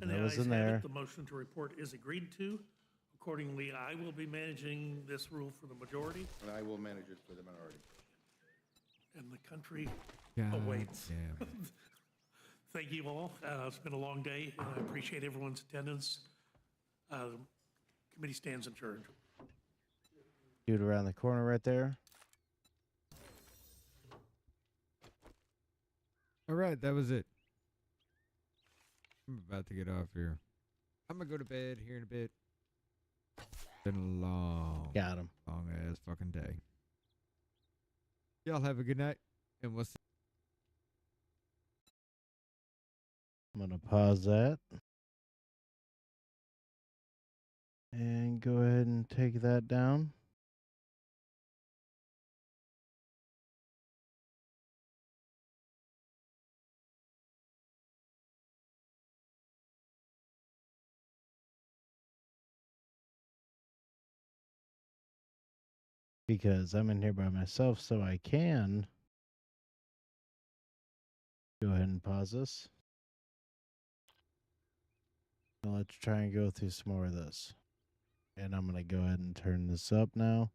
And That the was ayes in have there. it. The motion to report is agreed to. Accordingly, I will be managing this rule for the majority, And I will manage it for the minority. and the country God awaits. damn it. Thank you all. It's been a long day, and I appreciate everyone's attendance. Committee stands adjourned. Dude around the corner right there. All right, that was it. I'm about to get off here. I'm gonna go to bed here in a bit. Been a long, Got him. long ass fucking day. Y'all have a good night, and we'll see. I'm gonna pause that and go ahead and take that down. Because I'm in here by myself, so I can go ahead and pause this. Now let's try and go through some more of this. And I'm going to go ahead and turn this up now.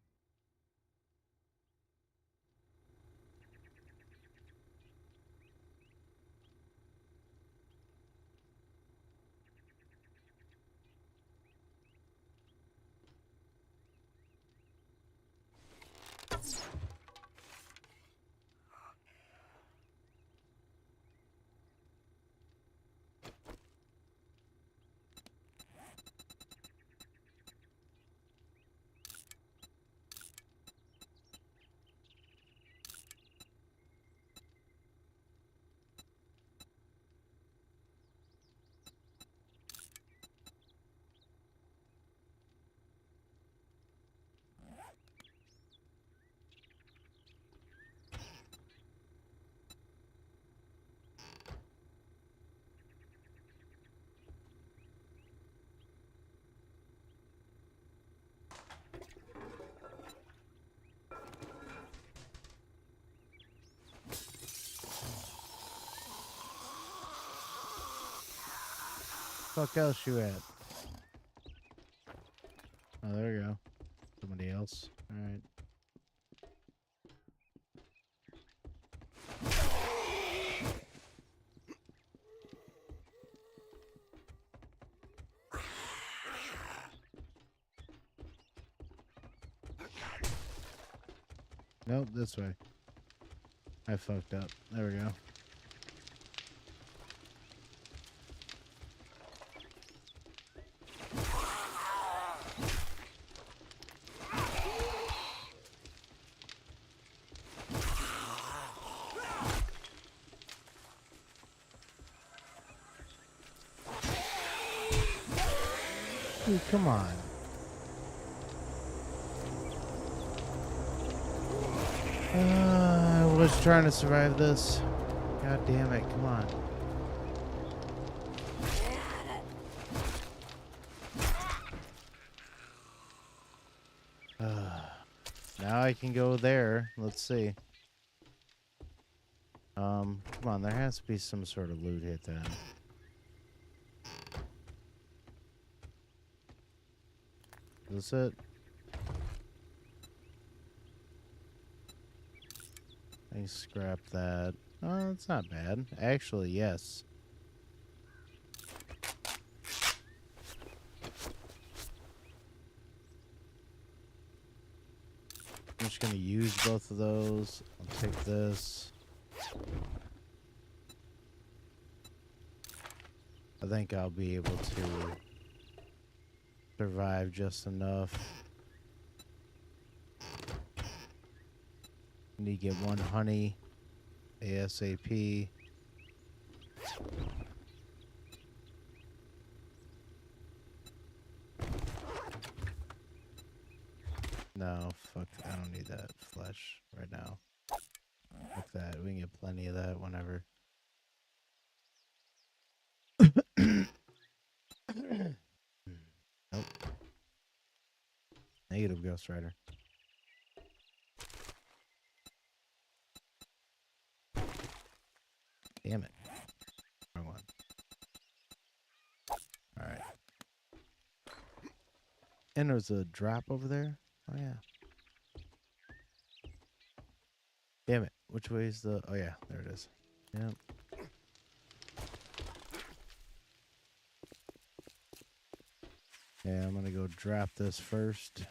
Fuck else you at? Oh, there you go. Somebody else. All right. Nope, this way. I fucked up. There we go. Dude, come on. I was trying to survive this. God damn it, come on. Now I can go there. Let's see. Come on, there has to be some sort of loot hit then. Is this it? I scrap that. Oh, it's not bad. Actually, yes. I'm just going to use both of those. I'll take this. I think I'll be able to survive just enough. Need to get one honey ASAP. No, fuck, I don't need that flesh right now. Fuck that, we can get plenty of that whenever. Nope. Negative, Ghost Rider. Damn it. Wrong one. Alright. And there's a drop over there? Oh, yeah. Damn it. Which way is the... Oh, yeah. There it is. Yep. Yeah, I'm gonna go drop this first.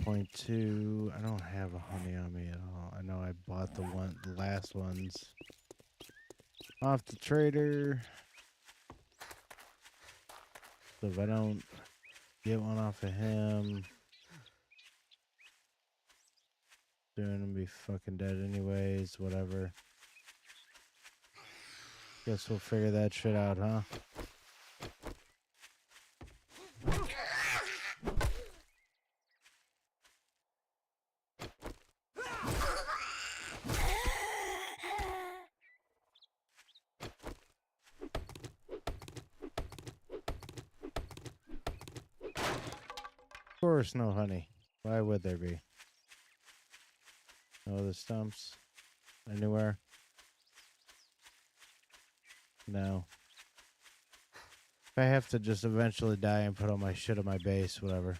1.2. I don't have a honey on me at all. I know I bought the last ones off the trader. So if I don't get one off of him, soon I'll be fucking dead anyways. Whatever. Guess we'll figure that shit out, huh? Of course, no honey. Why would there be? No other stumps? Anywhere? No. If I have to just eventually die and put all my shit on my base, whatever.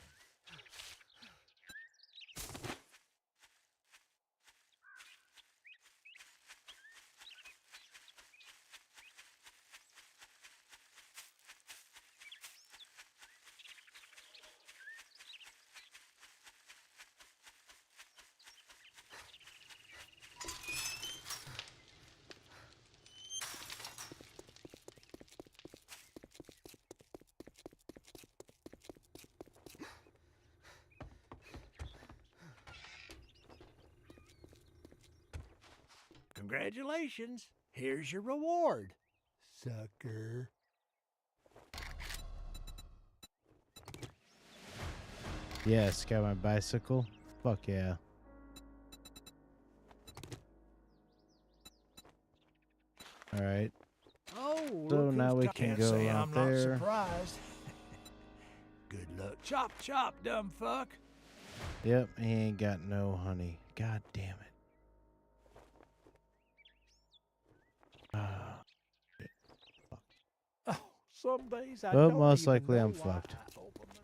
Congratulations. Here's your reward, sucker. Yes, got my bicycle. Fuck yeah. Alright. Oh, So look now who's we got- can Can't go say out I'm not there. surprised. Good luck. Chop, chop, dumb fuck. Yep, he ain't got no honey. God damn it. Oh, some days I Well, don't most even likely know I'm why fucked. I open the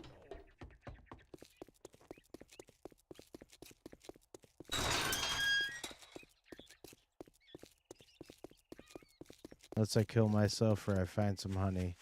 Unless I kill myself or I find some honey.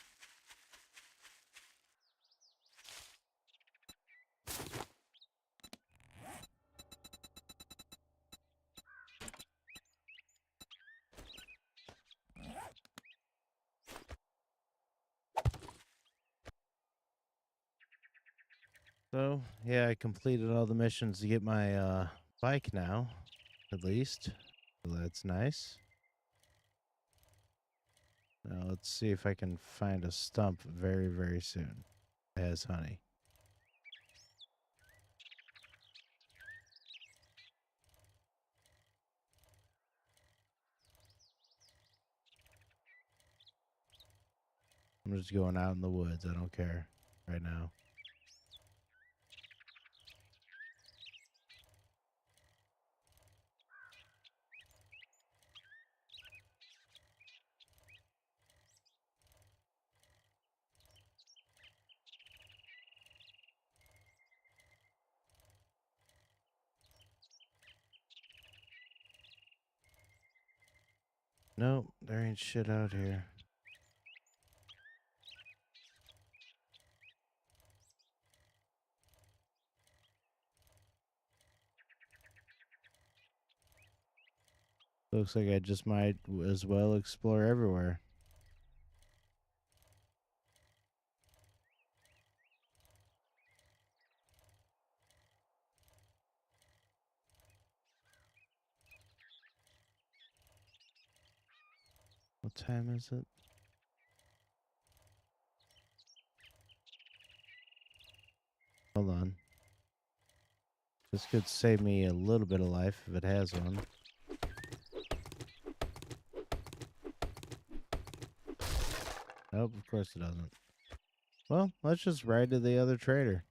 So, yeah, I completed all the missions to get my bike now, at least. So that's nice. Now let's see if I can find a stump very, very soon. It has honey. I'm just going out in the woods. I don't care right now. Nope, there ain't shit out here. Looks like I just might as well explore everywhere. What time is it? Hold on. This could save me a little bit of life if it has one. Nope, of course it doesn't. Well, let's just ride to the other trader.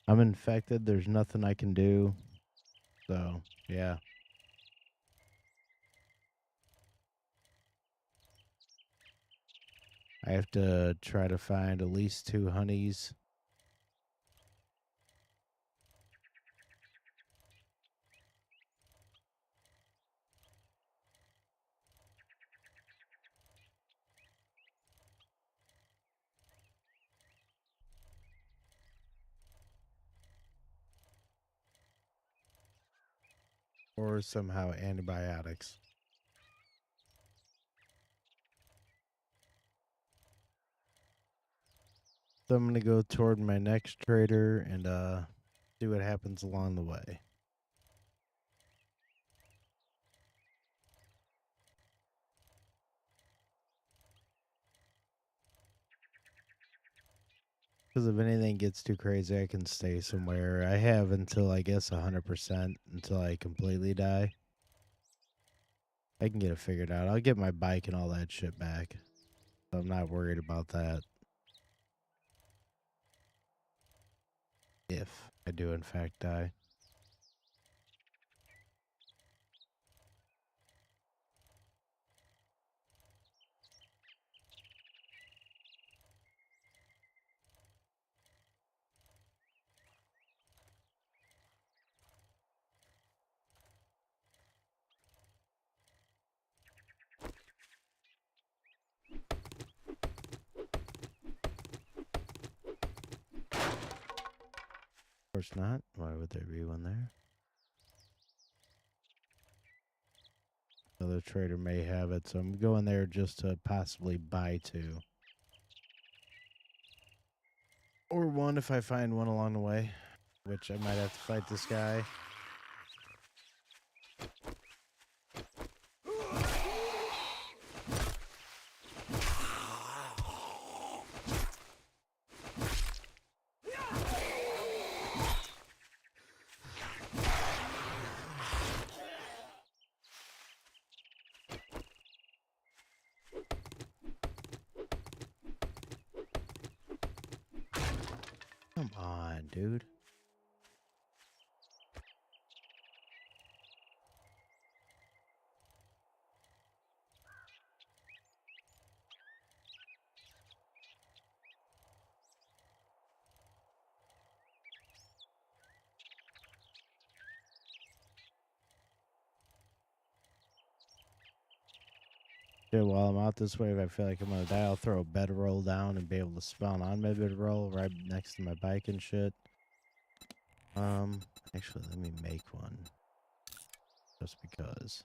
I'm infected. There's nothing I can do. So, yeah. I have to try to find at least 2 honeys. Or somehow antibiotics. So I'm gonna go toward my next trader and see what happens along the way. Because if anything gets too crazy, I can stay somewhere. I have until, I guess, 100% until I completely die. I can get it figured out. I'll get my bike and all that shit back. So I'm not worried about that. If I do, in fact, die. Of course not. Why would there be one there? Another trader may have it, so I'm going there just to possibly buy two. Or one if I find one along the way, which I might have to fight this guy. Come on, dude. Yeah, while I'm out this way, if I feel like I'm gonna die, I'll throw a bedroll down and be able to spawn on my bedroll right next to my bike and shit. Actually, let me make one. Just because.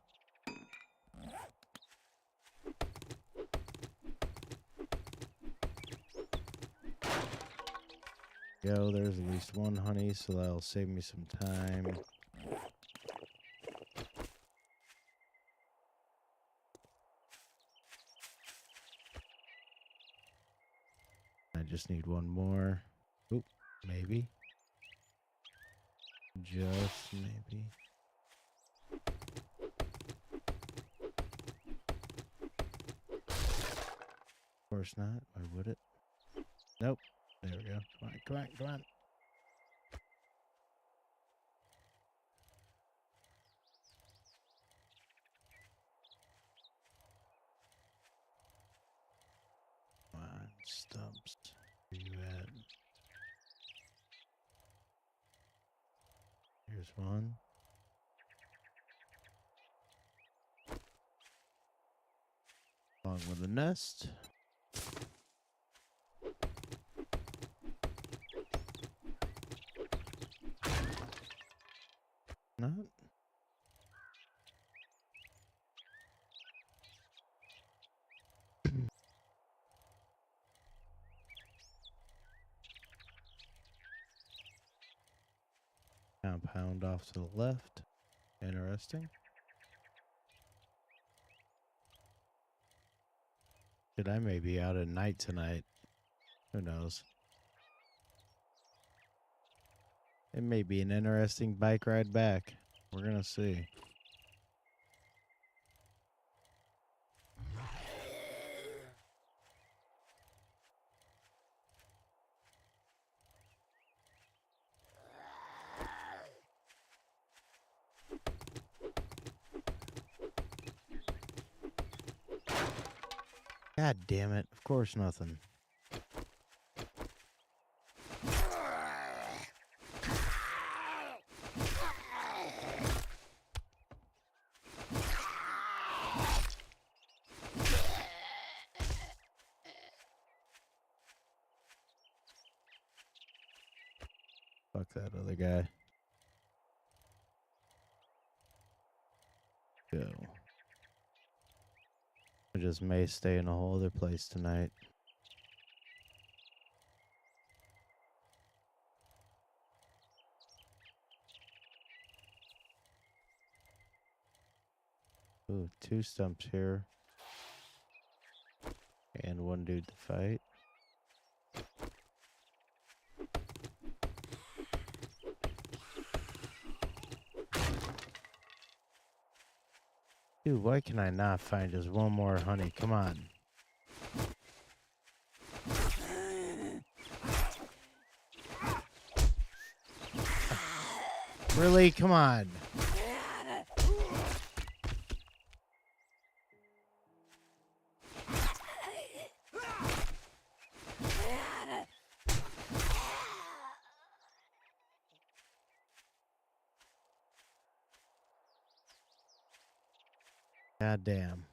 Go, there's at least one honey, so that'll save me some time. I just need one more. Oop, maybe. Just maybe. Of course not. Why would it? Nope. There we go. Come on, come on, come on. Come on, stumps. Where you at? Here's one. Along with the nest. Not. Compound off to the left. Interesting. Shit, I may be out at night tonight. Who knows? It may be an interesting bike ride back. We're gonna see. God damn it. Of course nothing. Fuck that other guy. go. I just may stay in a whole other place tonight. Ooh, 2 stumps here. And 1 dude to fight. Dude, why can I not find just 1 more honey? Come on. Really? Come on. God damn.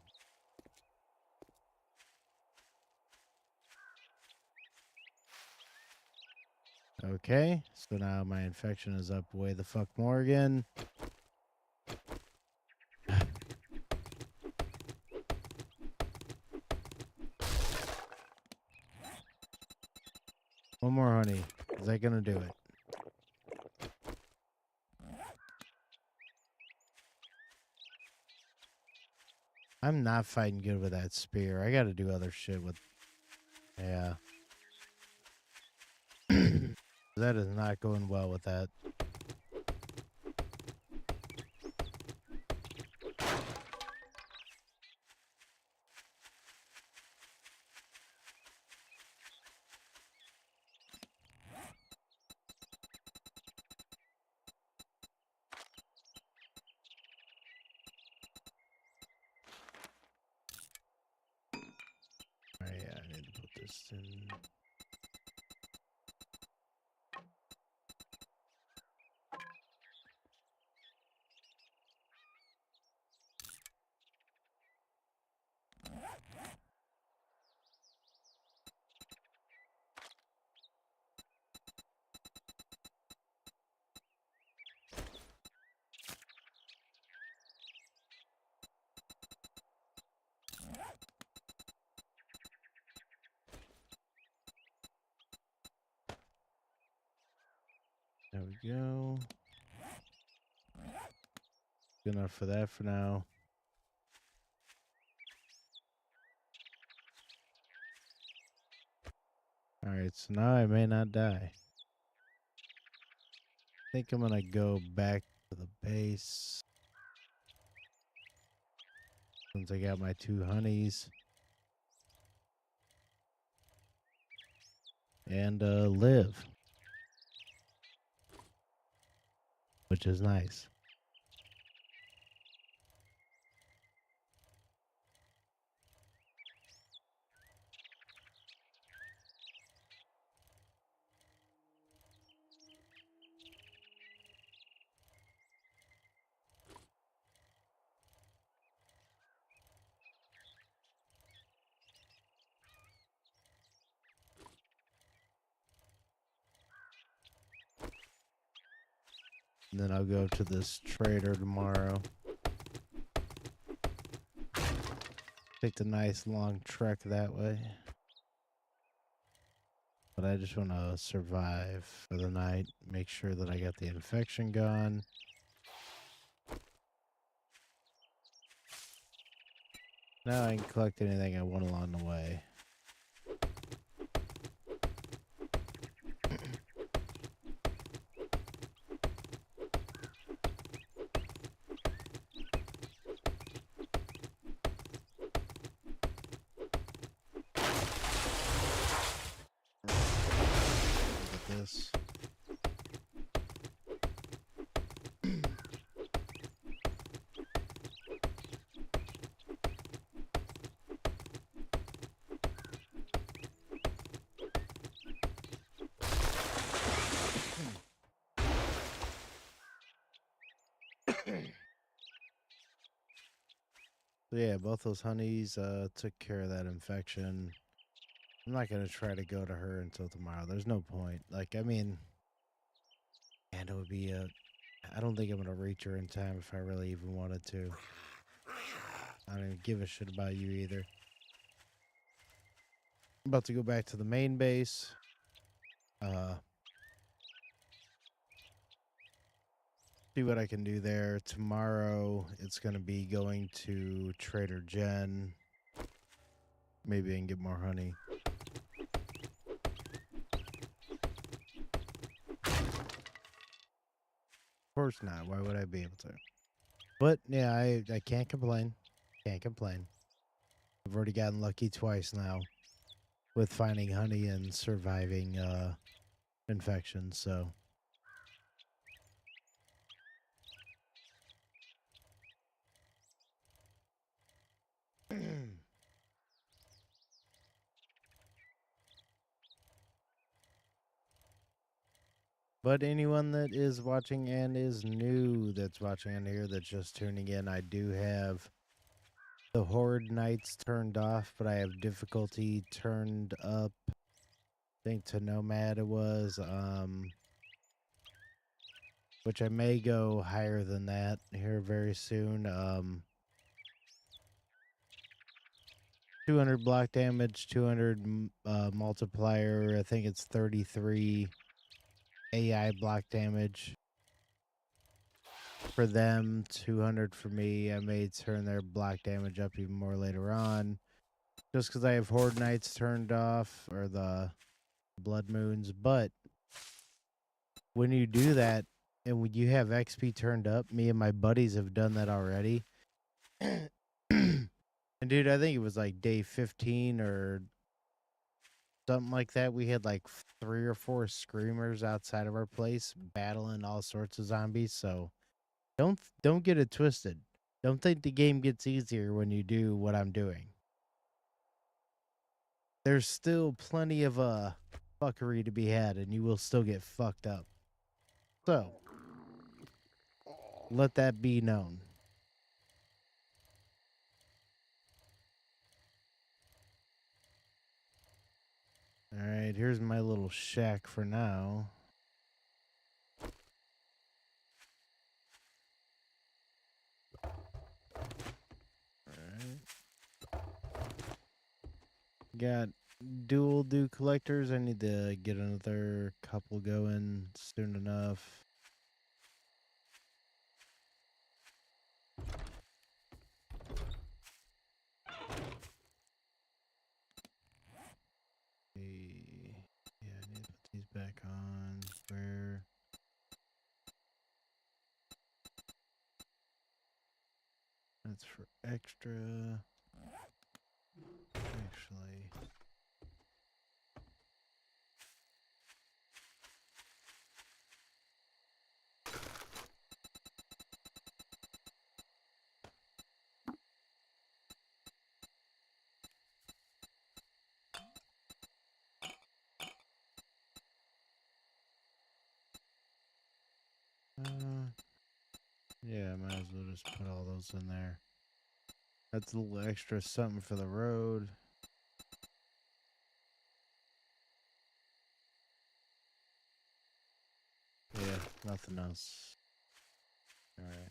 Okay, so now my infection is up way the fuck more again. One more honey. Is that gonna do it? I'm not fighting good with that spear. I gotta do other shit with... Yeah. That is not going well with that. Alright, yeah, I need to put this in. There we go. Good enough for that for now. Alright, so now I may not die. I think I'm gonna go back to the base. Since I got my 2 honeys. And live. Which is nice. And then I'll go to this trader tomorrow. Take the nice long trek that way. But I just want to survive for the night. Make sure that I got the infection gone. Now I can collect anything I want along the way. This. So yeah, both those honeys took care of that infection. I'm not going to try to go to her until tomorrow. There's no point. Like, I mean, and it would be I don't think I'm going to reach her in time if I really even wanted to. I don't even give a shit about you either. I'm about to go back to the main base. See what I can do there. Tomorrow, it's going to be going to Trader Jen. Maybe I can get more honey. Of course not. Why would I be able to? But, yeah, I can't complain. Can't complain. I've already gotten lucky twice now with finding honey and surviving infections, so... But anyone that is watching and is new that's watching on here that's just tuning in, I do have the Horde Nights turned off, but I have difficulty turned up. I think to Nomad it was, which I may go higher than that here very soon. 200 block damage, 200 multiplier, I think it's 33 AI block damage for them, 200 for me. I may turn their block damage up even more later on. Just because I have Horde Nights turned off, or the Blood Moons. But when you do that, and when you have XP turned up, me and my buddies have done that already. And dude, I think it was like day 15 or something like that. We had like 3 or 4 screamers outside of our place battling all sorts of zombies. So don't get it twisted. Don't think the game gets easier when you do what I'm doing. There's still plenty of fuckery to be had, and you will still get fucked up. So let that be known. All right, here's my little shack for now. All right. Got dual dew collectors. I need to get another couple going soon enough. Yeah, I need to put these back on. Where? That's for extra. Actually. Yeah, might as well just put all those in there. That's a little extra something for the road. Yeah, nothing else. All right.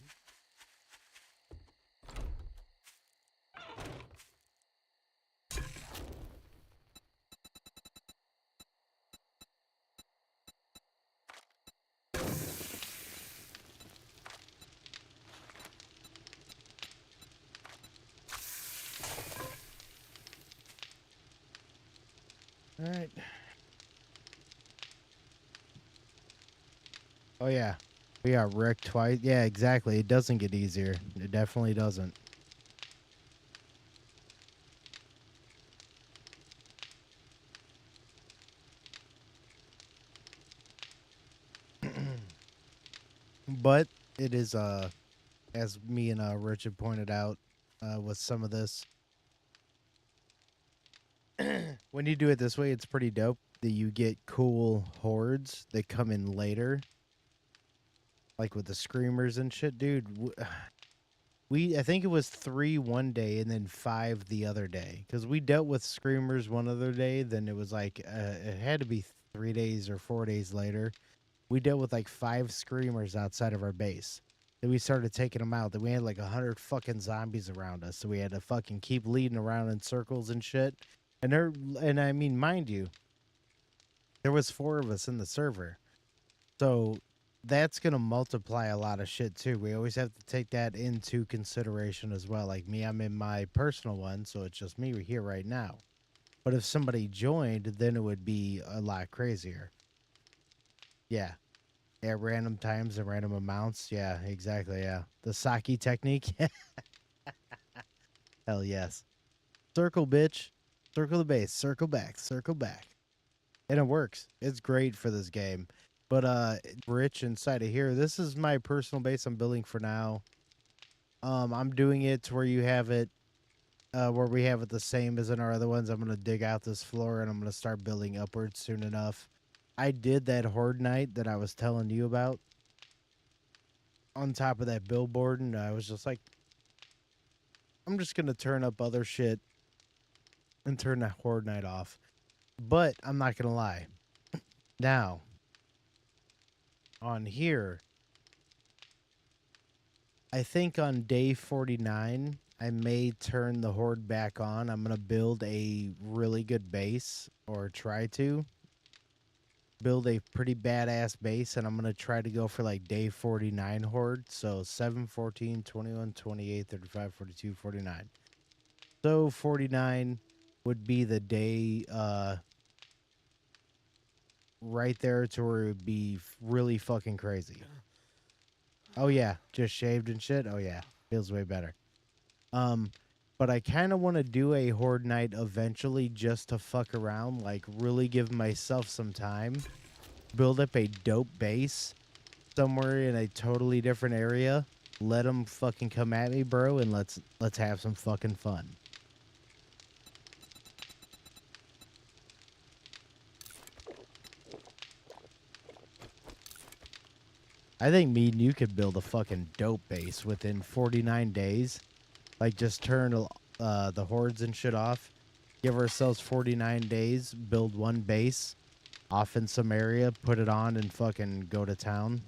All right. Oh yeah, we got wrecked twice. Yeah, exactly. It doesn't get easier. It definitely doesn't. But it is as me and Richard pointed out with some of this. When you do it this way, it's pretty dope that you get cool hordes that come in later. Like with the screamers and shit, dude. I think it was 3 one day and then 5 the other day. Because we dealt with screamers one other day, then it was like, it had to be 3 days or 4 days later. We dealt with like 5 screamers outside of our base. Then we started taking them out. Then we had like 100 fucking zombies around us. So we had to fucking keep leading around in circles and shit. And I mean, mind you, there was 4 of us in the server. So that's going to multiply a lot of shit too. We always have to take that into consideration as well. Like me, I'm in my personal one, so it's just me here right now. But if somebody joined, then it would be a lot crazier. Yeah. At random times and random amounts. Yeah, exactly. Yeah. The Saki technique. Hell yes. Circle, bitch. Circle the base. Circle back. Circle back. And it works. It's great for this game. But Rich, inside of here, this is my personal base I'm building for now. I'm doing it to where you have it, where we have it the same as in our other ones. I'm going to dig out this floor and I'm going to start building upwards soon enough. I did that Horde night that I was telling you about on top of that billboard, and I was just like, I'm just going to turn up other shit and turn that Horde night off. But I'm not going to lie. Now, on here, I think on day 49, I may turn the Horde back on. I'm going to build a really good base, or try to build a pretty badass base, and I'm going to try to go for like day 49 Horde. So 7, 14, 21, 28, 35, 42, 49. So 49 would be the day right there to where it would be really fucking crazy. Oh yeah, just shaved and shit. Oh yeah, feels way better. But I kind of want to do a Horde night eventually just to fuck around, like really give myself some time, build up a dope base somewhere in a totally different area, let them fucking come at me, bro, and let's have some fucking fun. I think me and you could build a fucking dope base within 49 days. Like, just turn the hordes and shit off. Give ourselves 49 days, build one base off in some area, put it on, and fucking go to town.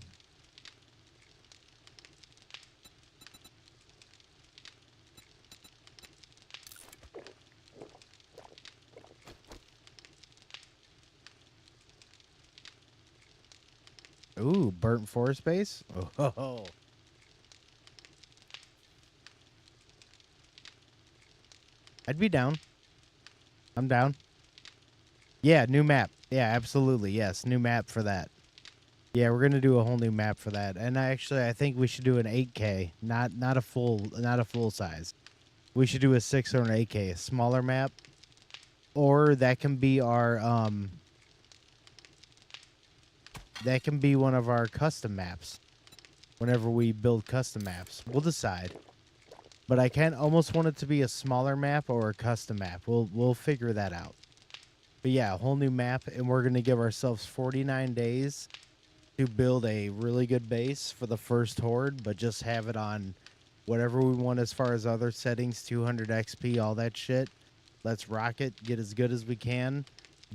Ooh, burnt forest base? Oh. I'd be down. I'm down. Yeah, new map. Yeah, absolutely. Yes, new map for that. Yeah, we're gonna do a whole new map for that. And I think we should do an 8K, not a full size. We should do a 6 or an 8K, a smaller map, or that can be our that can be one of our custom maps. Whenever we build custom maps, we'll decide. But I can almost want it to be a smaller map or a custom map. We'll figure that out. But yeah, a whole new map, and we're gonna give ourselves 49 days to build a really good base for the first horde, but just have it on whatever we want as far as other settings, 200 XP, all that shit. Let's rock it, get as good as we can,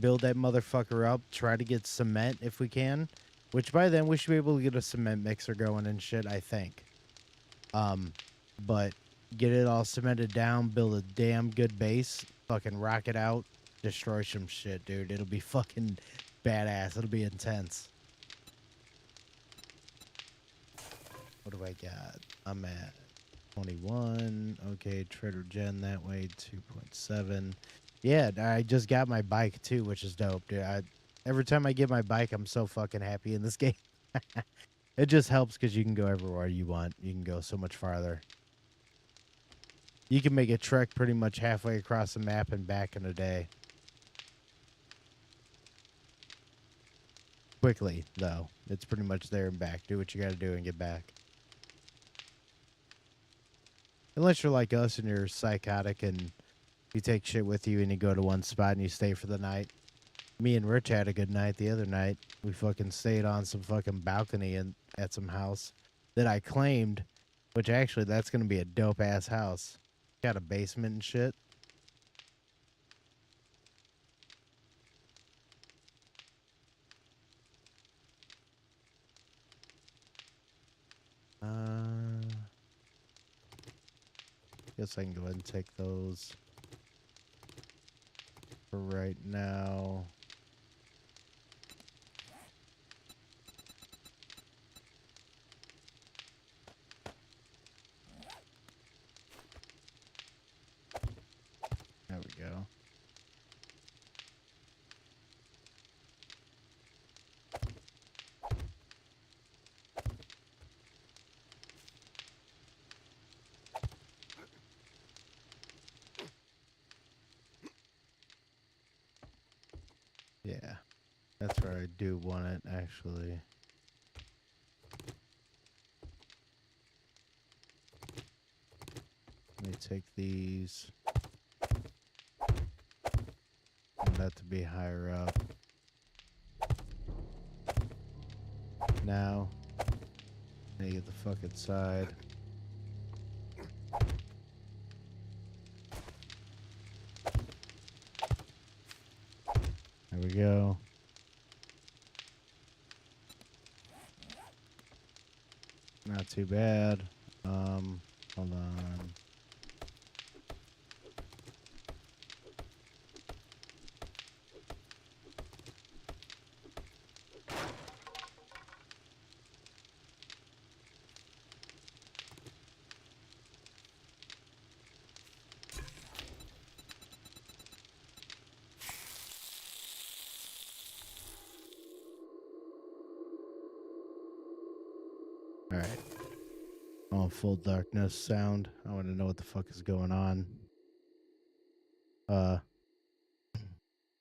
build that motherfucker up, try to get cement if we can, which by then we should be able to get a cement mixer going and shit, I think. But get it all cemented down, build a damn good base, fucking rock it out, destroy some shit, dude. It'll be fucking badass. It'll be intense. What do I got? I'm at 21. Okay, Trader Jen that way, 2.7. Yeah, I just got my bike too, which is dope, dude. Every time I get my bike, I'm so fucking happy in this game. It just helps because you can go everywhere you want. You can go so much farther. You can make a trek pretty much halfway across the map and back in a day. Quickly, though. It's pretty much there and back. Do what you gotta do and get back. Unless you're like us and you're psychotic and you take shit with you and you go to one spot and you stay for the night. Me and Rich had a good night the other night. We fucking stayed on some fucking balcony at some house that I claimed, which actually that's going to be a dope ass house. Got a basement and shit. Guess I can go ahead and take those for right now. There we go. Yeah, that's where I do want it, actually. Let me take these. Want that to be higher up. Now, I get the fuck inside. There we go. Not too bad. Hold on. All right. Oh, full darkness sound. I want to know what the fuck is going on. Start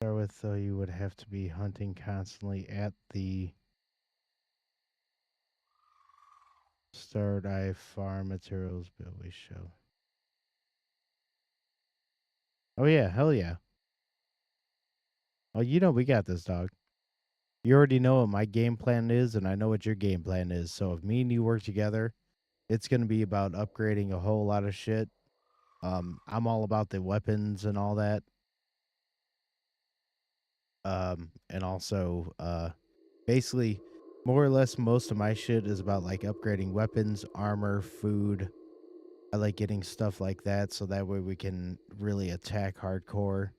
with, though, you would have to be hunting constantly at the Start Eye Farm Materials Bill we show. Oh, yeah. Hell yeah. Oh, you know we got this, dog. You already know what my game plan is, and I know what your game plan is. So if me and you work together, it's going to be about upgrading a whole lot of shit. I'm all about the weapons and all that. And also, basically, more or less, most of my shit is about like upgrading weapons, armor, food. I like getting stuff like that, so that way we can really attack hardcore.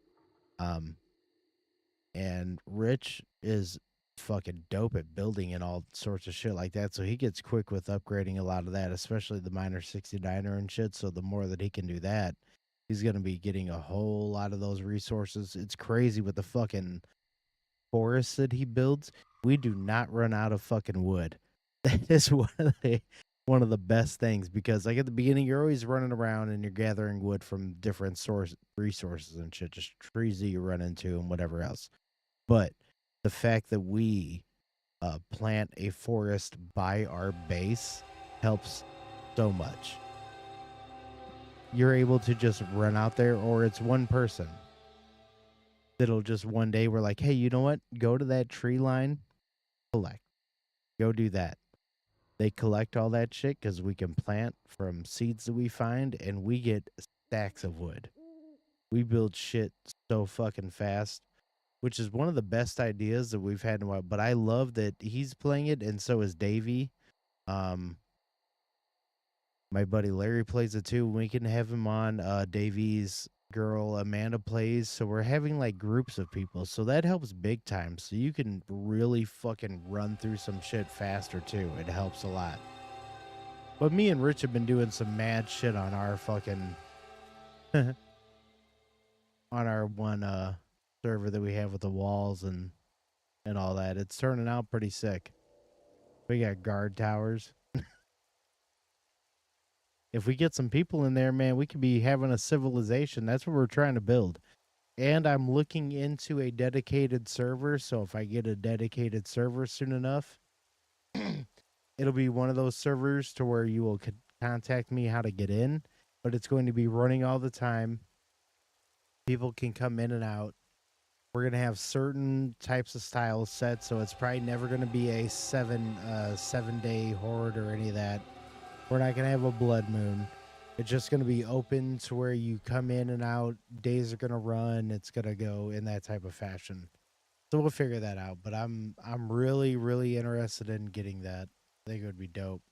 And Rich is fucking dope at building and all sorts of shit like that, so he gets quick with upgrading a lot of that, especially the Miner 69er and shit. So the more that he can do that, he's gonna be getting a whole lot of those resources. It's crazy with the fucking forests that he builds. We do not run out of fucking wood. That is one of the best things, because like at the beginning you're always running around and you're gathering wood from different resources and shit, just trees that you run into and whatever else. But the fact that we plant a forest by our base helps so much. You're able to just run out there, or it's one person that'll just one day we're like, hey, you know what? Go to that tree line, collect. Go do that. They collect all that shit because we can plant from seeds that we find, and we get stacks of wood. We build shit so fucking fast, which is one of the best ideas that we've had in a while. But I love that he's playing it, and so is Davey. My buddy Larry plays it too. We can have him on. Davey's girl Amanda plays, so we're having like groups of people, so that helps big time. So you can really fucking run through some shit faster too. It helps a lot. But me and Rich have been doing some mad shit on our fucking on our one server that we have with the walls and all that. It's turning out pretty sick. We got guard towers. If we get some people in there, man, we could be having a civilization. That's what we're trying to build. And I'm looking into a dedicated server, so if I get a dedicated server soon enough, it'll be one of those servers to where you will contact me how to get in, but it's going to be running all the time. People can come in and out. We're going to have certain types of styles set, so it's probably never going to be a seven-day horde or any of that. We're not going to have a blood moon. It's just going to be open to where you come in and out. Days are going to run. It's going to go in that type of fashion. So we'll figure that out. But I'm really, really interested in getting that. I think it would be dope.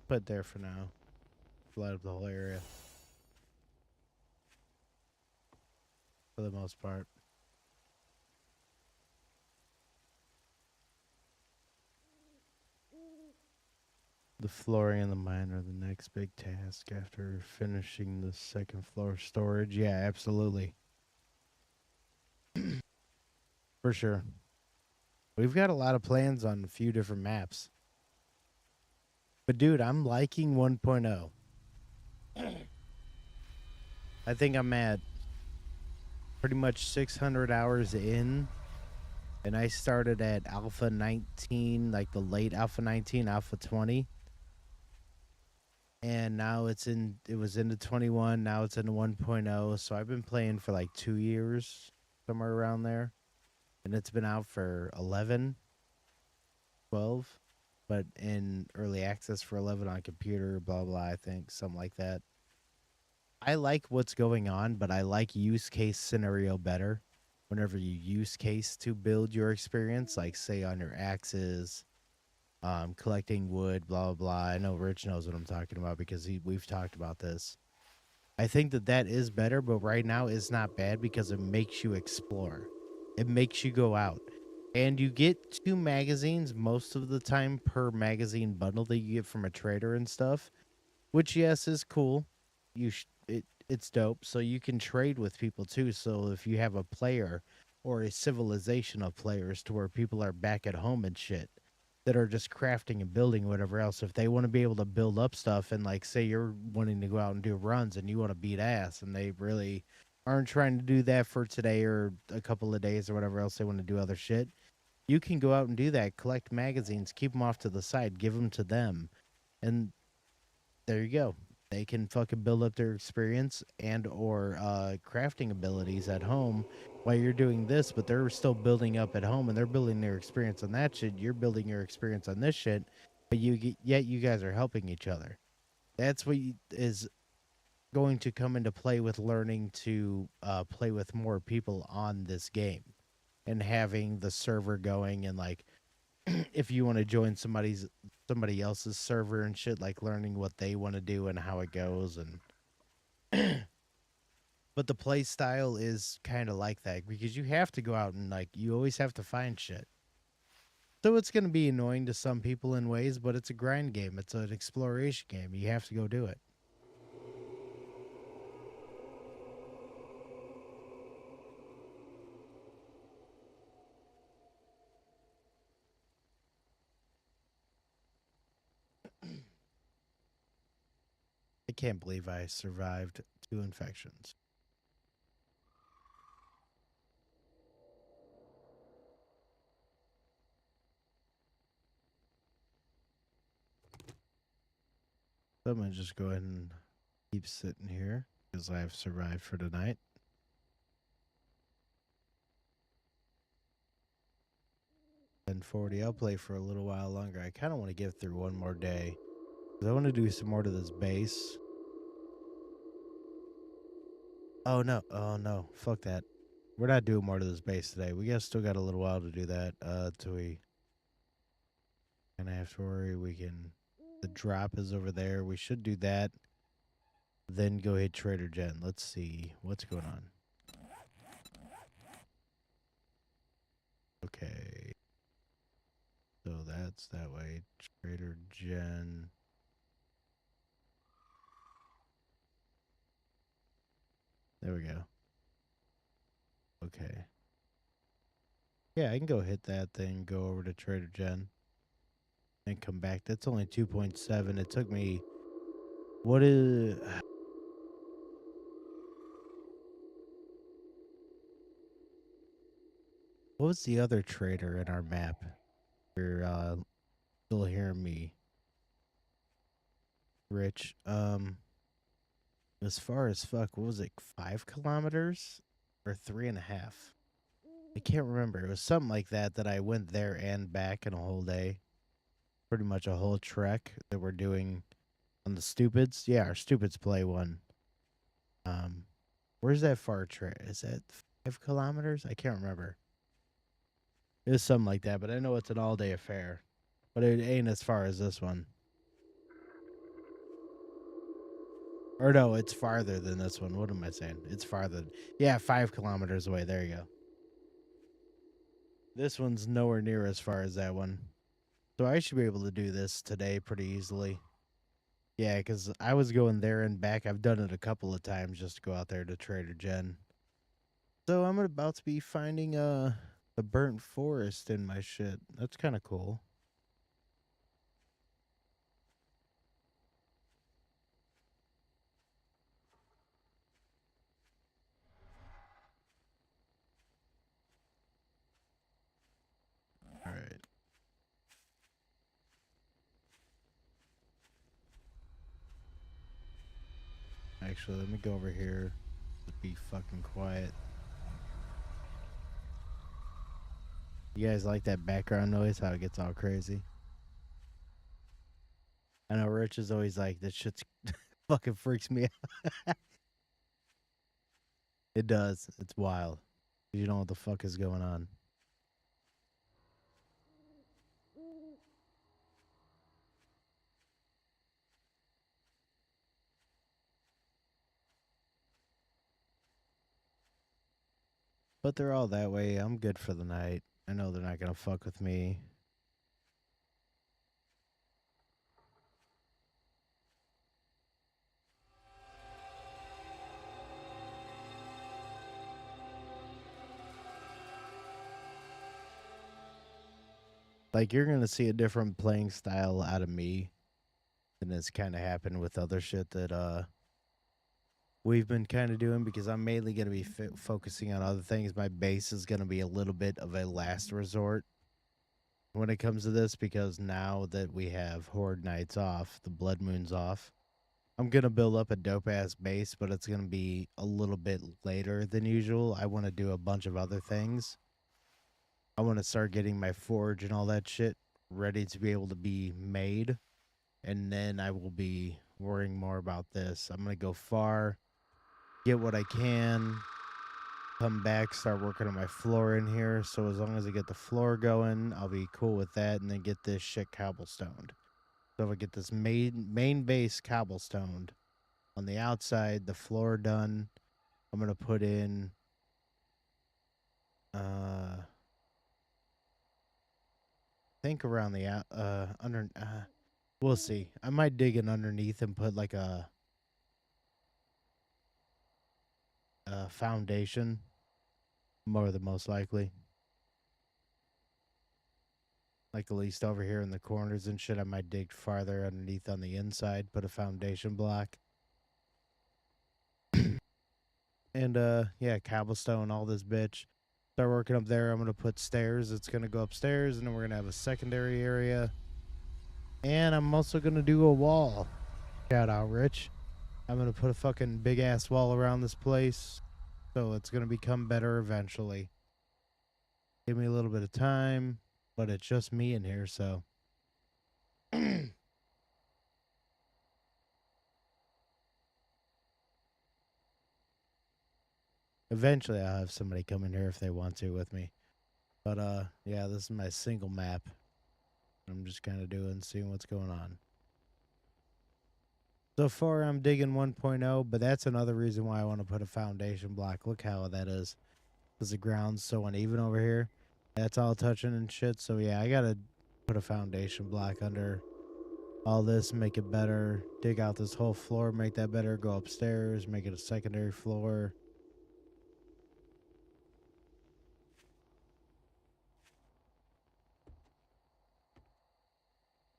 Put there for now. Light up the whole area. For the most part. The flooring in the mine are the next big task after finishing the second floor storage. Yeah, absolutely. For sure. We've got a lot of plans on a few different maps. But dude, I'm liking 1.0. I think I'm at pretty much 600 hours in. And I started at Alpha 19, like the late Alpha 19, Alpha 20. And now it was into 21, now it's into 1.0. So I've been playing for like 2 years, somewhere around there. And it's been out for 11, 12, but in early access for 11 on computer, blah, blah, I think, something like that. I like what's going on, but I like use case scenario better. Whenever you use case to build your experience, like say on your axes, collecting wood, blah, blah, blah. I know Rich knows what I'm talking about because we've talked about this. I think that is better, but right now it's not bad because it makes you explore. It makes you go out. And you get 2 magazines most of the time per magazine bundle that you get from a trader and stuff, which, yes, is cool. It's dope. So you can trade with people, too. So if you have a player or a civilization of players to where people are back at home and shit that are just crafting and building whatever else, if they want to be able to build up stuff and, like, say you're wanting to go out and do runs and you want to beat ass and they really aren't trying to do that for today or a couple of days or whatever else they want to do other shit, you can go out and do that, collect magazines, keep them off to the side, give them to them, and there you go. They can fucking build up their experience and or crafting abilities at home while you're doing this, but they're still building up at home and they're building their experience on that shit. You're building your experience on this shit, but yet you guys are helping each other. That's what is going to come into play with learning to play with more people on this game and having the server going, and like if you want to join somebody else's server and shit, like learning what they want to do and how it goes. And but the play style is kind of like that because you have to go out and like you always have to find shit. So it's going to be annoying to some people in ways, but it's a grind game. It's an exploration game. You have to go do it. I can't believe I survived 2 infections. So I'm going to just go ahead and keep sitting here because I have survived for tonight. And 40, I'll play for a little while longer. I kind of want to get through one more day. I want to do some more to this base. Oh no, fuck that. We're not doing more to this base today. We still got a little while to do that. Till we kind of have to worry. The drop is over there. We should do that. Then go hit Trader Jen. Let's see what's going on. Okay. So that's that way. Trader Jen. There we go. Okay. Yeah, I can go hit that thing, go over to Trader Jen, and come back. That's only 2.7. It took me... What was the other trader in our map? You're still hearing me, Rich. As far as fuck, what was it? 5 kilometers or 3.5? I can't remember. It was something like that I went there and back in a whole day. Pretty much a whole trek that we're doing on the Stupids. Yeah, our Stupids play one. Where's that far trek? Is that 5 kilometers? I can't remember. It's something like that, but I know it's an all-day affair. But it ain't as far as this one. Or no, it's farther than this one. What am I saying? It's farther. Yeah, 5 kilometers away. There you go. This one's nowhere near as far as that one. So I should be able to do this today pretty easily. Yeah, because I was going there and back. I've done it a couple of times just to go out there to Trader Jen. So I'm about to be finding the burnt forest in my shit. That's kind of cool. All right. Actually, let me go over here to be fucking quiet. You guys like that background noise? How it gets all crazy? I know Rich is always like, this shit's fucking freaks me out. It does. It's wild. You know what the fuck is going on. But they're all that way. I'm good for the night. I know they're not gonna fuck with me. Like, you're gonna see a different playing style out of me than has kind of happened with other shit that we've been kind of doing, because I'm mainly gonna be focusing on other things. My base is gonna be a little bit of a last resort when it comes to this, because now that we have Horde Nights off, the Blood Moon's off, I'm gonna build up a dope ass base, but it's gonna be a little bit later than usual. I want to do a bunch of other things. I want to start getting my forge and all that shit ready to be able to be made, and then I will be worrying more about this. I'm gonna go far, get what I can, come back, start working on my floor in here. So as long as I get the floor going, I'll be cool with that, and then get this shit cobblestoned. So if I get this main base cobblestoned on the outside, the floor done, I'm gonna put in I think around the we'll see. I might dig in underneath and put like a foundation, more than most likely. Like at least over here in the corners and shit, I might dig farther underneath on the inside, put a foundation block. And yeah, cobblestone, all this bitch. Start working up there. I'm gonna put stairs. It's gonna go upstairs, and then we're gonna have a secondary area. And I'm also gonna do a wall. Shout out, Rich. I'm gonna put a fucking big ass wall around this place, so it's gonna become better eventually. Give me a little bit of time, but it's just me in here, so. Eventually, I'll have somebody come in here if they want to with me. But, yeah, this is my single map. I'm just kind of seeing what's going on. So far, I'm digging 1.0, but that's another reason why I want to put a foundation block. Look how that is. Because the ground's so uneven over here. That's all touching and shit. So, yeah, I got to put a foundation block under all this, make it better. Dig out this whole floor, make that better. Go upstairs, make it a secondary floor.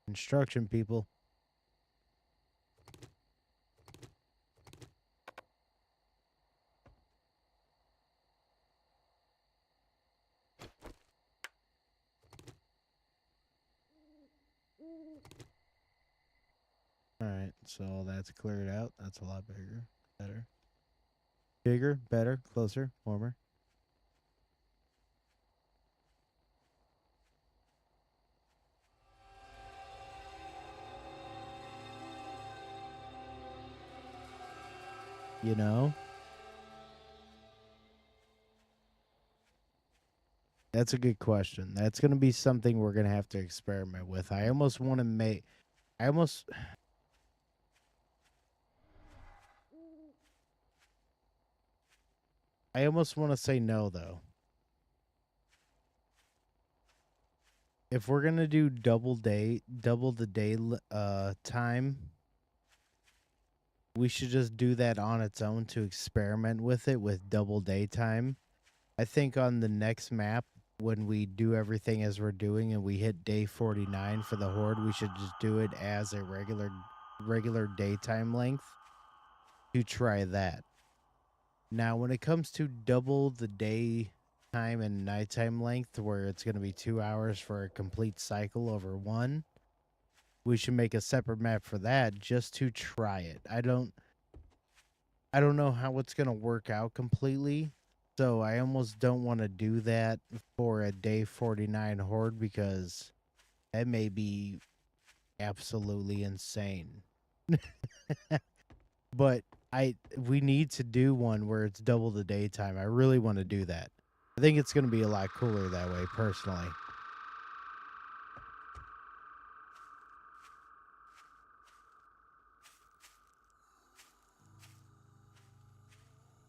Construction people. Alright, so that's cleared out. That's a lot bigger. Better. Bigger, better, closer, warmer. You know? That's a good question. That's going to be something we're going to have to experiment with. I almost want to make. I almost. I almost want to say no, though. If we're going to do double the day time, we should just do that on its own to experiment with it with double day time. I think on the next map, when we do everything as we're doing and we hit day 49 for the Horde, we should just do it as a regular daytime length to try that. Now, when it comes to double the day time and nighttime length, where it's going to be 2 hours for a complete cycle over one, we should make a separate map for that just to try it. I don't know how it's going to work out completely, so I almost don't want to do that for a day 49 Horde because that may be absolutely insane. But we need to do one where it's double the daytime. I really want to do that. I think it's going to be a lot cooler that way, personally.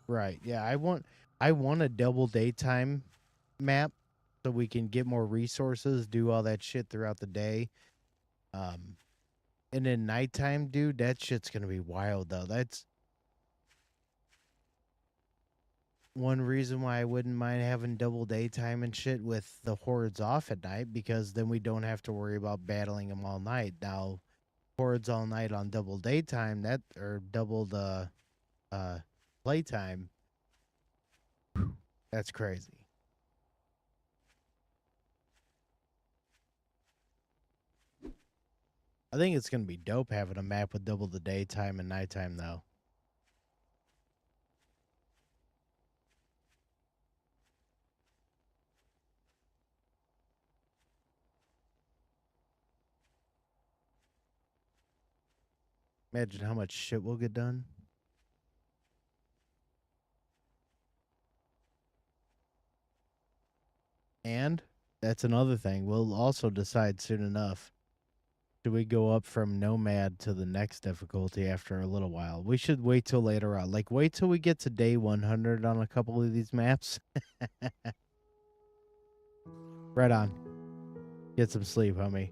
Right. Yeah, I want a double daytime map so we can get more resources, do all that shit throughout the day. And then nighttime, dude, that shit's going to be wild though. That's one reason why I wouldn't mind having double daytime and shit with the Hordes off at night, because then we don't have to worry about battling them all night. Now, Hordes all night on double daytime, or double the playtime, that's crazy. I think it's going to be dope having a map with double the daytime and nighttime, though. Imagine how much shit will get done. And that's another thing. We'll also decide soon enough. Should we go up from Nomad to the next difficulty after a little while? We should wait till later on. Like, wait till we get to day 100 on a couple of these maps. Right on. Get some sleep, homie.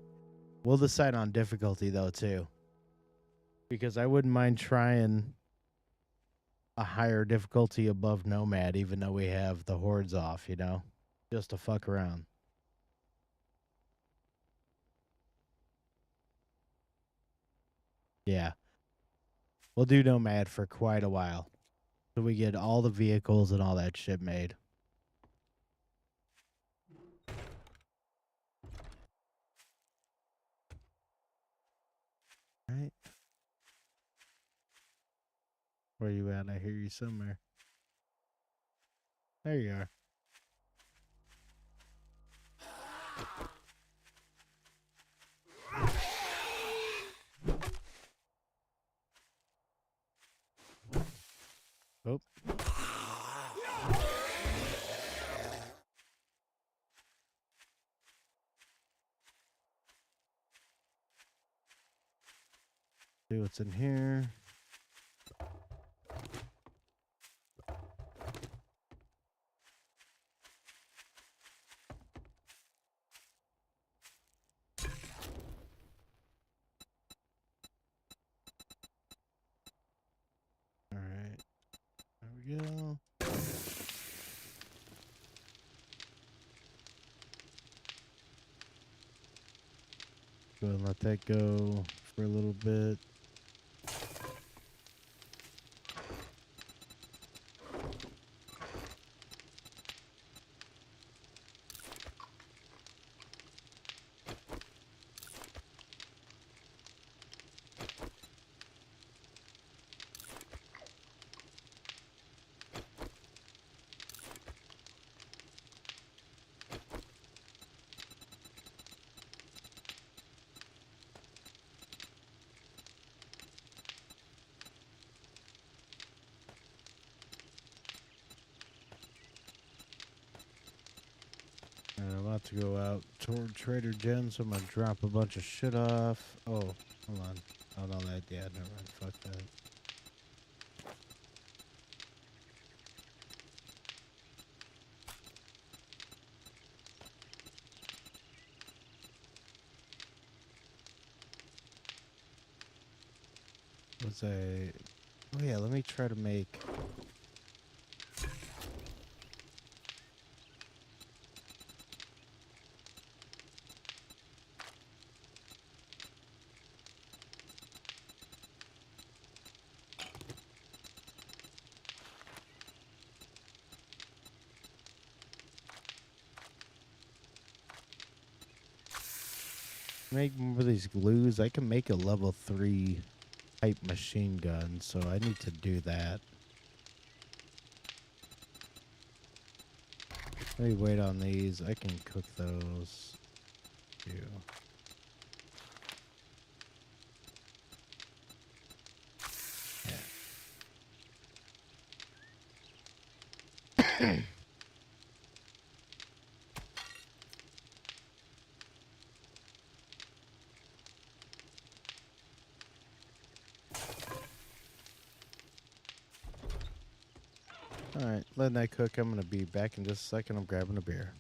We'll decide on difficulty, though, too. Because I wouldn't mind trying a higher difficulty above Nomad, even though we have the Hordes off, you know? Just to fuck around. Yeah. We'll do Nomad for quite a while. So we get all the vehicles and all that shit made. Alright. Where you at? I hear you somewhere. There you are. Oh. See what's in here. All right. There we go. Go ahead and let that go for a little bit. about to go out toward Trader Joe's, so I'm gonna drop a bunch of shit off. Oh, hold on. Oh, no, that, yeah, never mind. Fuck that. Oh yeah, let me try to make. Make more of these glues. I can make a level 3 type machine gun, so I need to do that. Let me wait on these. I can cook those too. Yeah. Alright, letting that cook. I'm going to be back in just a second. I'm grabbing a beer.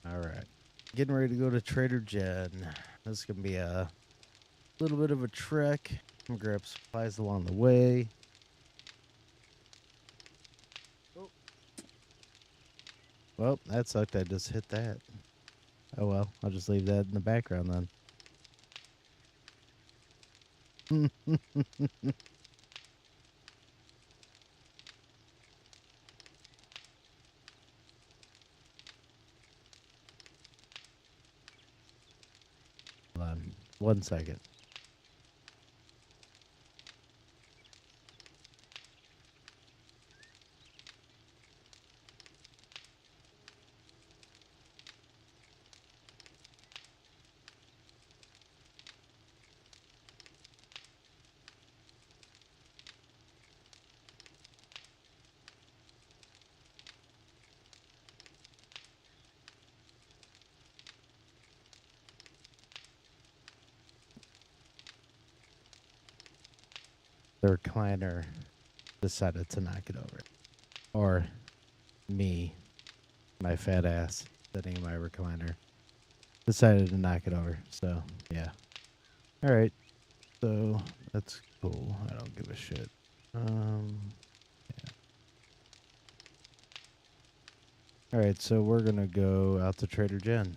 Alright. Getting ready to go to Trader Jen. This is going to be a little bit of a trek. I'm going to grab supplies along the way. Oh. Well, that sucked. I just hit that. Oh well, I'll just leave that in the background then. Hold on 1 second. The recliner decided to knock it over. Or me, my fat ass, sitting in my recliner, decided to knock it over. So, yeah. Alright. So, that's cool. I don't give a shit. Yeah. Alright, so we're gonna go out to Trader Jen.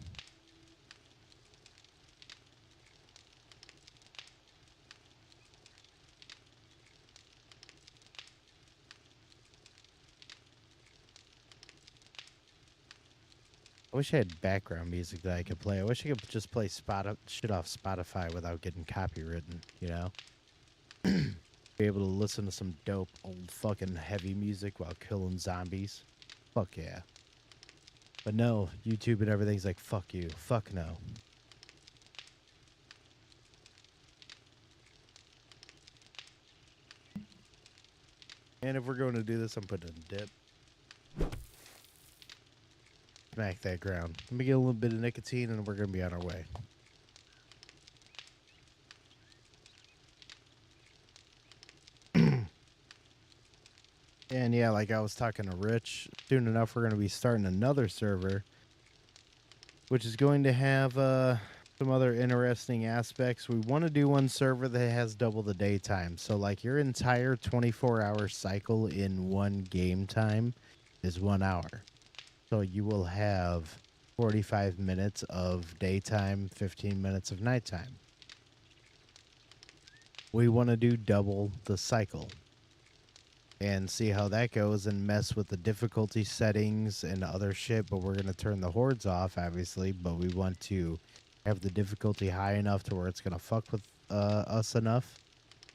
I wish I had background music that I could play. I wish I could just play shit off Spotify without getting copywritten, you know? Be able to listen to some dope old fucking heavy music while killing zombies. Fuck yeah. But no, YouTube and everything's like, fuck you. Fuck no. And if we're going to do this, I'm putting a dip. Smack that ground. Let me get a little bit of nicotine and we're going to be on our way. And yeah, like I was talking to Rich, soon enough we're going to be starting another server, which is going to have some other interesting aspects. We want to do one server that has double the daytime. So like your entire 24-hour cycle in one game time is 1 hour. So you will have 45 minutes of daytime, 15 minutes of nighttime. We want to do double the cycle and see how that goes and mess with the difficulty settings and other shit. But we're going to turn the hordes off, obviously, but we want to have the difficulty high enough to where it's going to fuck with us enough,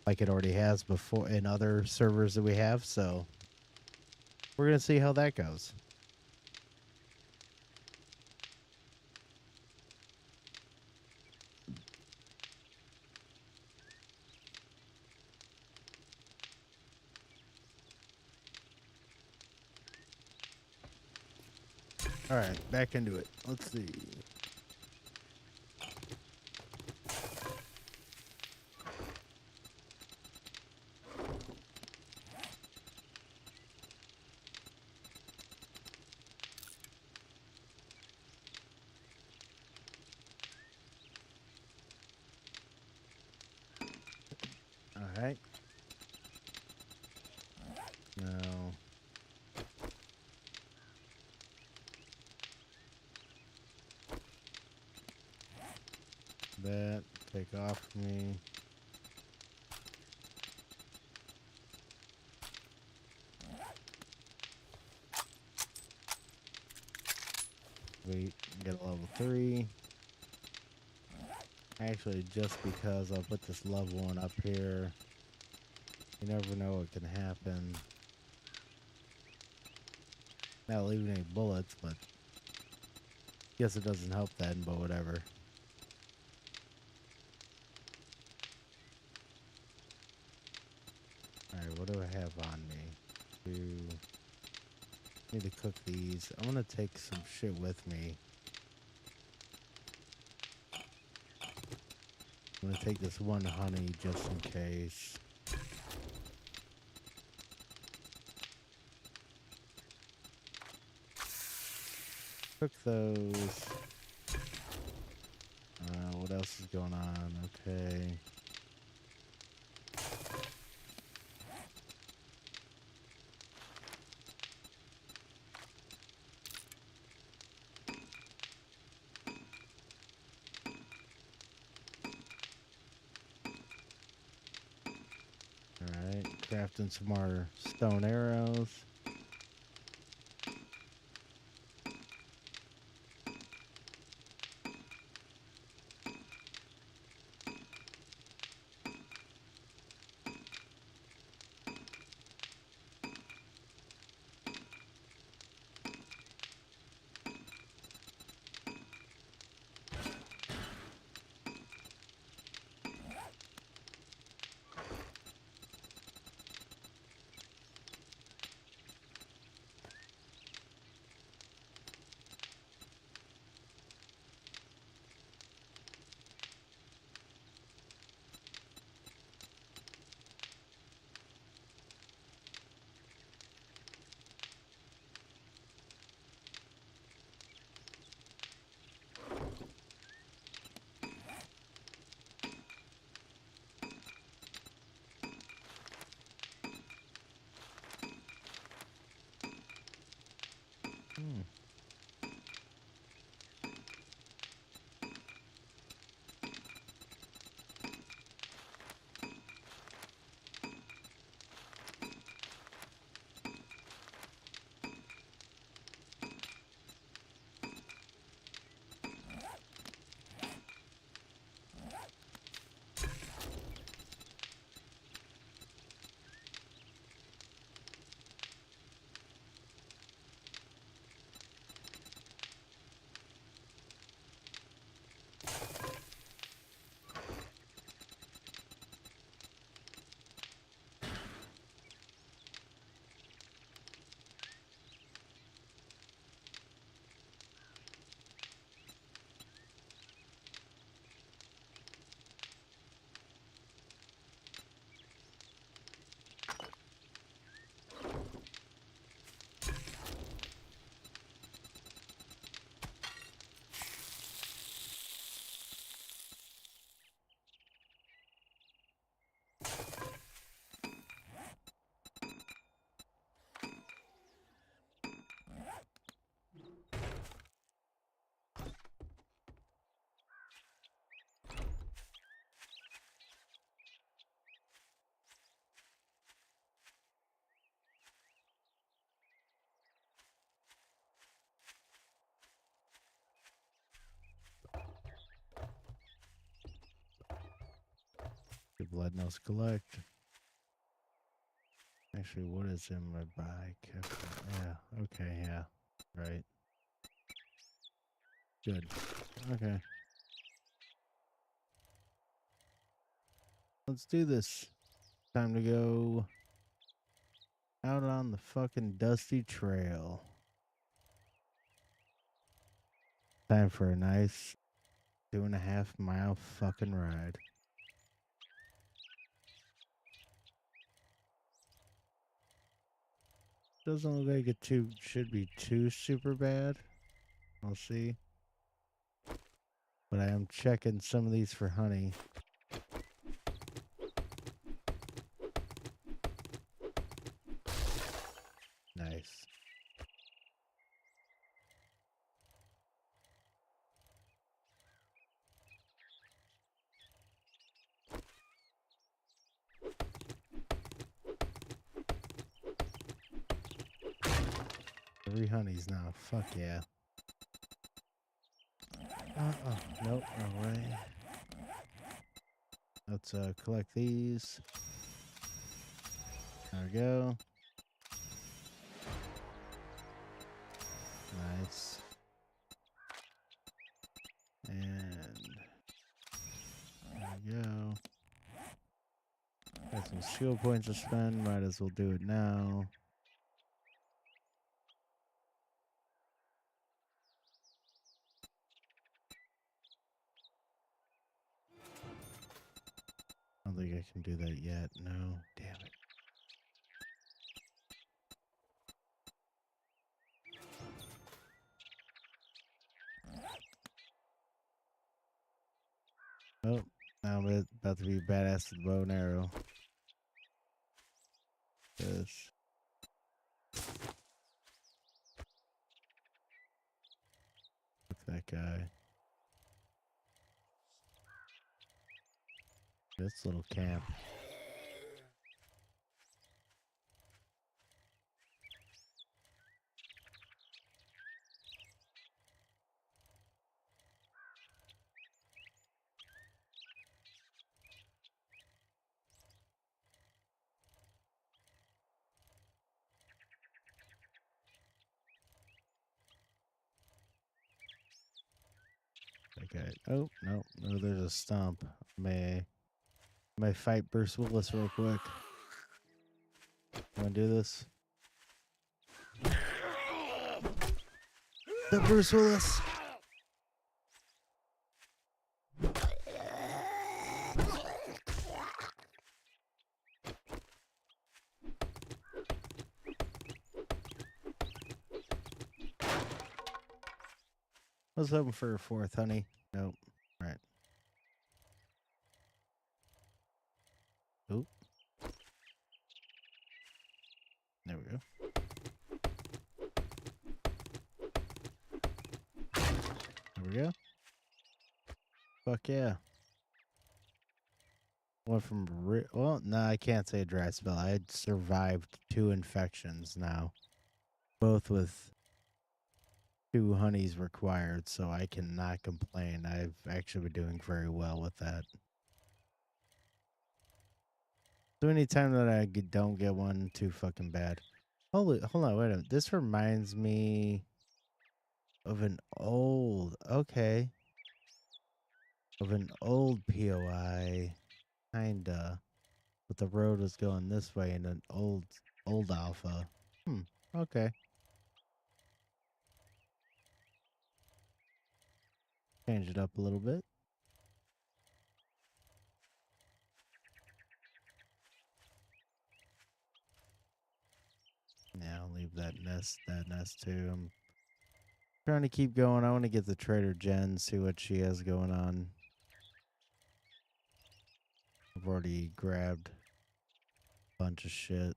like it already has before in other servers that we have. So we're going to see how that goes. All right, back into it. Let's see. All right. Now, that take off me. Wait, get a level 3. Actually, just because I'll put this level 1 up here. You never know what can happen. Not leaving any bullets, but guess it doesn't help then, but whatever. Alright, what do I have on me? Need to cook these. I'm gonna take some shit with me. I'm gonna take this one honey just in case. Cook those. What else is going on? Okay. Alright, crafting some more stone arrows. letting us collect. Actually, what is in my bike? Yeah, okay, yeah. Right. Good. Okay. Let's do this. Time to go out on the fucking dusty trail. Time for a nice 2.5 mile fucking ride. Doesn't look like it should be too super bad. We'll see. But I am checking some of these for honey. Nice. Three honeys now. Fuck yeah. Oh, nope, no way. Let's collect these. There we go. Nice. And there we go. Got some skill points to spend. Might as well do it now. I don't think I can do that yet. No. Damn it. Oh, now I'm about to be badass with the bow and arrow. This. Look at that guy. This little camp. Okay. Oh, no. No, there's a stump. May fight Bruce Willis real quick. Wanna do this? The Bruce Willis. I was hoping for a fourth, honey. Nope. All right. Oop. There we go. There we go. Fuck yeah. Went from well, no, I can't say a dry spell. I had survived 2 infections now, both with 2 honeys required, so I cannot complain. I've actually been doing very well with that. So anytime that I don't get one, too fucking bad. Hold on, wait a minute. This reminds me of an old, okay, of an old POI, kinda, but the road was going this way in an old alpha. Okay. Change it up a little bit. Yeah, I'll leave that nest too. I'm trying to keep going. I want to get the Trader Jen, see what she has going on. I've already grabbed a bunch of shit.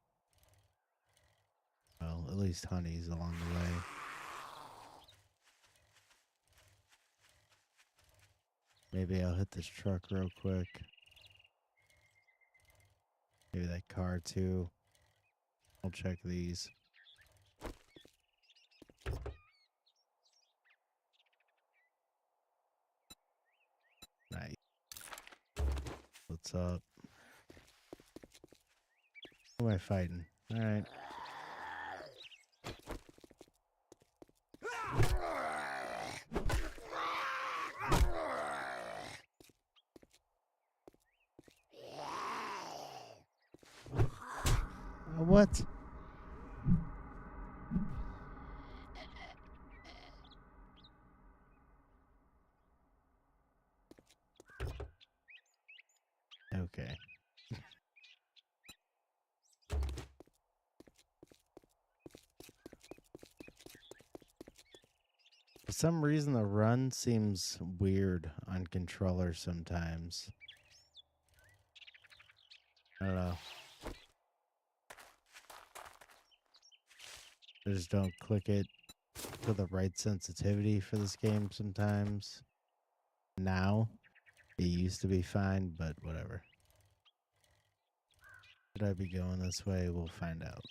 Well, at least honeys along the way. Maybe I'll hit this truck real quick. Maybe that car too. I'll check these. Nice. What's up? Who am I fighting? All right. What? Okay. For some reason, the run seems weird on controller sometimes. I don't know. I just don't click it to the right sensitivity for this game sometimes. Now, it used to be fine, but whatever. Should I be going this way? We'll find out.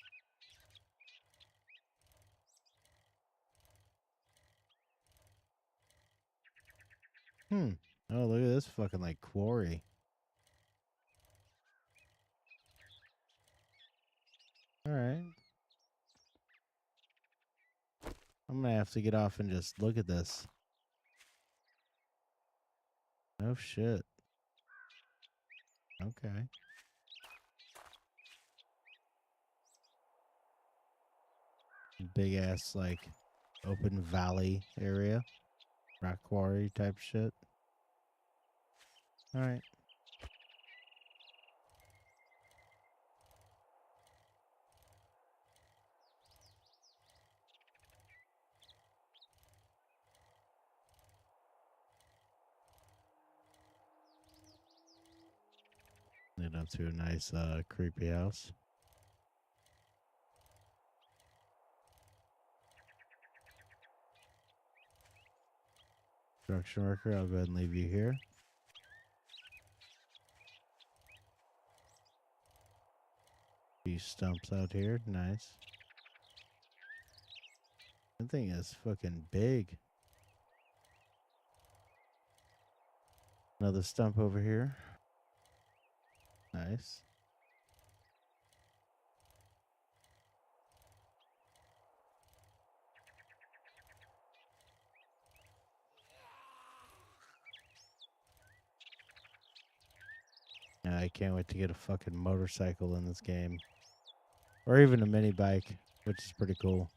Oh, look at this fucking like quarry. Alright. I'm gonna have to get off and just look at this. Oh shit. Okay. Big ass like open valley area. Rock quarry type shit. Alright. Lead up to a nice creepy house. Construction worker, I'll go ahead and leave you here. Few stumps out here, nice. That thing is fucking big. Another stump over here. Nice. I can't wait to get a fucking motorcycle in this game. Or even a mini bike, which is pretty cool.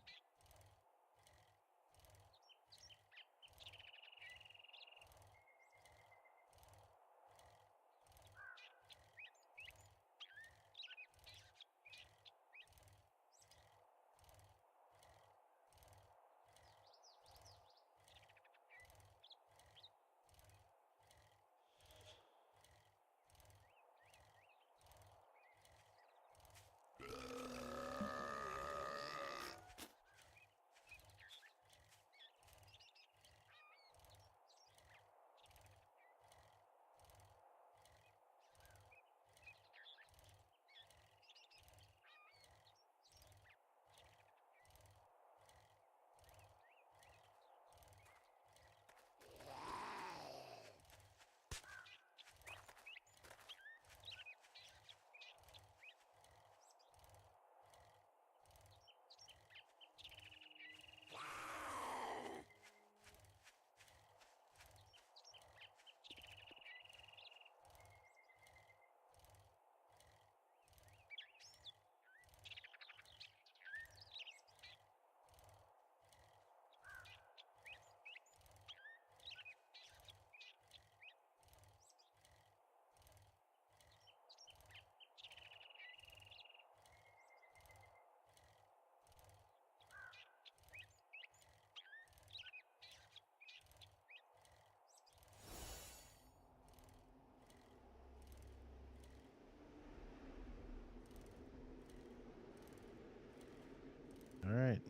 All right.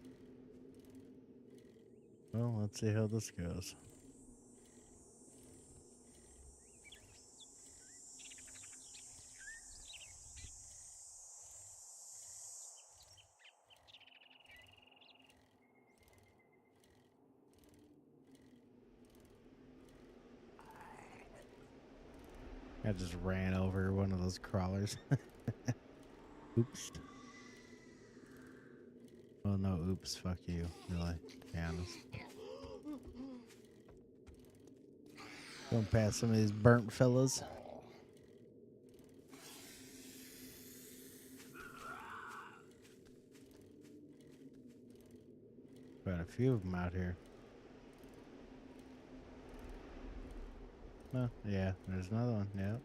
Well, let's see how this goes. I just ran over one of those crawlers. Oops. Oh no, oops, fuck you. Really? Be honest. Going past some of these burnt fellas. Quite a few of them out here. Oh, yeah, there's another one. Yep.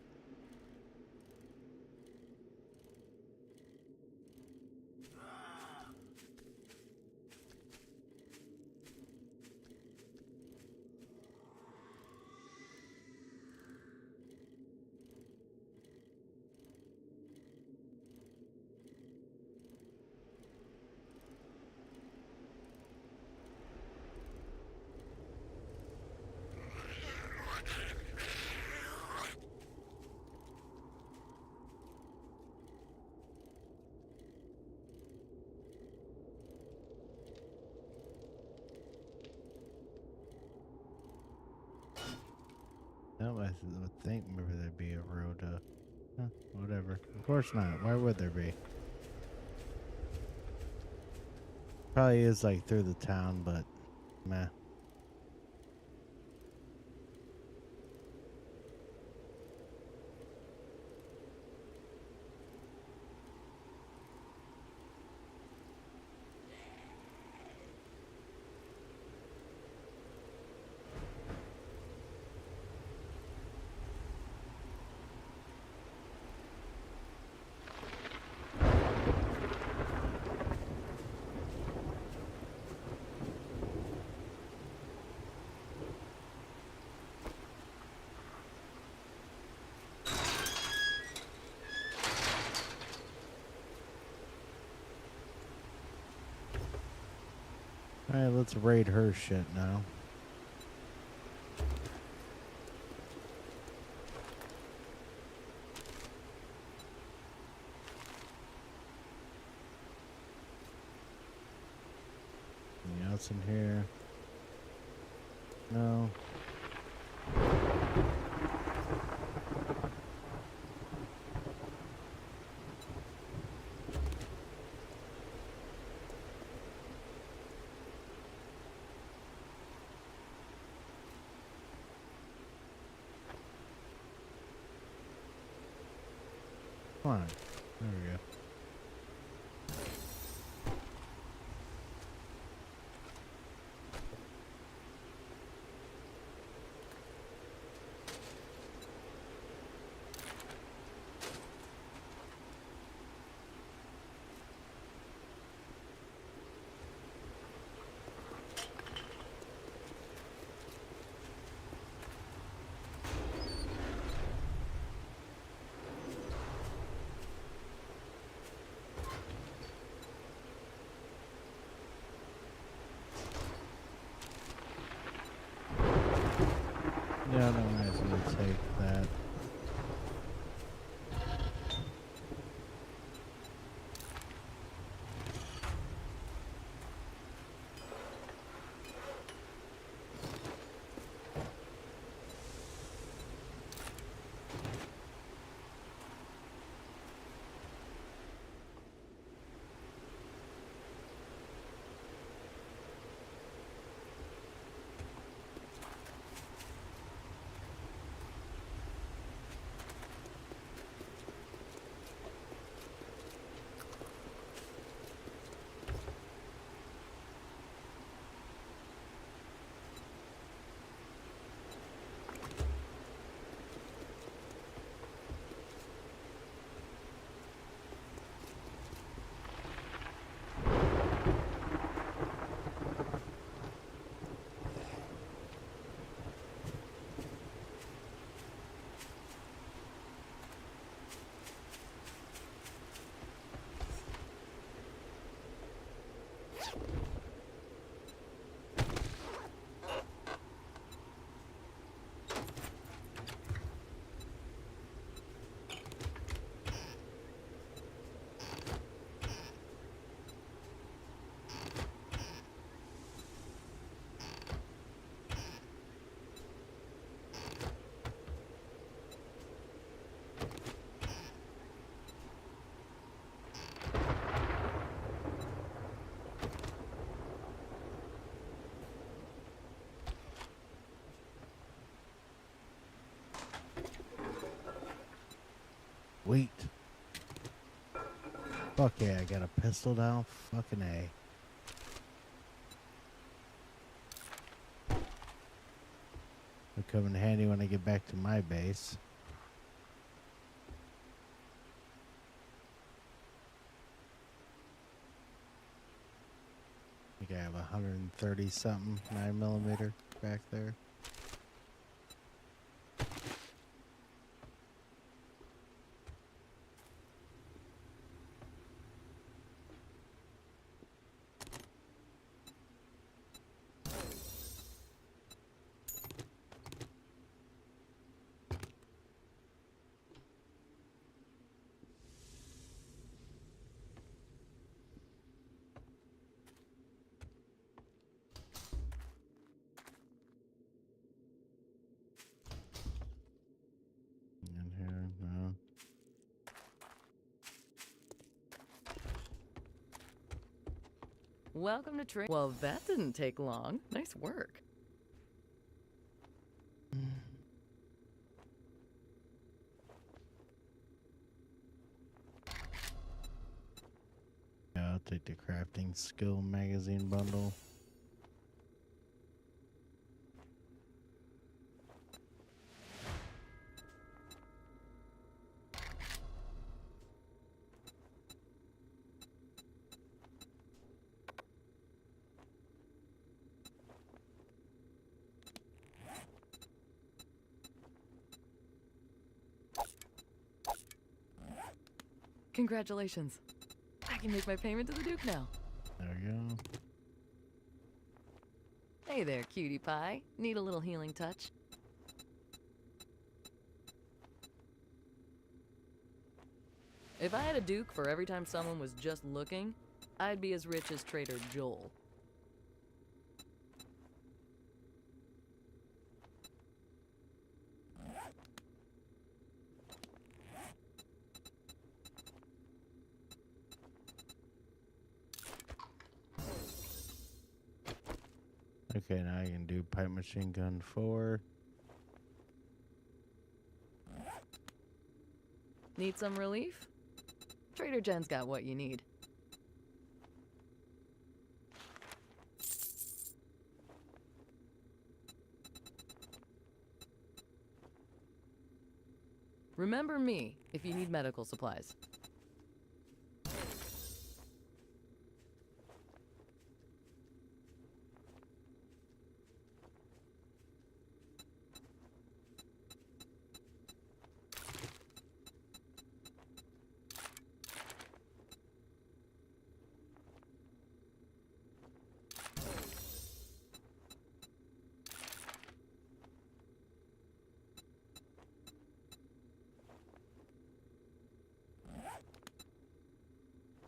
No, I would think maybe there'd be a road. Whatever. Of course not. Why would there be? Probably is like through the town, but meh. Alright, let's raid her shit now. Anything else in here? No. Come on. There we go. Yeah, no, I was gonna take that. Sweet. Fuck yeah, I got a pistol now. Fucking A. It'll come in handy when I get back to my base. I think I have 130 something 9mm back there. In here, no. Welcome to train. Well, that didn't take long. Nice work. Yeah, I'll take the crafting skill magazine bundle. Congratulations. I can make my payment to the Duke now. There we go. Hey there, cutie pie. Need a little healing touch? If I had a Duke for every time someone was just looking, I'd be as rich as Trader Joel. Okay, now I can do pipe machine gun 4. Need some relief? Trader Jen's got what you need. Remember me if you need medical supplies.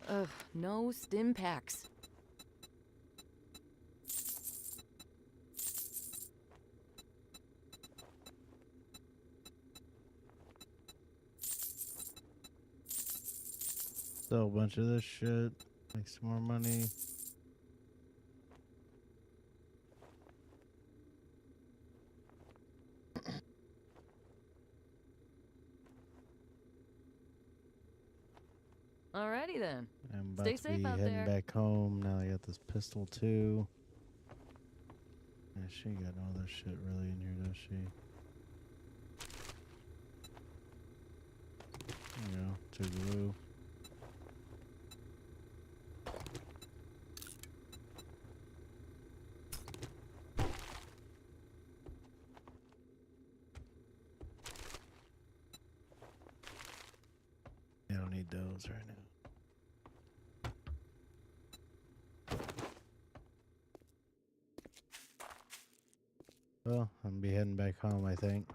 Ugh, no stim packs. Sell a bunch of this shit. Make some more money. Alrighty then. I'm about Stay to safe be out heading there. back home. Now I got this pistol too. Yeah, she ain't got all this shit really in here, does she? There you go. 2 glue. I don't need those right now. Well, I'm gonna be heading back home, I think.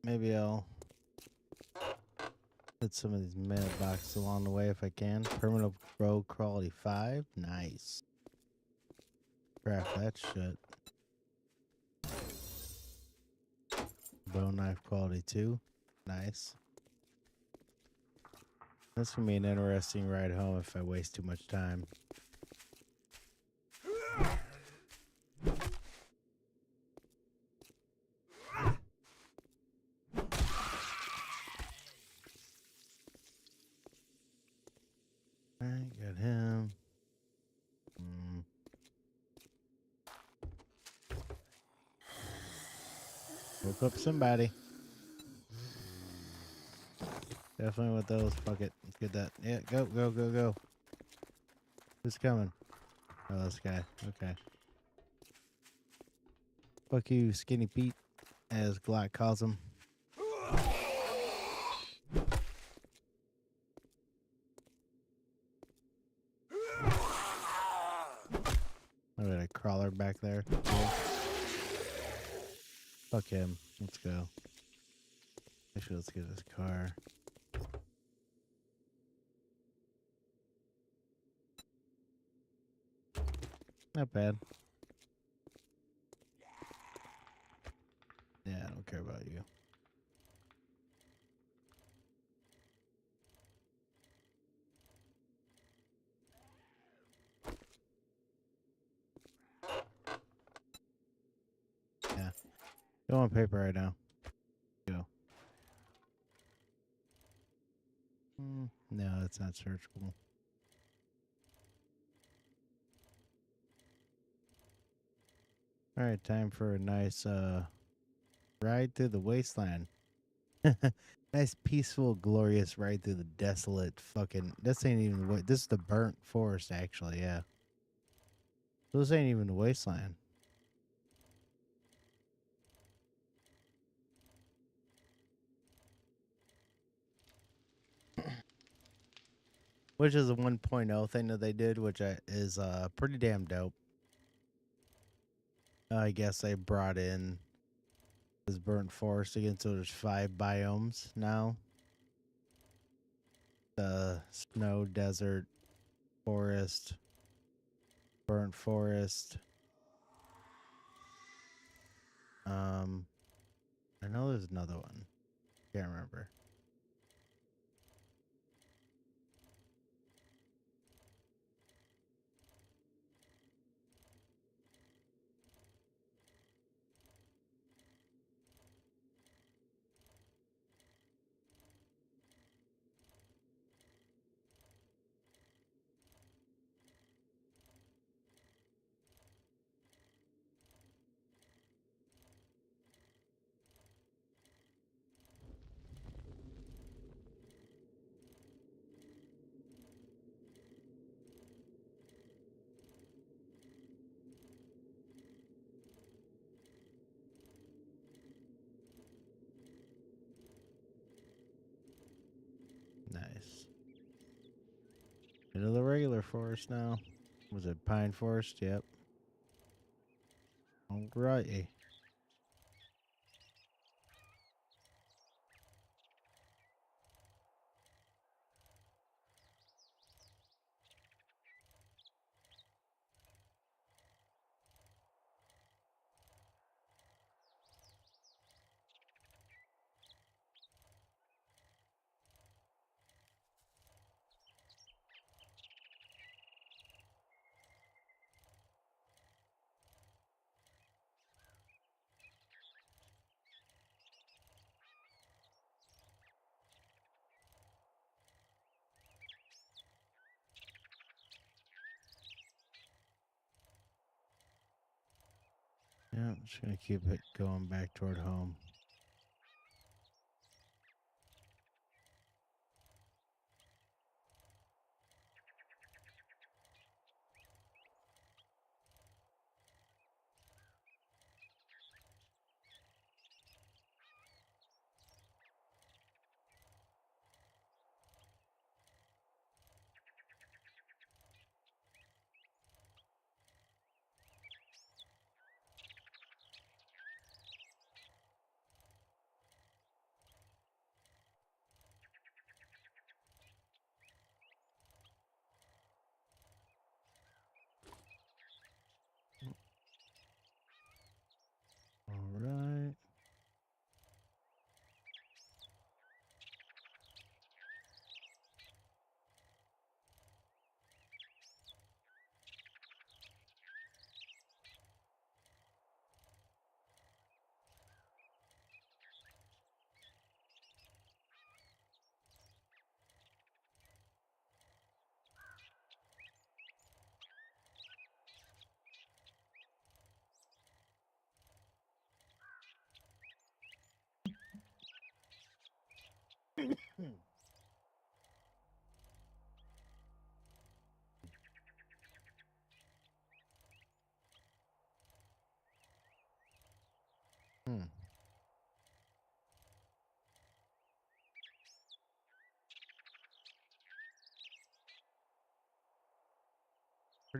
maybe I'll hit some of these mailboxes along the way if I can. Permanent road quality 5. Nice. Craft that shit. Bone knife quality 2. Nice. This gonna be an interesting ride home if I waste too much time. Alright, got him. Woke up somebody. Definitely with those. Fuck it. Let's get that. Yeah, go, go, go, go. Who's coming? Oh, this guy. Okay. Fuck you, Skinny Pete, as Glock calls him. Look at a crawler back there. Cool. Fuck him. Let's go. Actually, let's get his car. Not bad. Yeah, I don't care about you. Yeah. Don't want paper right now. Go. No, that's not searchable. All right, time for a nice ride through the wasteland. Nice, peaceful, glorious ride through the desolate fucking. This ain't even the way. This is the burnt forest, actually. Yeah. This ain't even the wasteland. Which is a 1.0 thing that they did, which is pretty damn dope. I guess they brought in this burnt forest again, so there's 5 biomes now. The snow, desert, forest, burnt forest. I know there's another one. Can't remember. Nice. Into the regular forest now. Was it pine forest? Yep. Alrighty. Yeah, I'm just gonna keep it going back toward home.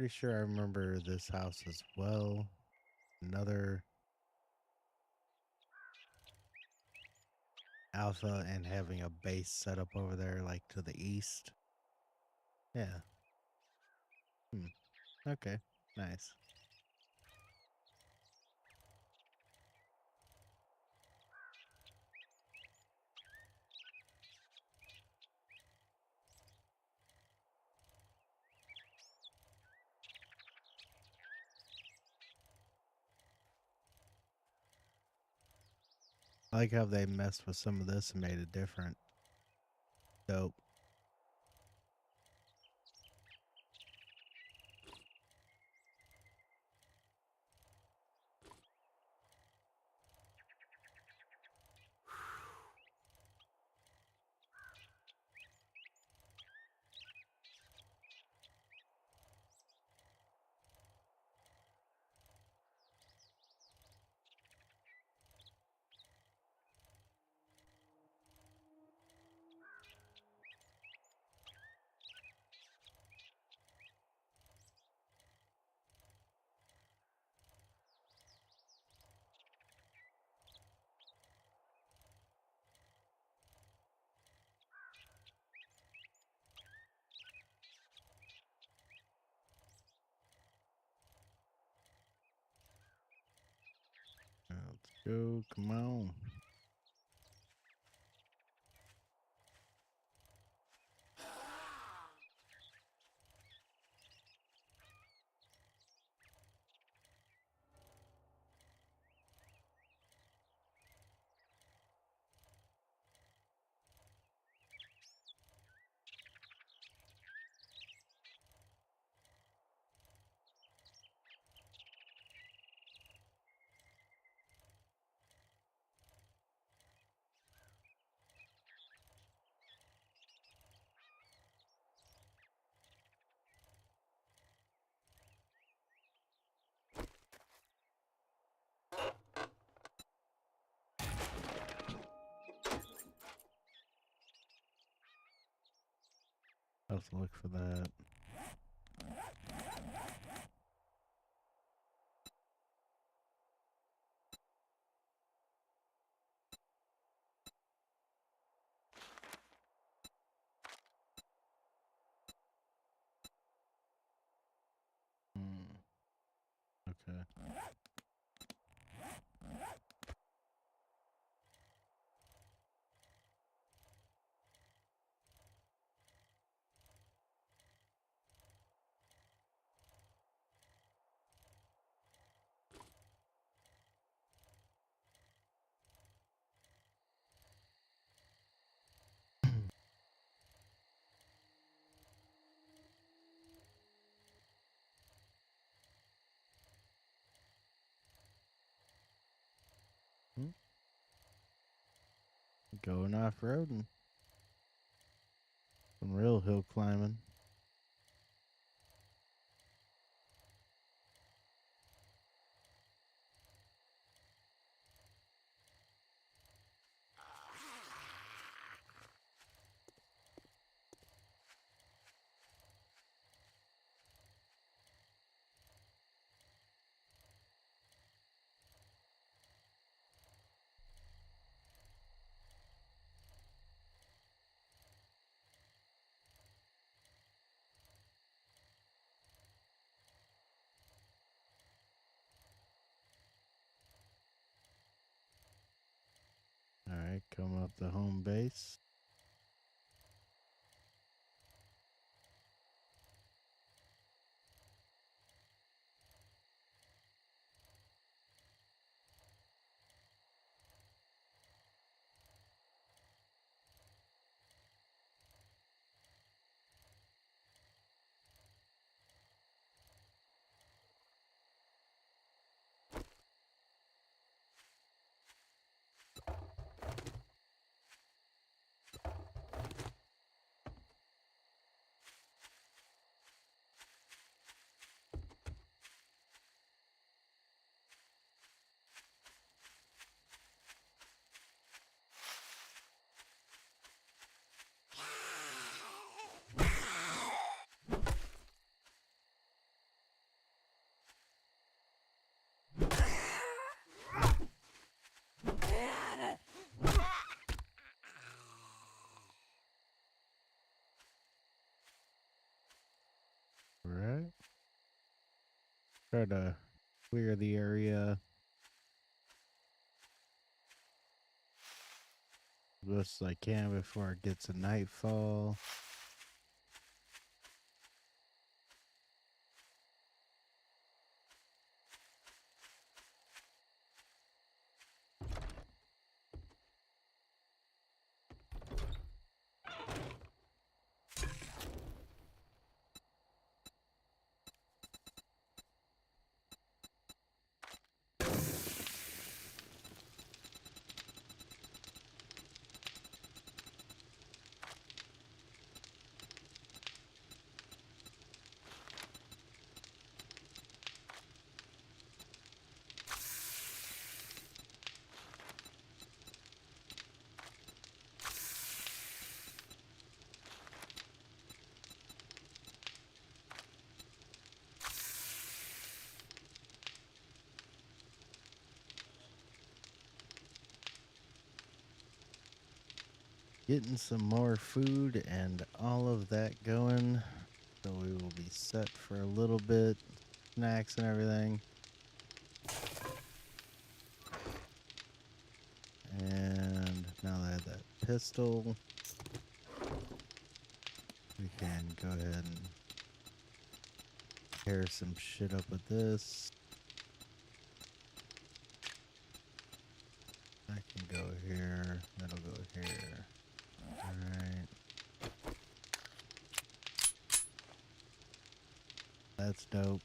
pretty sure I remember this house as well. Another alpha and having a base set up over there, like to the east. Yeah. Okay. Nice. I like how they messed with some of this and made it different. Dope. Let's go. Come on. I'll have to look for that. Okay. Going off-roading. Some real hill climbing. Alright, coming up the home base. Try to clear the area as best as I can before it gets to nightfall. Getting some more food and all of that going. So we will be set for a little bit. Snacks and everything. And now that I have that pistol, we can go ahead and pair some shit up with this. I can go here. That'll go here. Alright. That's dope.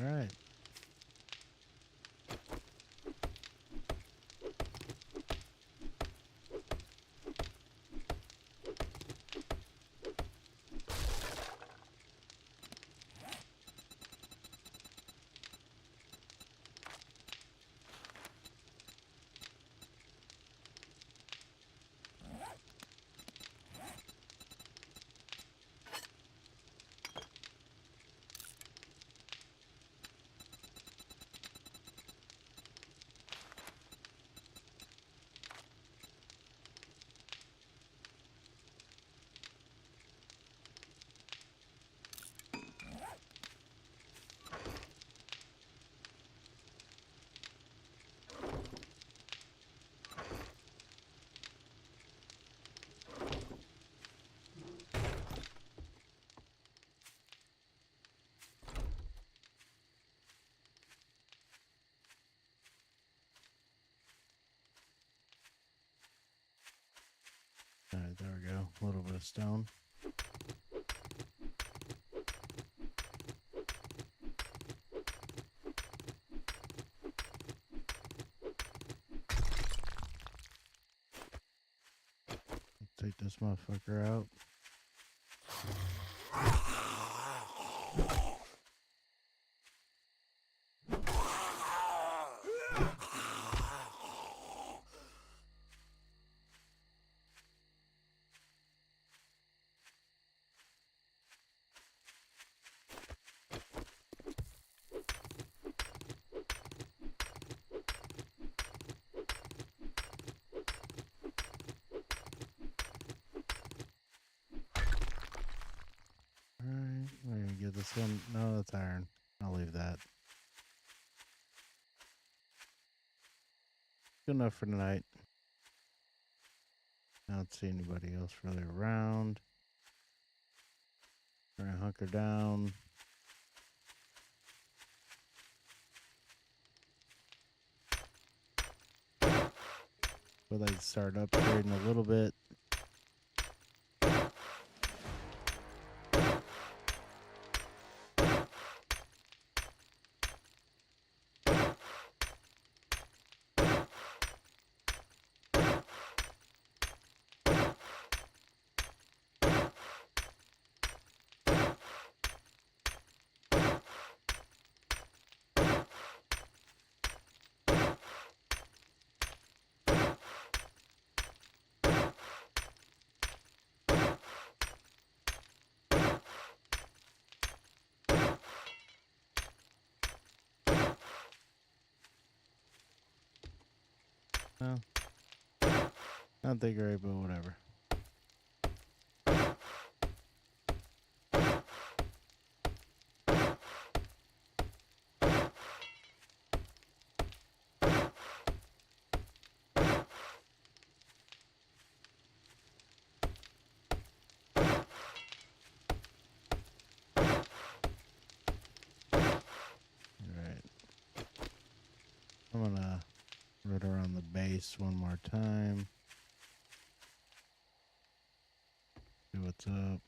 Alright. Alright, there we go. A little bit of stone. Take this motherfucker out. Alright, we're gonna get this one. No, that's iron. I'll leave that. Good enough for tonight. I don't see anybody else really around. We're gonna hunker down. We'll like start upgrading a little bit. Well, I don't think right, but whatever. I'm gonna run around the base one more time. See what's up.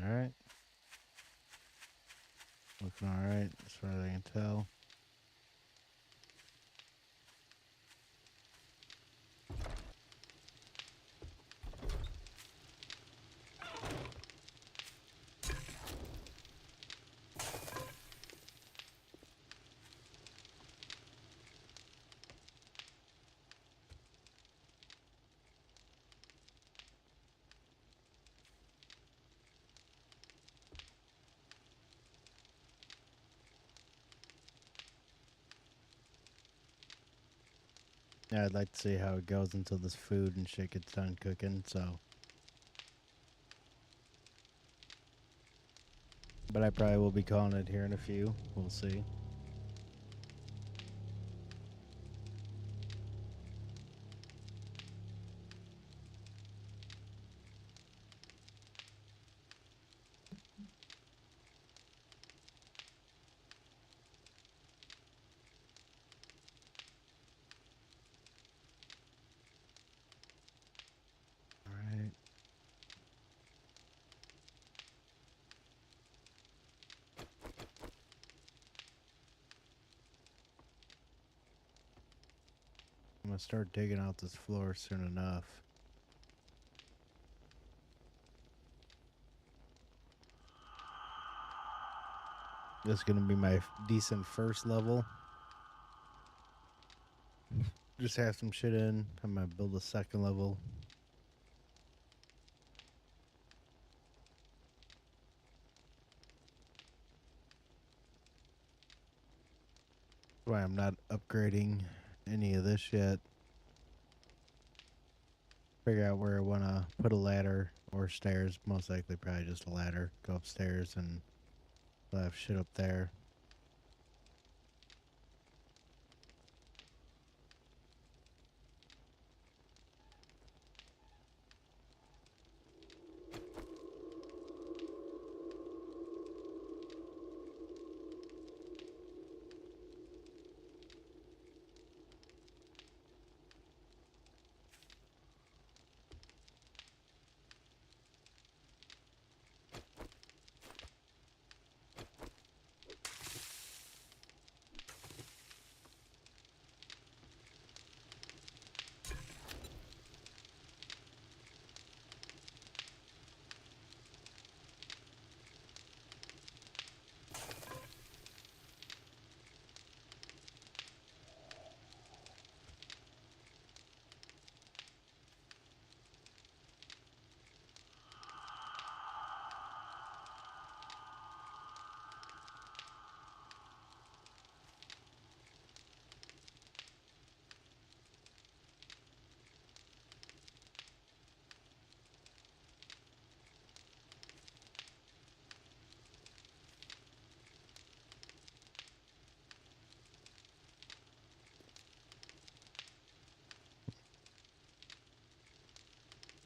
Alright. Looking alright as far as I can tell. Yeah, I'd like to see how it goes until this food and shit gets done cooking, so. But I probably will be calling it here in a few. We'll see. Alright. I'm gonna start digging out this floor soon enough. This is gonna be my decent first level. Just have some shit in. I'm gonna build a second level. Why I'm not upgrading any of this yet. Figure out where I want to put a ladder or stairs. Most likely probably just a ladder. Go upstairs and I'll have shit up there.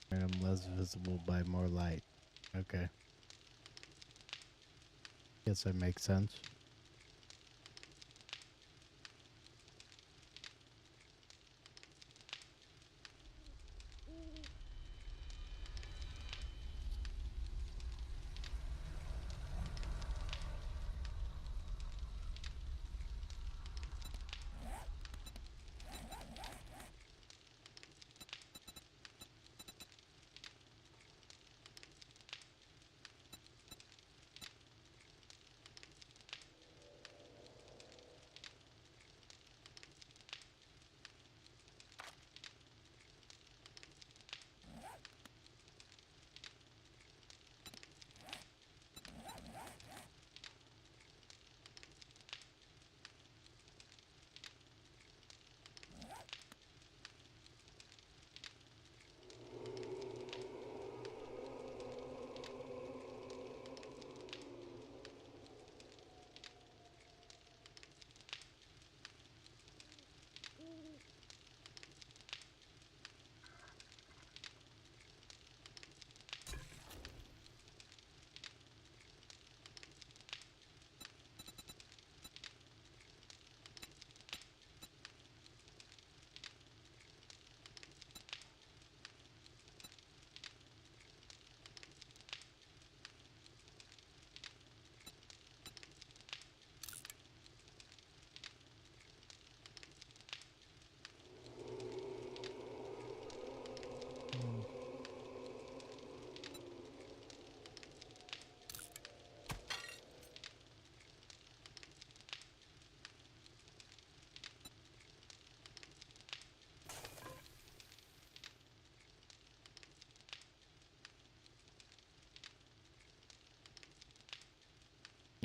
I'm less visible by more light. Okay. Guess that makes sense.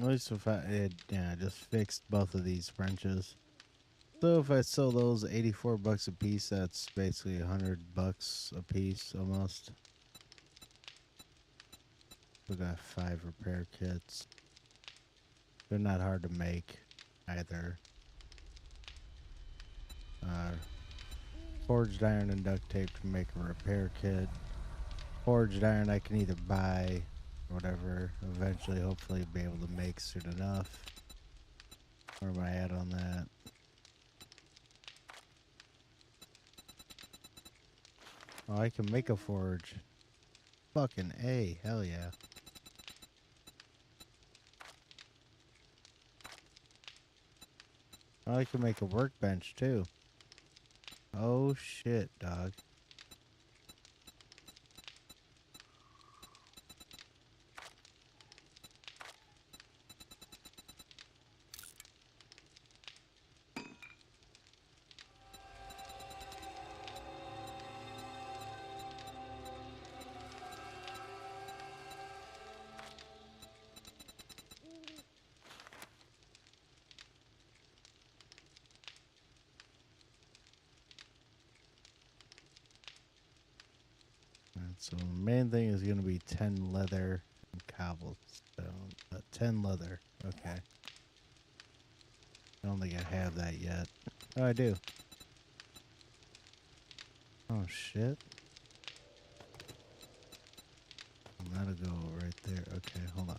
At least if I just fixed both of these wrenches. So if I sell those 84 bucks a piece, that's basically 100 bucks a piece almost. We got 5 repair kits. They're not hard to make either. Forged iron and duct tape to make a repair kit. Forged iron I can either buy or whatever. Eventually, hopefully, be able to make soon enough. Where am I at on that? Oh, I can make a forge. Fucking A, hell yeah. Oh, I can make a workbench too. Oh shit, dog. So the main thing is going to be 10 leather and cobblestone. 10 leather. Okay. I don't think I have that yet. Oh, I do. Oh, shit. That'll go right there. Okay, hold on.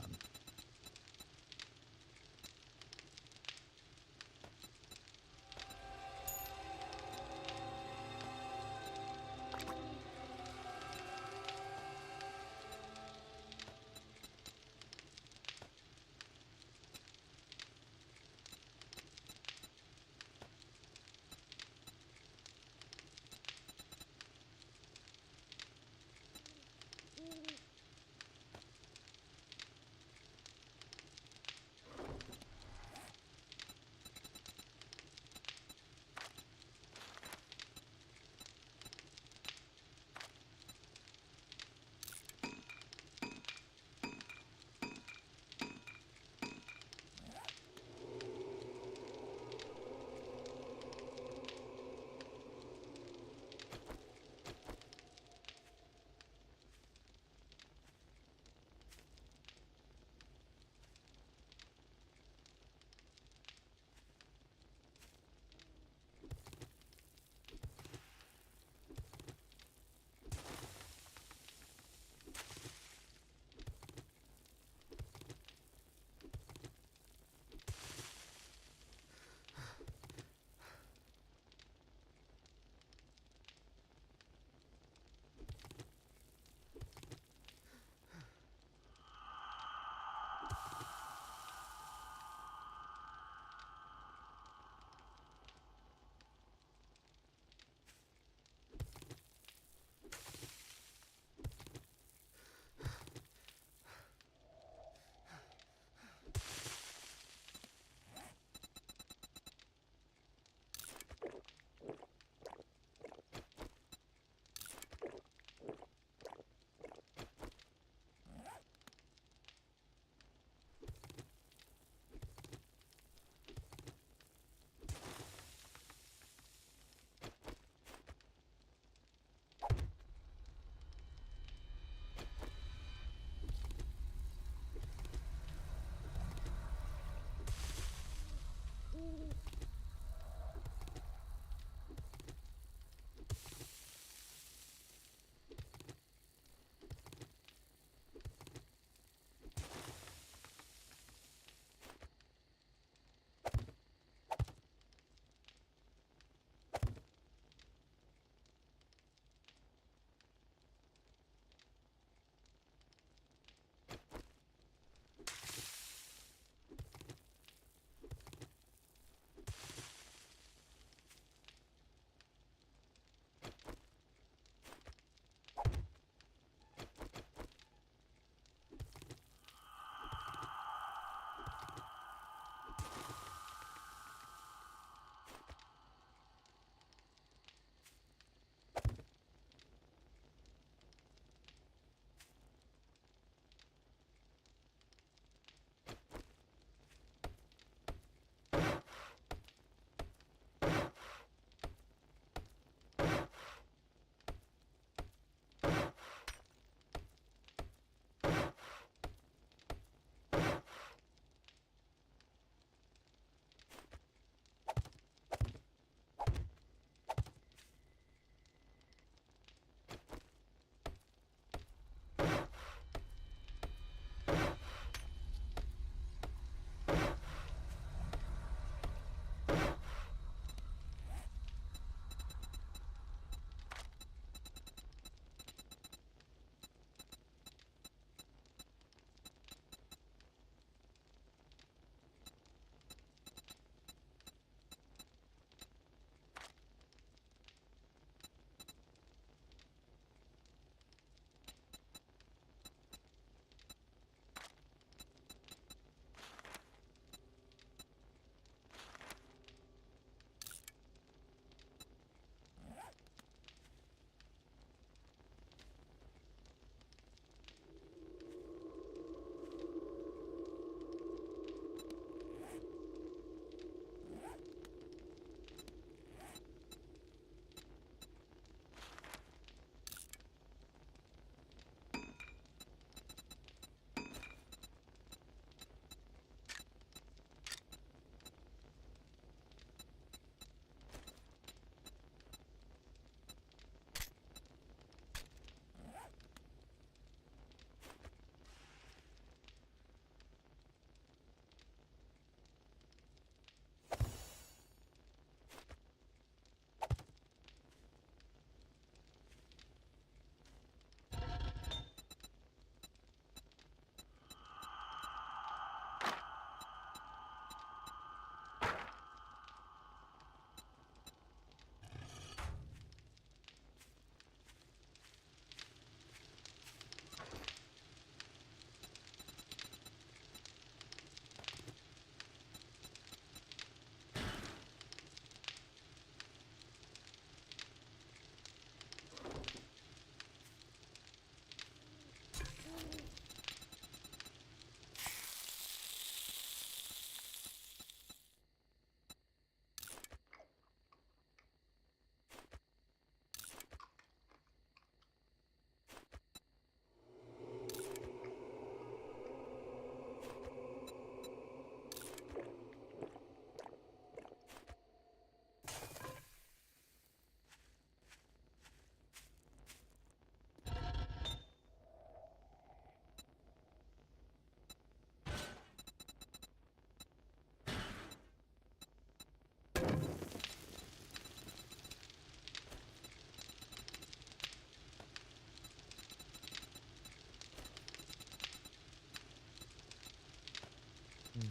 Yeah,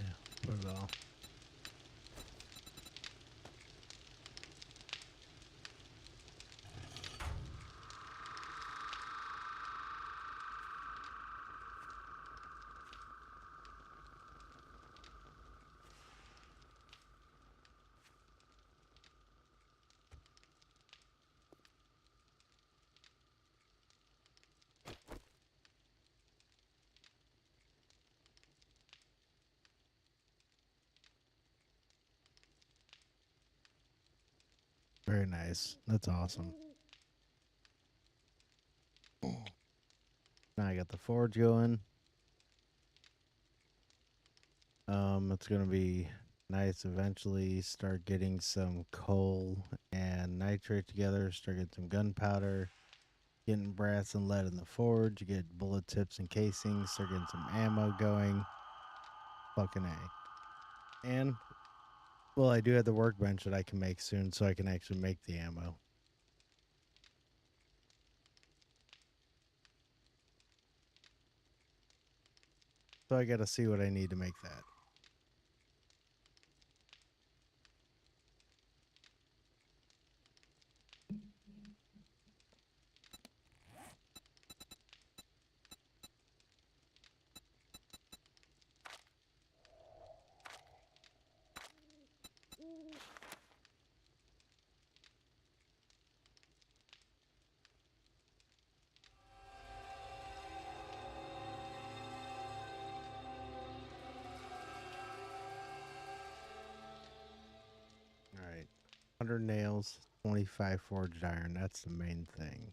put it all. Very nice. That's awesome. Now I got the forge going. It's gonna be nice eventually start getting some coal and nitrate together, start getting some gunpowder, getting brass and lead in the forge, get bullet tips and casings, start getting some ammo going. Fucking A. And well, I do have the workbench that I can make soon, so I can actually make the ammo. So I gotta see what I need to make that. All right. 100 nails, 25 forged iron. That's the main thing.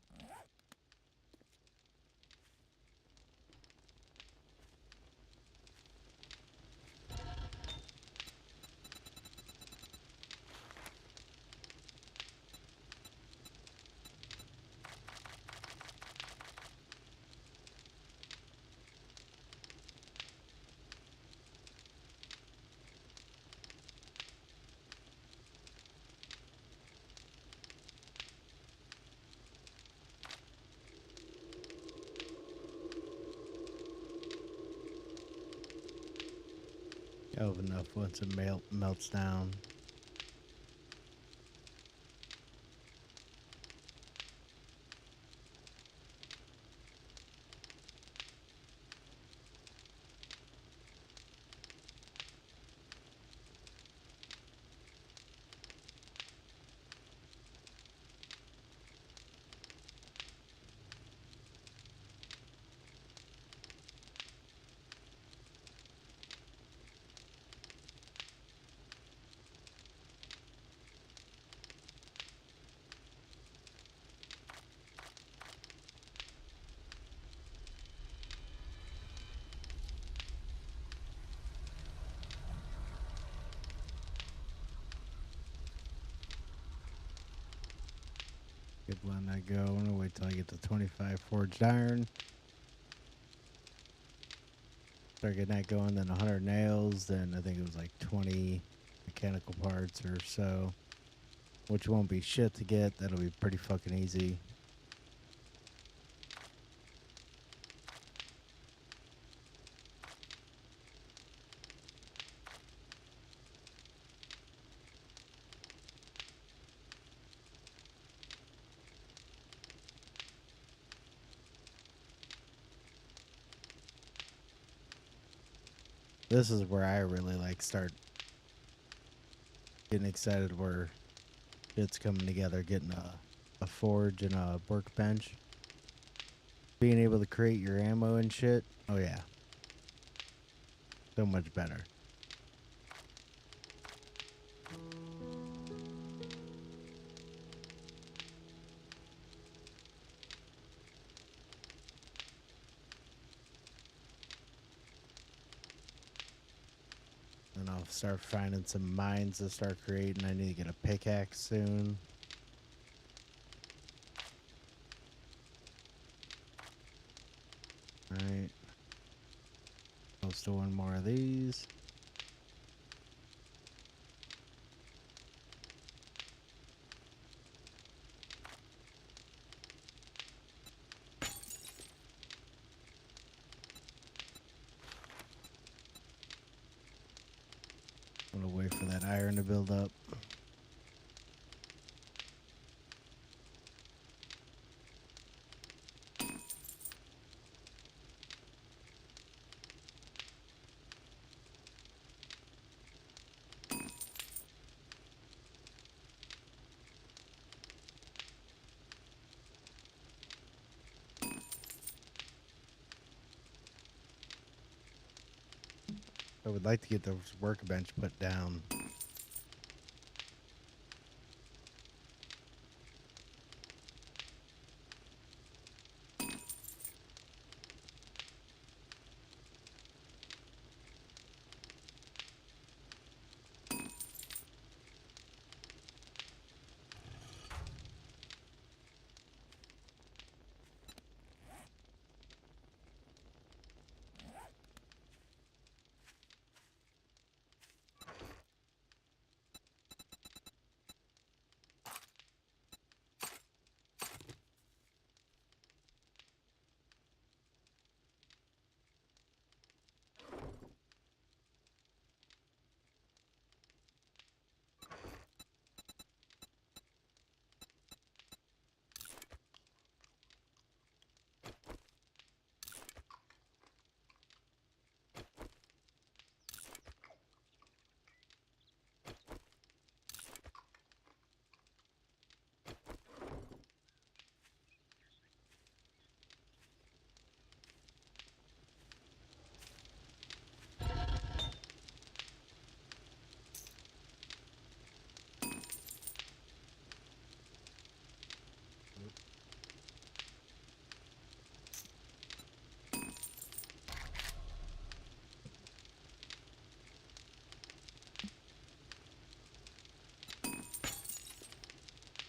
Of enough once it melts down. Good letting that go. I'm gonna wait till I get to 25 forged iron. Start getting that going, then 100 nails, then I think it was like 20 mechanical parts or so. Which won't be shit to get. That'll be pretty fucking easy. This is where I really like start getting excited where shit's coming together, getting a forge and a workbench. Being able to create your ammo and shit. Oh yeah. So much better. And I'll start finding some mines to start creating. I need to get a pickaxe soon. Alright. Close to one more of these. for that iron to build up. I would like to get the workbench put down.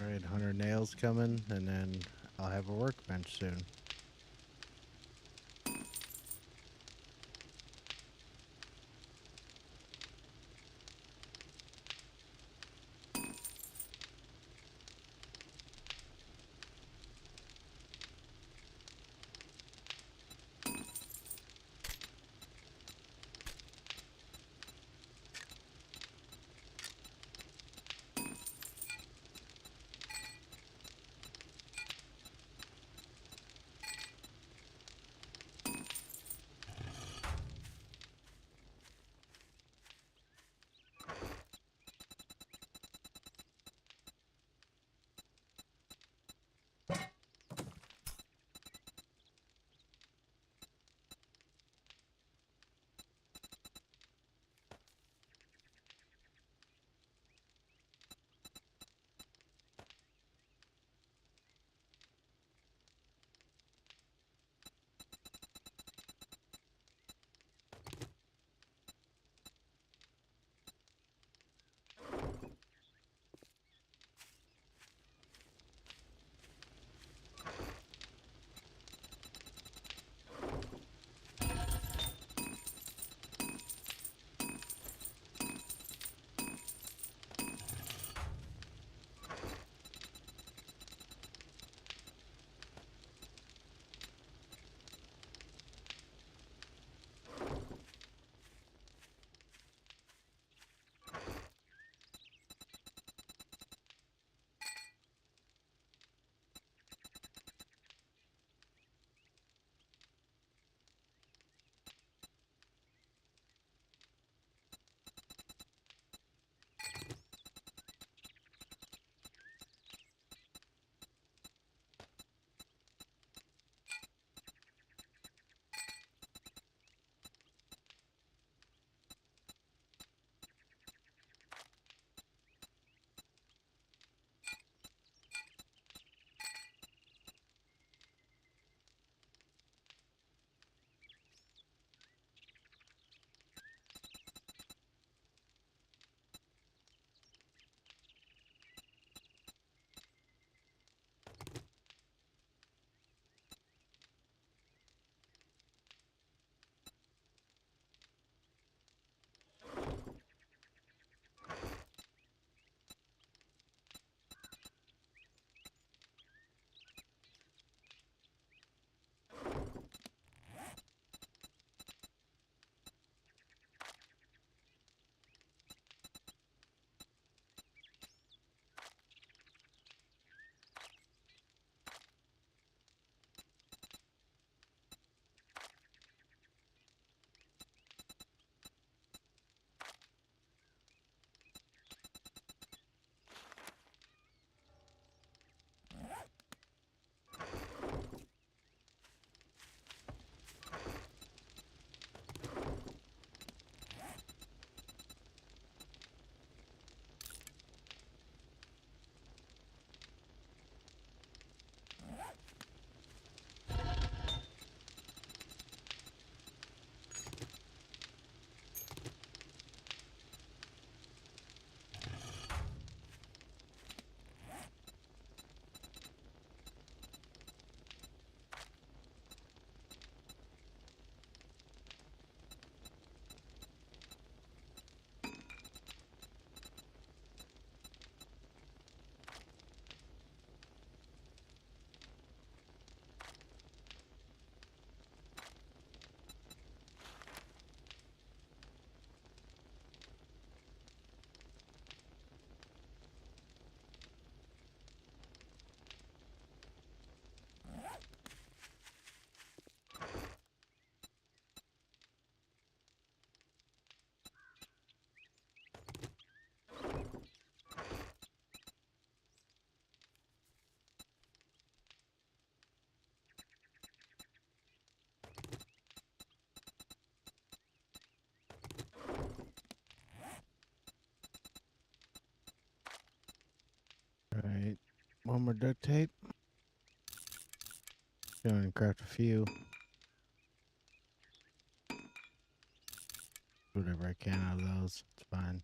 All right, 100 nails coming, and then I'll have a workbench soon. one more duct tape. Going to craft a few. Whatever I can out of those, it's fine.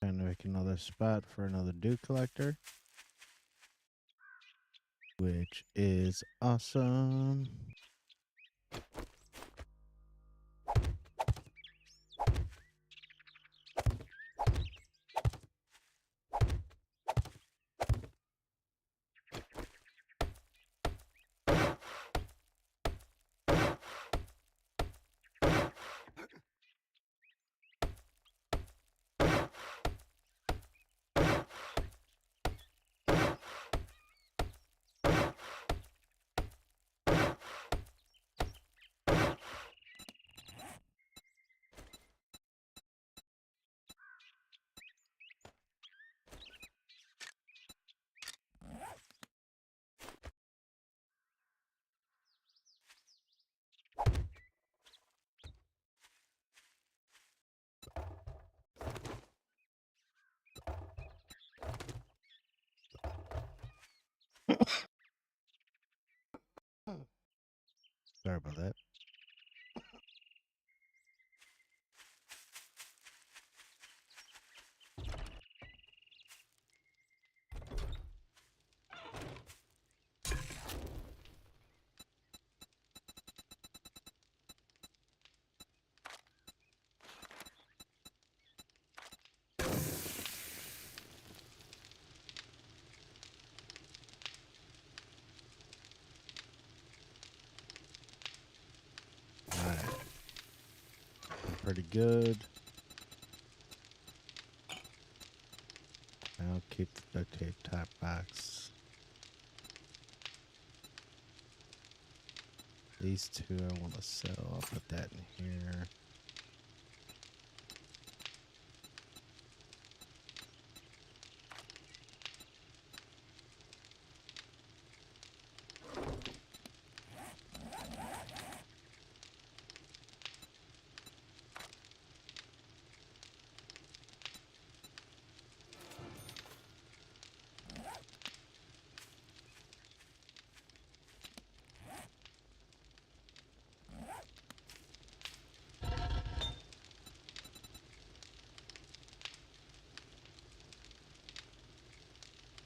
Trying to make another spot for another dew collector, which is awesome. Sorry about that. Pretty good. I'll keep the duct tape top box. These two I want to sell. I'll put that in here.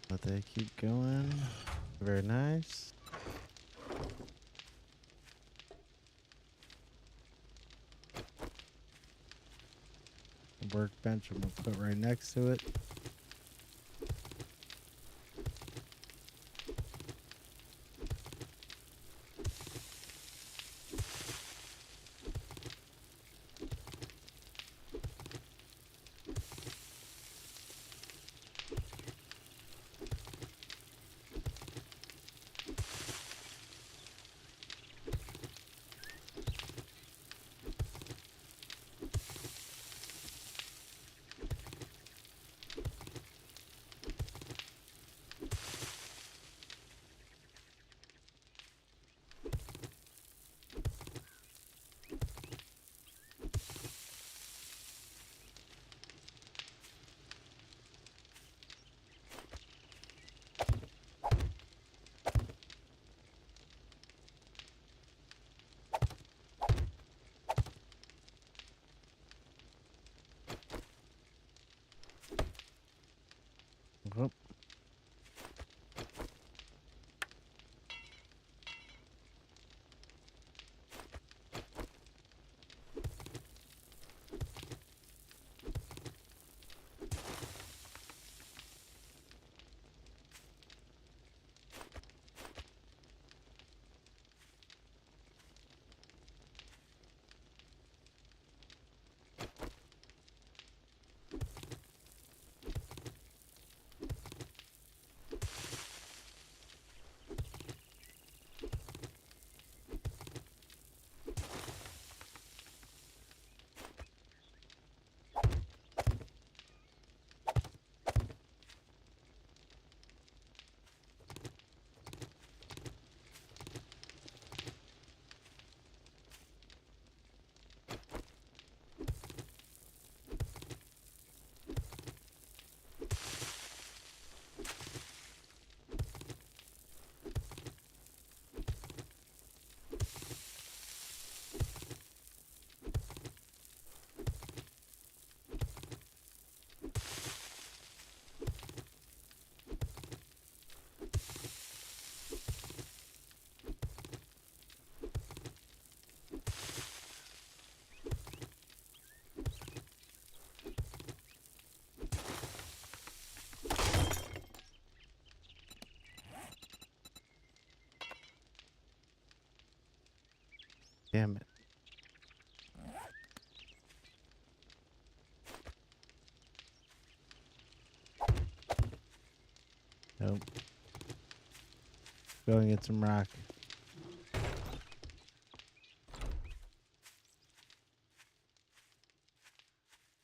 But they keep going. Very nice. Workbench I'm gonna put right next to it. Whoop. Damn it. Nope. Go and get some rock.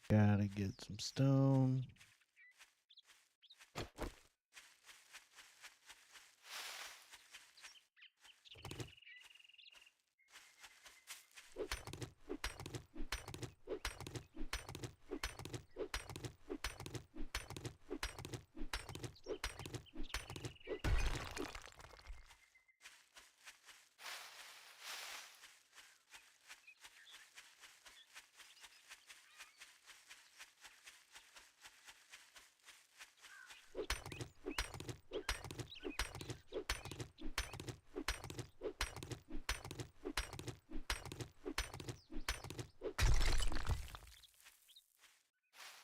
Gotta get some stone.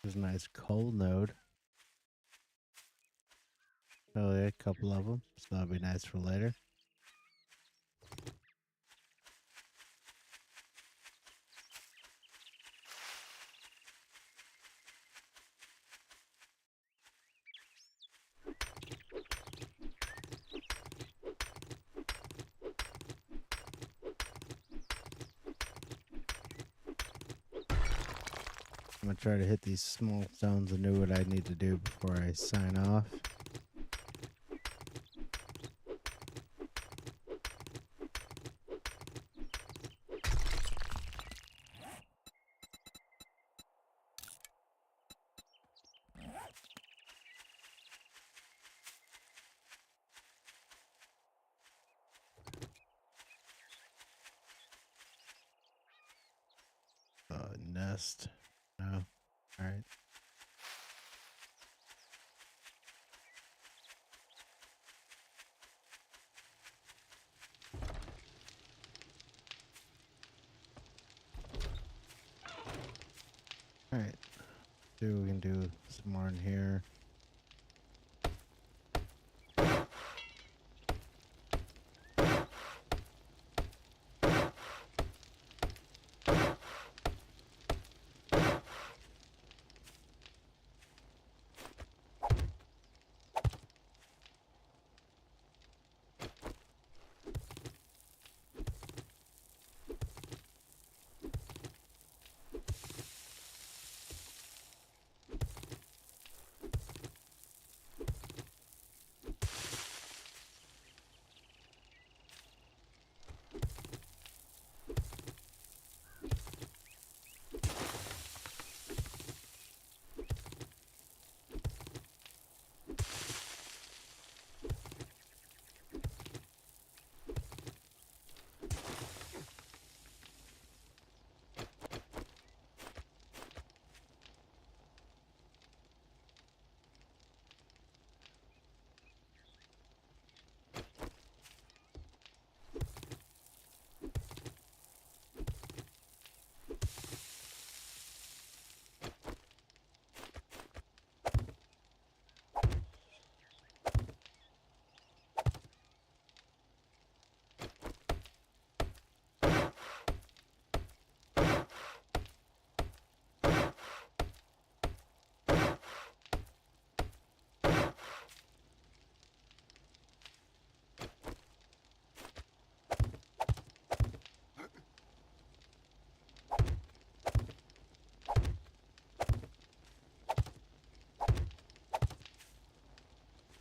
There's a nice coal node. Oh yeah, a couple of them. So that'll be nice for later. I'm gonna try to hit these small stones and do what I need to do before I sign off. Nest. No. All right. All right. See what we can do some more in here.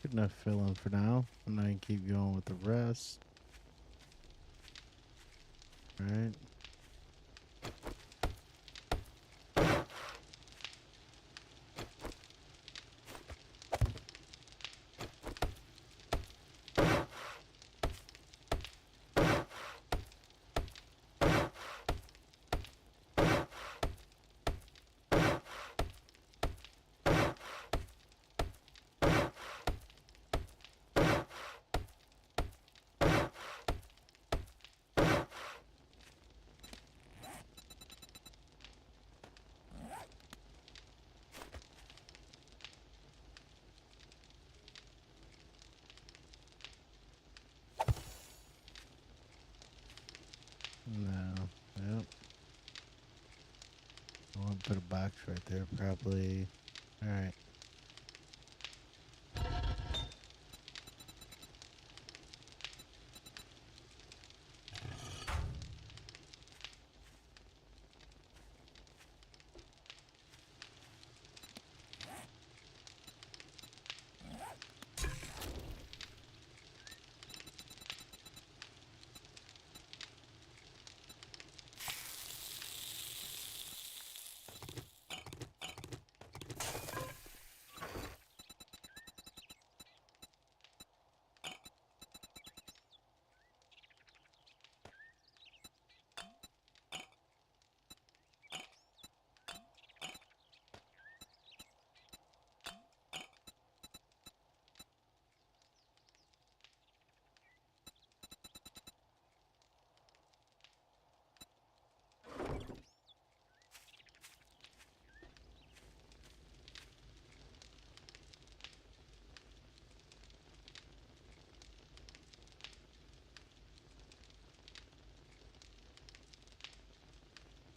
Good enough filling for now. And I can keep going with the rest. All right. put a box right there, probably. All right.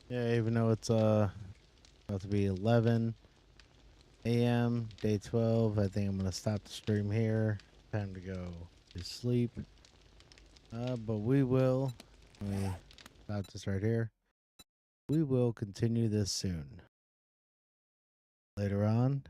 Yeah, even though it's about to be 11 a.m. day 12, I think I'm gonna stop the stream here. Time to go to sleep. But we will. Let me stop this right here. We will continue this soon. Later on.